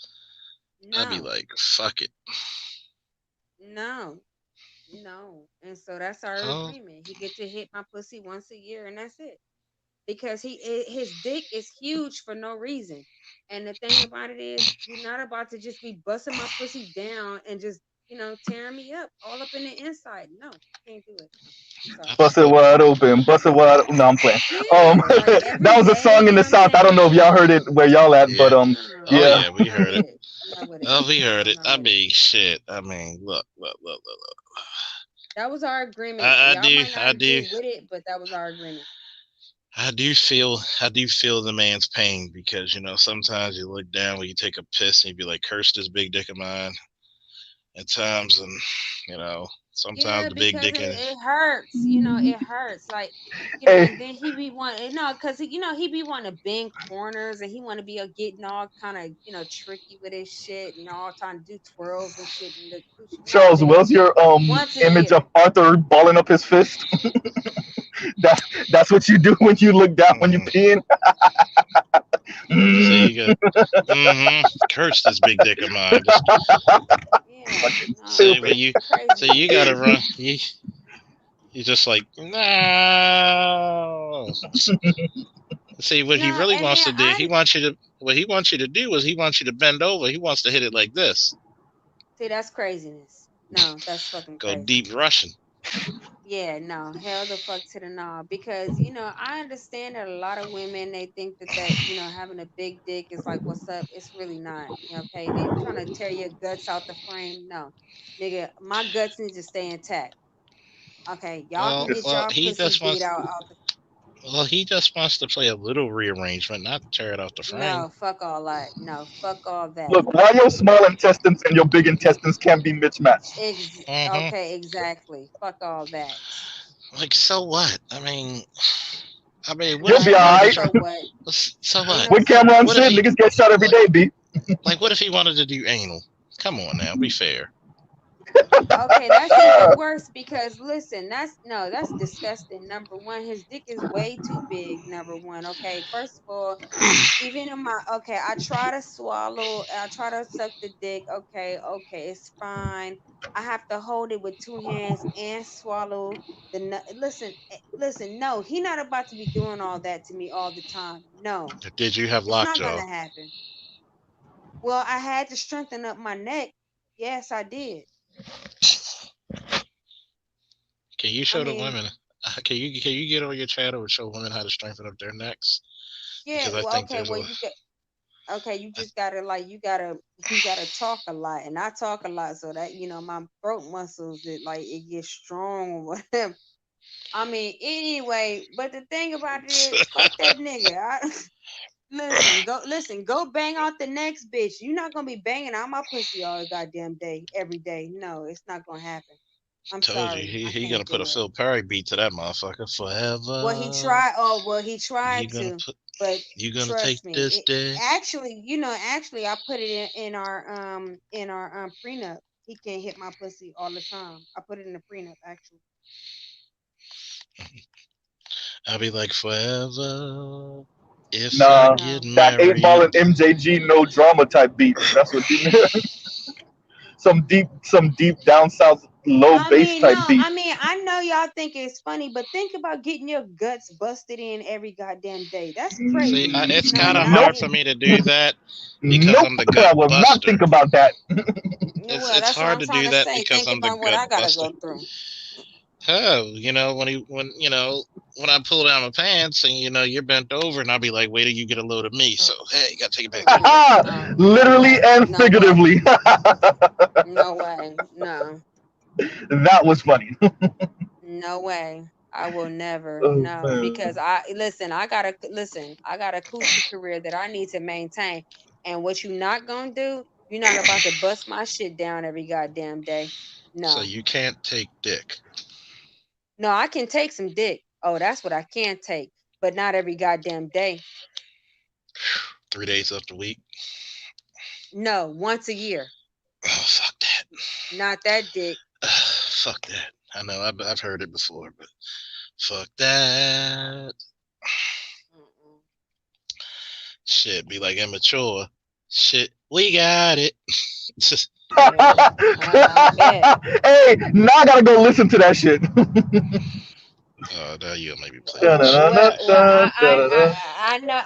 I'd be No, like, fuck it. no, no. And so that's our Oh, agreement. He get to hit my pussy once a year, and that's it. Because his dick is huge for no reason. And the thing about it is, you're not about to just be busting my pussy down and just tearing me up all up in the inside. No, can't do it. No, I'm I sorry. Bust it thought wide open, bust it wide. No, I'm playing. Yeah, like That every was a day. song You in know the what I'm South. I don't saying? know if y'all heard it where y'all at, but yeah. Oh No, yeah. yeah, we I'm not heard with it. it. I'm not with it. Oh, we heard I'm it. not I with it. mean, shit. I mean, look. That was our agreement. I Y'all do, might not I do, agree with it, but that was our agreement. I do feel the man's pain because sometimes you look down when you take a piss and you be like, "Curse this big dick of mine." At times, and sometimes Yeah, the big because dick it, and it hurts. It hurts. Like, Hey, and then he be wanting, because he be wanting to bend corners and he want to be getting all kind of, tricky with his shit and all trying to do twirls and shit and the coochie. No, Charles, nigga, what's your once a image year. of Arthur balling up his fist? That that's what you do when you look down when you're mhm. peeing. See Mm. you got curse this big dick of mine. Just Yeah, no, say Stupid. when you say crazy. you gotta run. You just like no. See what he No, really and wants then to do. What he wants you to do is he wants you to bend over. He wants to hit it like this. see that's craziness. No, that's fucking Go crazy. deep Russian. Yeah, no, hell the fuck to the no. Because I understand that a lot of women they think that having a big dick is like what's up. It's really not. Okay, they trying to tear your guts out the frame. No, nigga, my guts need to stay intact. Okay, y'all can Well, get well, y'all he pussy just beat wants. out the. Well, he just wants to play a little rearrangement, not tear it off the frame. No, fuck all that. No, fuck all that. Look, why your small intestines and your big intestines can't be mismatched? Hmm. Okay, exactly. Fuck all that. Like, so what? I mean, what You'll if No, he be ain't no wanted to alright. do? so what. So Ain't what? no With so camera on what. What if shit, he niggas get shot every like day, B. like? What if he wanted to do anal? Come on now, be fair. Okay, that's even worse because listen, that's disgusting. Number one, his dick is way too big. Number one, okay. First of all, even in my okay, I try to swallow, I try to suck the dick. Okay, okay, it's fine. I have to hold it with two hands and swallow the nut. Listen, listen. No, he not about to be doing all that to me all the time. No, Did you have it's not lockjaw? gonna happen. Well, I had to strengthen up my neck. Yes, I did. Can you I show the mean, women? Can you get on your channel and show women how to strengthen up their necks? yeah. Because I Well, think okay. there's Well, a. you get. Okay, you just gotta you gotta talk a lot, and I talk a lot, so that my throat muscles it gets strong or whatever. I mean, anyway, but the thing about it is, fuck that nigga. Go bang out the next bitch. You're not gonna be banging out my pussy all goddamn day, every day. No, it's not gonna happen. I'm Told you sorry, he I he gonna can't put a do it. Phil Perry beat to that motherfucker Well, he forever. tried. Oh, well, he You tried gonna to, put but you gonna take trust me, this dick? actually, I put it in our prenup. He can't hit my pussy all the time. I put it in the prenup, actually. I'll be like forever if I Nah, get No. that 8 ball and married. MJG no drama type beat. That's what you some deep down south low I bass mean, type no, beat. I mean, I know y'all think it's funny, but think about getting your guts busted in every goddamn day. That's See, crazy. it's No, kind of not Nope, hard me. for me to do that because nope. I'm the gut I will not buster. think about that. Well, It's that's what hard I'm to trying do to that say. because Think I'm the about what gut I gotta buster. go through. Oh, when I pull down my pants and you're bent over and I'll be like, wait till you get a load of me. So hey, you gotta take it back, take it back, take it back. No, no Literally way. and No way. figuratively. No way. No. That was funny. No way. I will never. Oh, No, man. because I got a coochie career that I need to maintain. And what you not gonna do? You're not about to bust my shit down every goddamn day. So No. you can't take dick No, I can take some dick. Oh, that's what I can take, but not every goddamn day. 3 days of the week. No, once a year. Oh, fuck that. Not that dick. Fuck that. I know. I've heard it before, but fuck that. Shit, be like immature. Shit, we got it. Hey, now I gotta go listen to that shit. Oh, now you maybe play Well, I know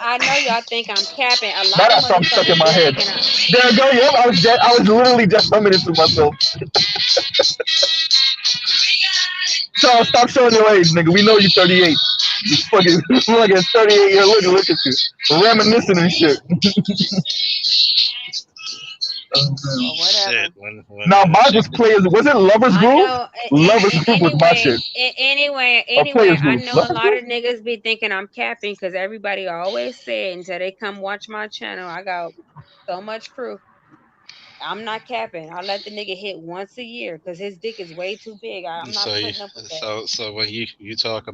y'all think I'm capping. A Now lot of that song stuck in motherfuckers my be head. thinking There you go. Yep, I was literally just humming it to myself. Charles, stop showing your age, nigga. We know you 38. You fucking 38-year look at you. Reminiscing and shit. well, whatever. Shit. Now mine was Players. Was it Lovers I Groove? know. Lovers Groove was my shit. Anyway, Or Players I Groove. know a Lovers lot Groove? of niggas be thinking I'm capping because everybody always say it until they come watch my channel. I got so much proof. I'm not capping. I let the nigga hit once a year because his dick is way too big. I'm not putting up with that. So when you talk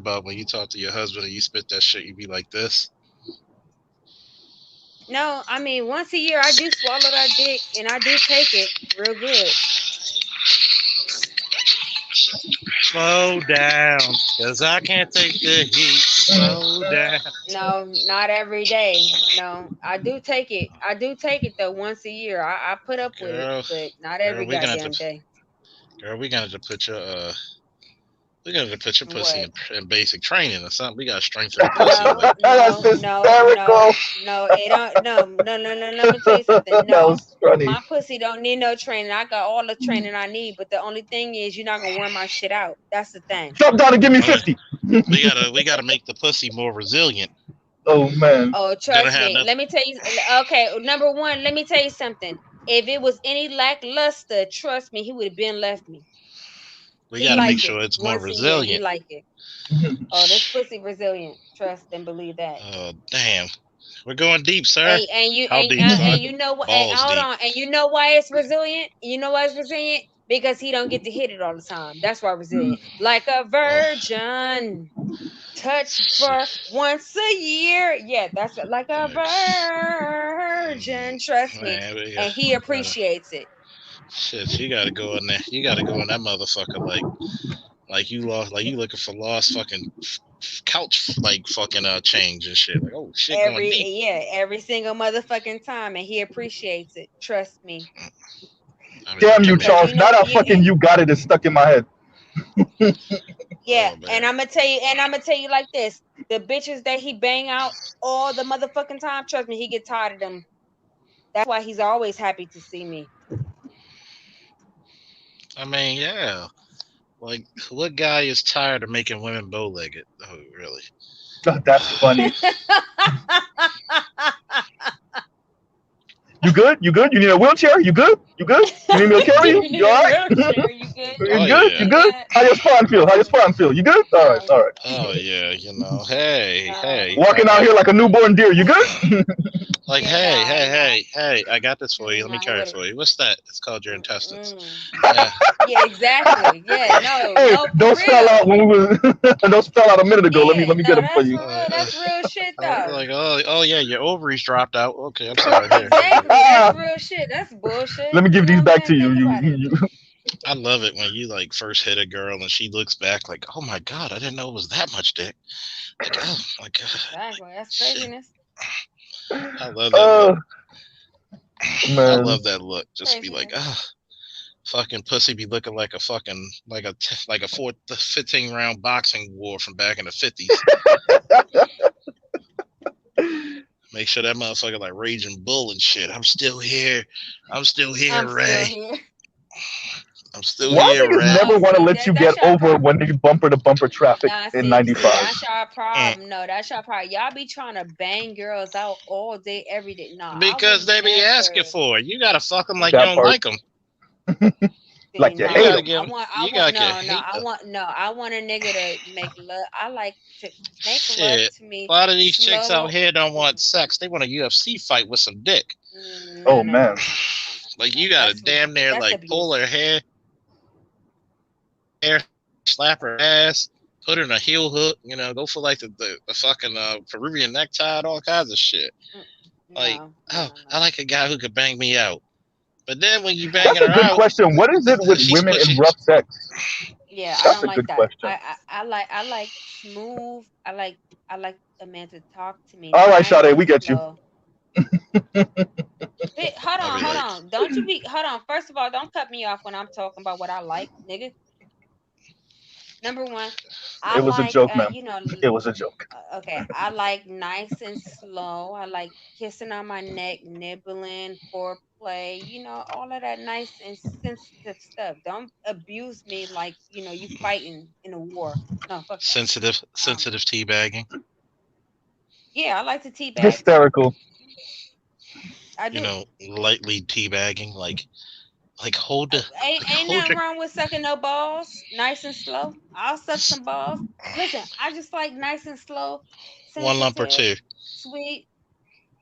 to your husband and you spit that shit, you be like this. No, I mean once a year I do swallow that dick and I do take it real good. Slow down, cause I can't take the heat. Slow down. No, not every day. No, I do take it. I do take it though once a year. I put up with it, but not every goddamn day. Girl, we gonna put your pussy in basic training or something. We gotta strengthen the pussy. That's hysterical. No, it don't. No. Let me tell you something. That No, was funny. my pussy don't need no training. I got all the training I need, but the only thing is you're not gonna wear my shit out. That's the thing. Drop down and give me 50. We gotta make the pussy more resilient. Oh man. Oh, trust me. Let me tell you. Okay, number one, let me tell you something. If it was any lackluster, trust me, he would have been left me. We gotta make sure it's more resilient. He like it. Oh, this pussy resilient. Trust and believe that. Oh damn, we're going deep, sir. And you know what? Hold on. And you know why it's resilient? You know why it's resilient? Because he don't get to hit it all the time. That's why resilient. Like a virgin, touch for once a year. Yeah, that's it. Like a virgin. Trust me. And he appreciates it. Shit, you gotta go in there. You gotta go in that motherfucker like you looking for lost fucking couch fucking change and shit. Like, oh shit, every single motherfucking time, and he appreciates it. Trust me. Damn you, Charles! Now that fucking you got it is stuck in my head. Yeah, and I'm gonna tell you like this: the bitches that he bang out all the motherfucking time, trust me, he get tired of them. That's why he's always happy to see me. I mean, yeah. Like, what guy is tired of making women bow-legged? Oh, really? That's funny. You good? You good? You need a wheelchair? You good? You good? You need me to carry you? You all right? You good? You good? Yeah. You good? How your spine feel? How your spine feel? You good? All right. All right. Oh yeah, hey. Walking out here like a newborn deer. You good? Like, hey, I got this for you. Let me carry it for you. What's that? It's called your intestines. Yeah, exactly. Yeah, no. Hey, no, those fell out when we was those fell out a minute ago. Let me get them for you. That's real shit though. Like, oh yeah, your ovaries dropped out. Okay, I'm sorry. Exactly. That's real shit. That's bullshit. Let me give these back to you. I love it when you like first hit a girl and she looks back like, oh my god, I didn't know it was that much dick. Like, oh my god. Exactly. That's craziness. I love that look. I love that look. Just be like, fucking pussy be looking like a fucking like a 15 round boxing war from back in the 50s. Make sure that motherfucker like Raging Bull and shit. I'm still here, Ray. I'm still here, Ray. Never want to let you get over when they bumper to bumper traffic in 95. That's y'all problem. No, that's y'all problem. Y'all be trying to bang girls out all day, every day. No, because they be asking for it. You gotta fuck them like you don't like them. Like you hate them. I want a nigga to make love. I like to make love to me. A lot of these chicks out here don't want sex. They want a UFC fight with some dick. Oh man. Like you gotta damn near like pull her hair, slap her ass, put her in a heel hook, go for like the fucking Peruvian necktie, all kinds of shit. Like, No, oh, no, I no. like a guy who could bang me out. But then when you That's banging a her good out, question. What is it with she's women in pushing. rough sex? Yeah, I That's don't a like good that. question. I like smooth. I like a man to talk to me All right, nice Sade, and we get you. slow. Hey, hold I'll on, be hold like, on. Don't you be hold on. First of all, don't cut me off when I'm talking about what I like, nigga. Number one, I It was a like joke, ma'am. It was a joke. okay, I like nice and slow. I like kissing on my neck, nibbling, foreplay, all of that nice and sensitive stuff. Don't abuse me like, you fighting in a war. No, fuck that. Um, sensitive teabagging. yeah, I like to teabag too. Hysterical. I do. Lightly teabagging, like hold the, Ain't hold nothing your wrong with sucking no balls, nice and slow. I'll suck some balls. Listen, I just like nice and slow, one lump or sensitive, two. sweet.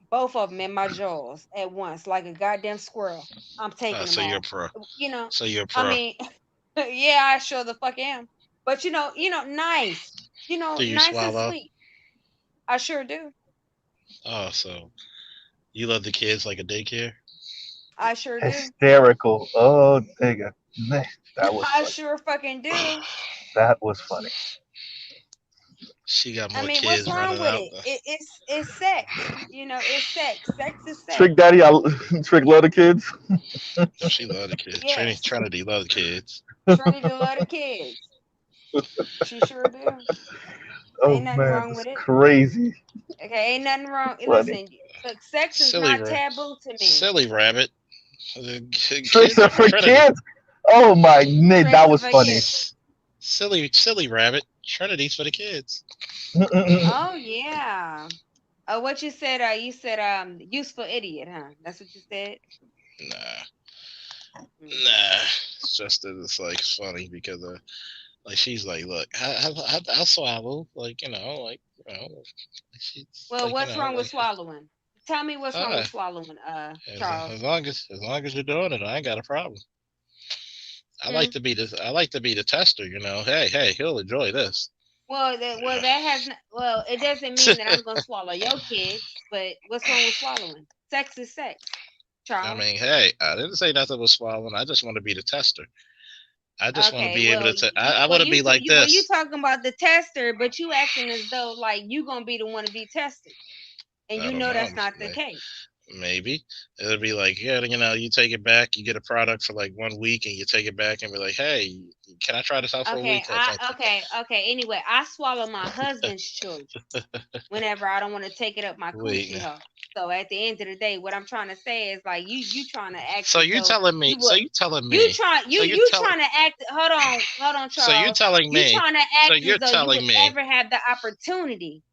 Both of them in my jaws at once, like a goddamn squirrel. I'm taking them So you're a all. pro. You know, So you're a I pro. mean, yeah, I sure the fuck am. But nice. Do you Nice and swallow? sweet. I sure do. Oh, so you love the kids like a daycare? I sure do. Hysterical. Oh, nigga. That was I funny. sure fucking do. That was funny. She got I more mean, what's kids wrong running with out. it? It's sex. It's sex. Sex is sex. Trick Daddy, Trick love the kids. She love the kids. Yes. Trinity love the kids. Trinity love the kids. She sure do. Oh Ain't nothing man, wrong with it's it. crazy. Okay, ain't nothing wrong. Funny. Listen, look, sex is Silly, not taboo to me. silly rabbit. Tricks Kids are are for for Trinity. kids. Oh my Nick, Tricks that are was for funny. kids. Silly rabbit. Trinity's for the kids. Oh yeah. Oh, what you said? You said useful idiot, huh? That's what you said. Nah, Mm. nah. It's just that it's like funny because like she's like, look, I'll swallow, like she's Well, like what's wrong with like swallowing? Tell me what's wrong uh, with swallowing, as Charles. long as you're doing it, I ain't got a problem. Hmm? I like to be the tester, Hey, he'll enjoy this. Well, it doesn't mean that I'm gonna swallow your kids. But what's wrong with swallowing? Sex is sex, I Charles. mean, hey, I didn't say nothing was swallowing. I just want to be the tester. I just want to Okay, be able well, to. I want to be like you this. talking about the tester, but you acting as though like you gonna be the one to be tested, and I you don't know know. that's not the case. Maybe it'll be like, yeah, you take it back, you get a product for like 1 week, and you take it back and be like, hey, can I try this out for a Okay, week? Oh, thank you. okay. Anyway, I swallow my husband's children whenever I don't want to take it up my Wait. coochie hole. So at the end of the day, what I'm trying to say is like you trying to act So as you're though telling me? you So would you telling you me? try So you're you telling? trying to act. Hold on, So you're Charles. telling You me? trying to So act you're as though you would telling me? ever have the opportunity.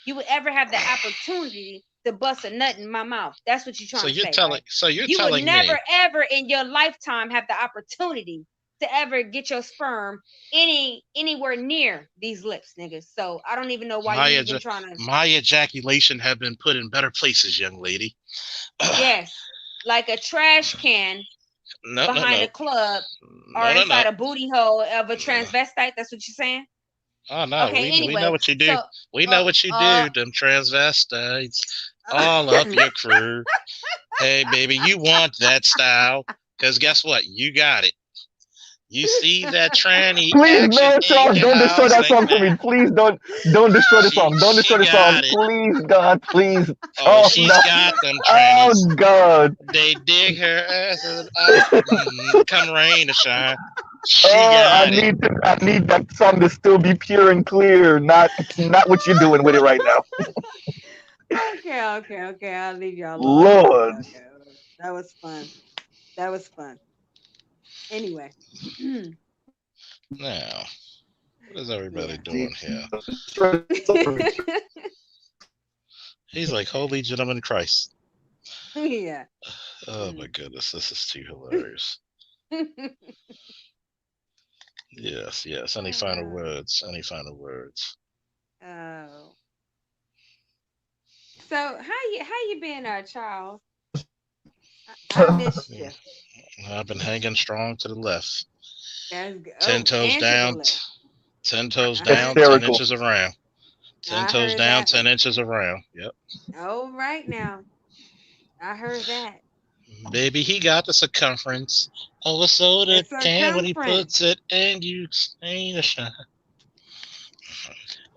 You would ever have the opportunity to bust a nut in my mouth. That's what you're So trying to you're say, telling? right? So you're You would telling me? never ever in your lifetime have the opportunity to ever get your sperm anywhere near these lips, niggas. So I don't even know why you even trying to. My ejaculation have been put in better places, young lady. Yes, like a trash can No, no, behind no, a club or no, no, no. inside a booty hole of a transvestite. That's what you're saying. Oh no, Okay. we know Anyway, what you do. so We know what you uh do. Them transvestites all up your crew. Hey, baby, you want that style? Cause guess what? You got it. You see that tranny Please, action no, in Charles, your don't destroy house that right song for now. me. Please don't destroy the song. Don't She destroy the song. got it. Please, God, please. Oh, Charles, she's no. got them Oh trannies. God. They dig her ass up. Come rain or shine. She I got it. need that song to still be pure and clear, not what you're doing with it right now. Okay. I'll leave y'all alone. Lord. Okay. That was fun. That was fun. Anyway. Now, what is everybody Yeah. doing here? He's like, holy gentleman Christ. Yeah. Oh my goodness, this is too hilarious. Yes. Any final words? Any final words? Oh. So how you been, Charles? I missed you. I've been hanging strong to the left. That's good. 10 Oh, toes and to the down, left. 10 toes I down, heard 10 Hysterical. inches around. 10 I toes heard down, that 10 one. inches around. Yep. All right now. I heard that. Baby, he got the circumference of a The soda can when he circumference. puts it, and you ain't a shine.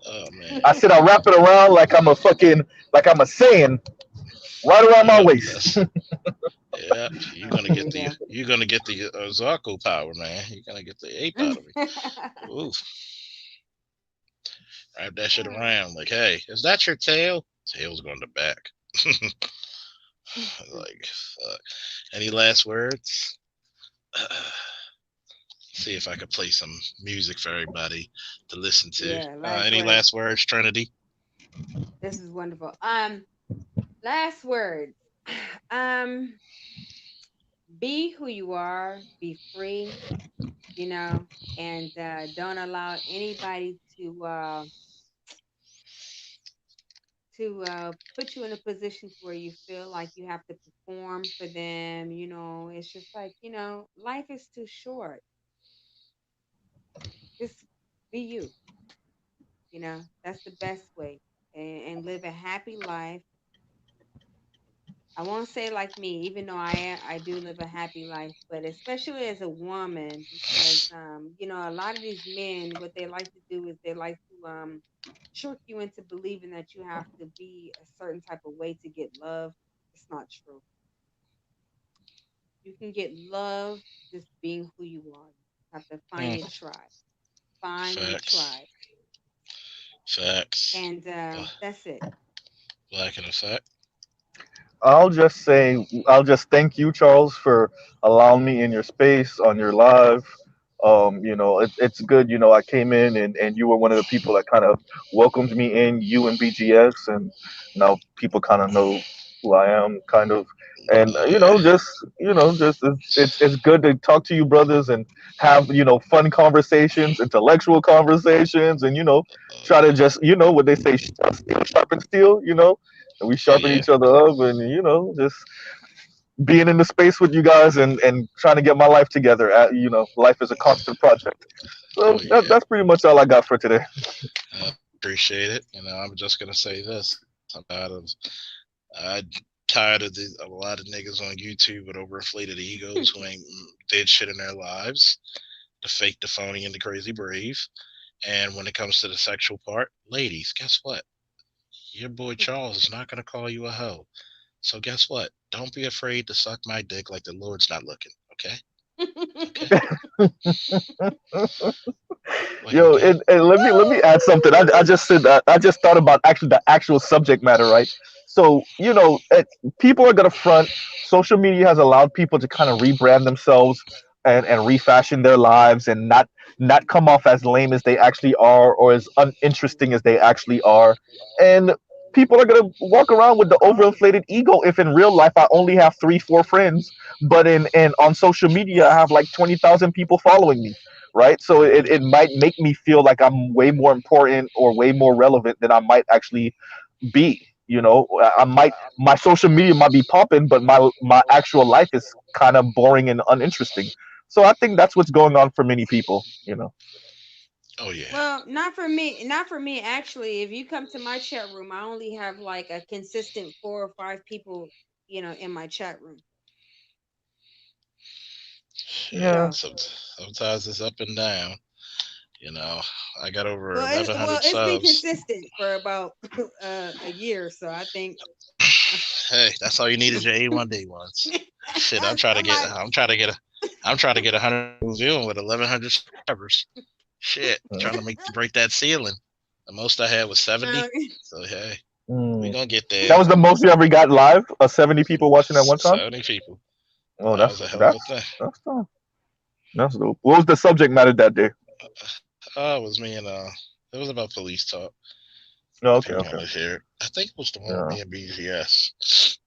Oh man. I said I wrap it around like I'm a fucking like I'm a saying right around my Yep. waist. That's yep. You're gonna There get you the go. Zarko power, man. You're gonna get the ape out of me. Oof. Wrap that shit around. Like, hey, is that your tail? Tail's going to back. Like, fuck. Any last words? See if I could play some music for everybody to listen to. Yeah, last Any words. last words, Trinity? This is wonderful. Last words. Um, be who you are, be free, and don't allow anybody to put you in a position to where you feel like you have to perform for them. It's just like, life is too short. Just be you. That's the best way, and live a happy life. I won't say like me, even though I do live a happy life, but especially as a woman, because a lot of these men, what they like to do is they like to trick you into believing that you have to be a certain type of way to get love. It's not true. You can get love just being who you are. You have to find your Mm, tribe. Find your facts. tribe, Facts. and that's it. Black in effect. I'll just thank you, Charles, for allowing me in your space on your live. It's good. I came in and you were one of the people that kind of welcomed me in, you and BGS, and now people kind of know who I am, kind of. And Oh yeah. just it's good to talk to you, brothers, and have fun conversations, intellectual conversations, and try to just what they say, steel sharpen steel, and we Oh sharpen yeah. each other up, and just being in the space with you guys and trying to get my life together. Life is a constant project. So Oh yeah. that's pretty much all I got for today. Appreciate it. I'm just gonna say this. I'm tired of a lot of niggas on YouTube with overinflated egos who ain't did shit in their lives. The fake, the phony, and the crazy brave. And when it comes to the sexual part, ladies, guess what? Your boy Charles is not gonna call you a hoe. So guess what? Don't be afraid to suck my dick like the Lord's not looking. Okay? Okay? Like Yo, okay? and let me add something. I just said that I just thought about actually the actual subject matter, right? So people are gonna front. Social media has allowed people to kind of rebrand themselves and refashion their lives and not come off as lame as they actually are or as uninteresting as they actually are. And people are gonna walk around with the overinflated ego if in real life I only have 3 4 friends, but in on social media I have like 20,000 people following me, right? So it might make me feel like I'm way more important or way more relevant than I might actually be. I might my social media might be popping, but my actual life is kind of boring and uninteresting. So I think that's what's going on for many people. Oh yeah. Well, not for me. Not for me. Actually, if you come to my chat room, I only have like a consistent 4 or 5 people, in my chat room. Shit. Yeah. So, Sometimes it's up and down. You know, I got over it's 1,100 been subs. consistent for about a year. So I think Hey, that's all you need is your A1 day ones. Shit, somebody. I'm trying to get 100 people viewing with 1,100 subscribers. Shit, trying to break that ceiling. The most I had was 70. No, So hey, we Mm. gonna get That there. was the most you ever got live? 70 people watching at one time? 70 people. Oh, That that's was a hell of a that's thing. that's dope. That's dope. What was the subject matter that day? It was me and it was about police talk. Oh, If okay, you okay. want to hear it, I think it was the one with Yeah, me and BGS.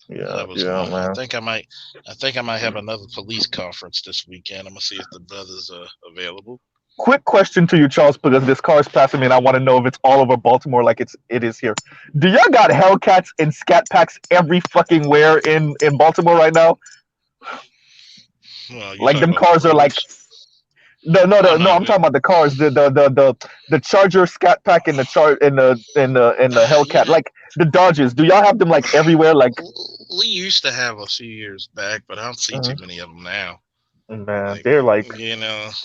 yeah, That was yeah, one. man. I think I might have another police conference this weekend. I'm gonna see if the brothers are available. Quick question to you, Charles, because this car is passing me, and I want to know if it's all over Baltimore like it is here. Do y'all got Hellcats and Scat Packs every fucking where in Baltimore right now? Well, you Like talking them about the cars are like labels? No. I'm talking about the cars. The Charger Scat Pack and the and the Hellcat. Yeah, Like the Dodges. Do y'all have them like everywhere? Like, we used to have a few years back, but I don't see too mhm. many of them now. Man, Like, they're like,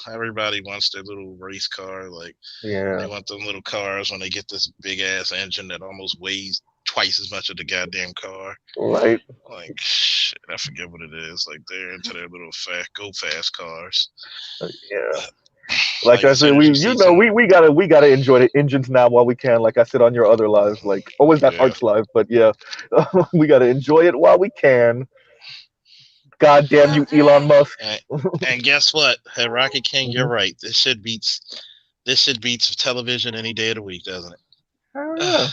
everybody wants their little race car. Like, they yeah, want them little cars when they get this big ass engine that almost weighs twice as much of the goddamn car. right. Like, shit, I forget what it is. Like, they're into their little go fast cars. Yeah. Like Like, I as said, soon as you see some, we gotta enjoy the engines now while we can. Like I said on your other live, like always that yeah, Arch live, but yeah, we gotta enjoy it while we can. God damn So you, Elon Musk. and guess what? Hey, Rocket King, you're Mhm. right. This shit beats television any day of the week, doesn't it? Hell yeah.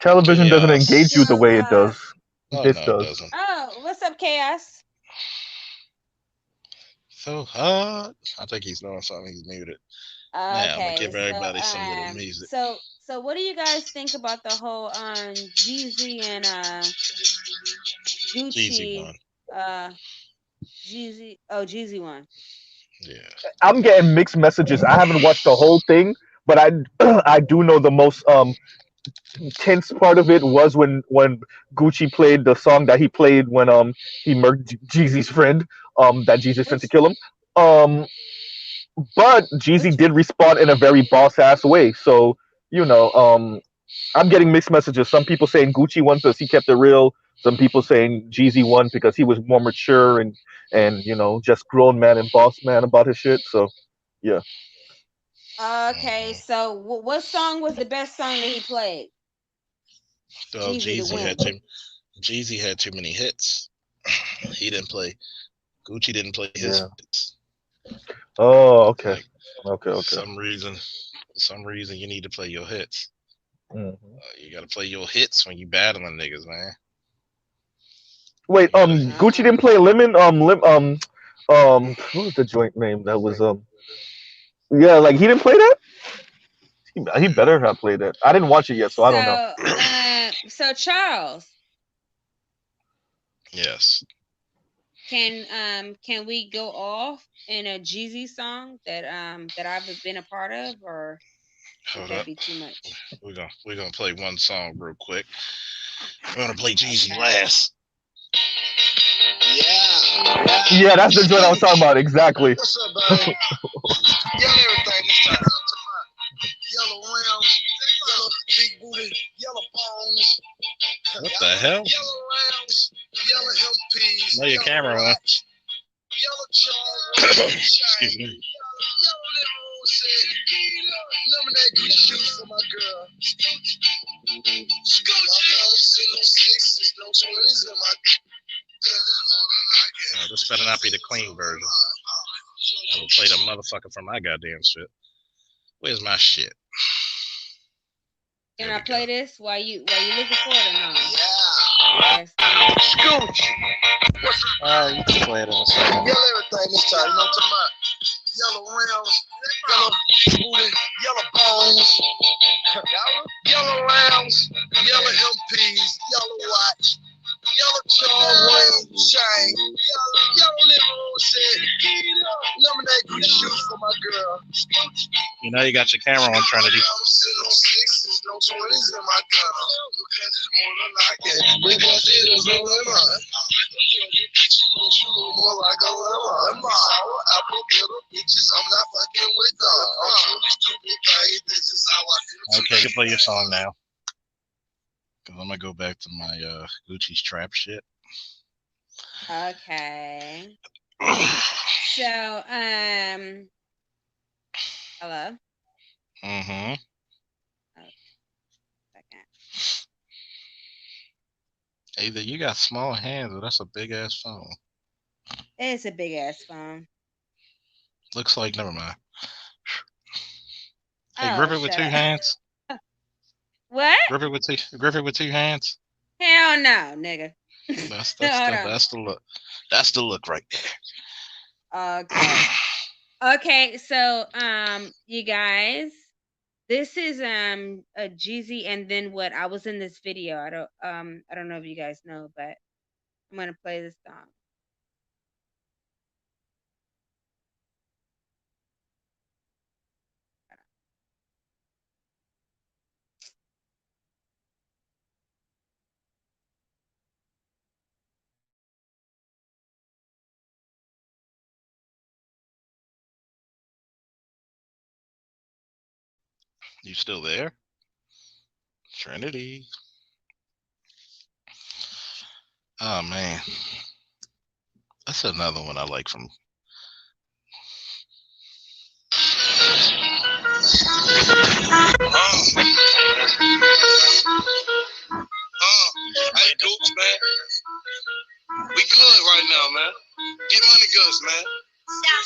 Television doesn't engage Chaos. you the so way it does. Oh This no, it does. doesn't. what's up, Chaos? So hot. I think he's doing something. He's muted. Now I'm gonna Okay, give everybody some little music. so what do you guys think about the whole Jeezy and Easy Gucci one. Jeezy one? Yeah. I'm getting mixed messages. I haven't watched the whole thing, but I I do know the most tense part of it was when Gucci played the song that he played when he murked Jeezy's friend that Jeezy sent to Which kill him. Um, but Jeezy which did respond in a very boss ass way. So you know, I'm getting mixed messages. Some people saying Gucci won because he kept it real. Some people saying Jeezy won because he was more mature and just grown man and boss man about his shit. So yeah. Okay, Hmm. so what song was the best song that he played? Well, Jeezy to Jeezy had win. too many hits. He didn't play. Gucci didn't play his Yeah. hits. Oh, okay. Like, Okay, okay. some reason you need to play your hits. Hmm. You gotta play your hits when you battling niggas, man. Wait, You gotta. Gucci didn't play Lemon. What was the joint name? That was yeah, like he didn't play that. He better have played that. I didn't watch it yet, so I don't know. So Charles, Yes. can we go off in a Jeezy song that I've been a part of, or would Hold that up. be too much? We're gonna play one song real quick. We're gonna play Jeezy Okay. last. Yeah, that's the joint I was talking about. Exactly. What's up, buddy? Yell everything this time. Yellow rounds, yellow big booty, yellow bones. What the hell? Yellow rounds, yellow MPs. Know your camera on. Yellow charm, Excuse me. yellow lemon said, lemonade green shoes for my girl. Scoochie. No sixes, no 20s in my This better not be the clean version. I will play the motherfucker from my goddamn shit. Where's my shit? Can There I we play go. this while you looking for it or no? yeah. Yes, no. Scooch. You can play it on the side. Yell everything this time. You know what I'm talking about? Yellow rounds, yellow booty, yellow bones. Yellow rounds, yellow MPs, yellow watch. Yellow charm ring, chain. Yellow lemon said, lemonade green shoes for my girl. You know you got your camera on trying to do. No sixes, no 20s in my gun. Because it's more than I can. We want it as a lemon. More like a lemon. Apple little bitches, I'm not fucking with them. I'm truly stupid, babe. This is how I feel. Okay, you can play your song now. Cause I'm gonna go back to my Gucci's trap shit. Okay. So hello. Mm-hmm. Oh, second. Either you got small hands or that's a big ass phone. It's a big ass phone. Looks like never mind. Hey, grip it with Shut two up. hands. What? Grip it with two hands. Hell no, nigga. That's Hold on. the look. That's the look right there. Okay. Okay, so you guys, this is a Jeezy, and then what? I was in this video. I don't know if you guys know, but I'm gonna play this song. You still there? Trinity. Oh man. That's another one I like from Hey, Gooch, man. We good right now, man. Get money goods, man.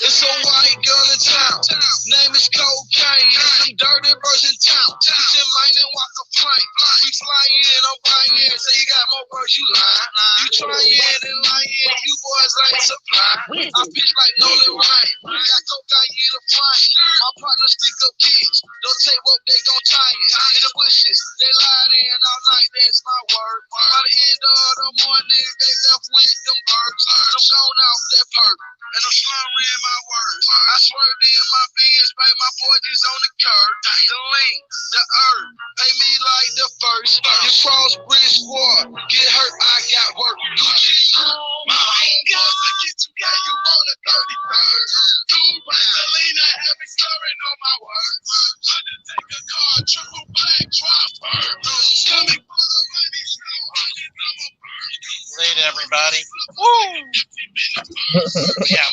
It's a white girl in town. Name is Cocaine. Some dirty birds in town. Teach him mine and walk a plane. We fly in, I'm flying in. Say you got more words, you lying. You trying and lying. You boys ain't supply. I bitch like Nolan Ryan. Got cocaine in the frying. My partners stick up kids. Don't say what they gon' tie in. In the bushes, they lying in all night. That's my word. By the end of the morning, they left with them birds. I'm gone off that perk. And I'm slurring my words. I swerved in my Benz, made my forties on the curb. The link, the earth, pay me like the first. You cross bridge squad, get hurt, I got work. Gucci, my home girl, get you got you on the 33rd. Two Vaseline, heavy slurring on my words. Undertaker car, triple black, dropper. Stomach full of money, slow honey, I'm a bird. Later, everybody. Woo! Yeah,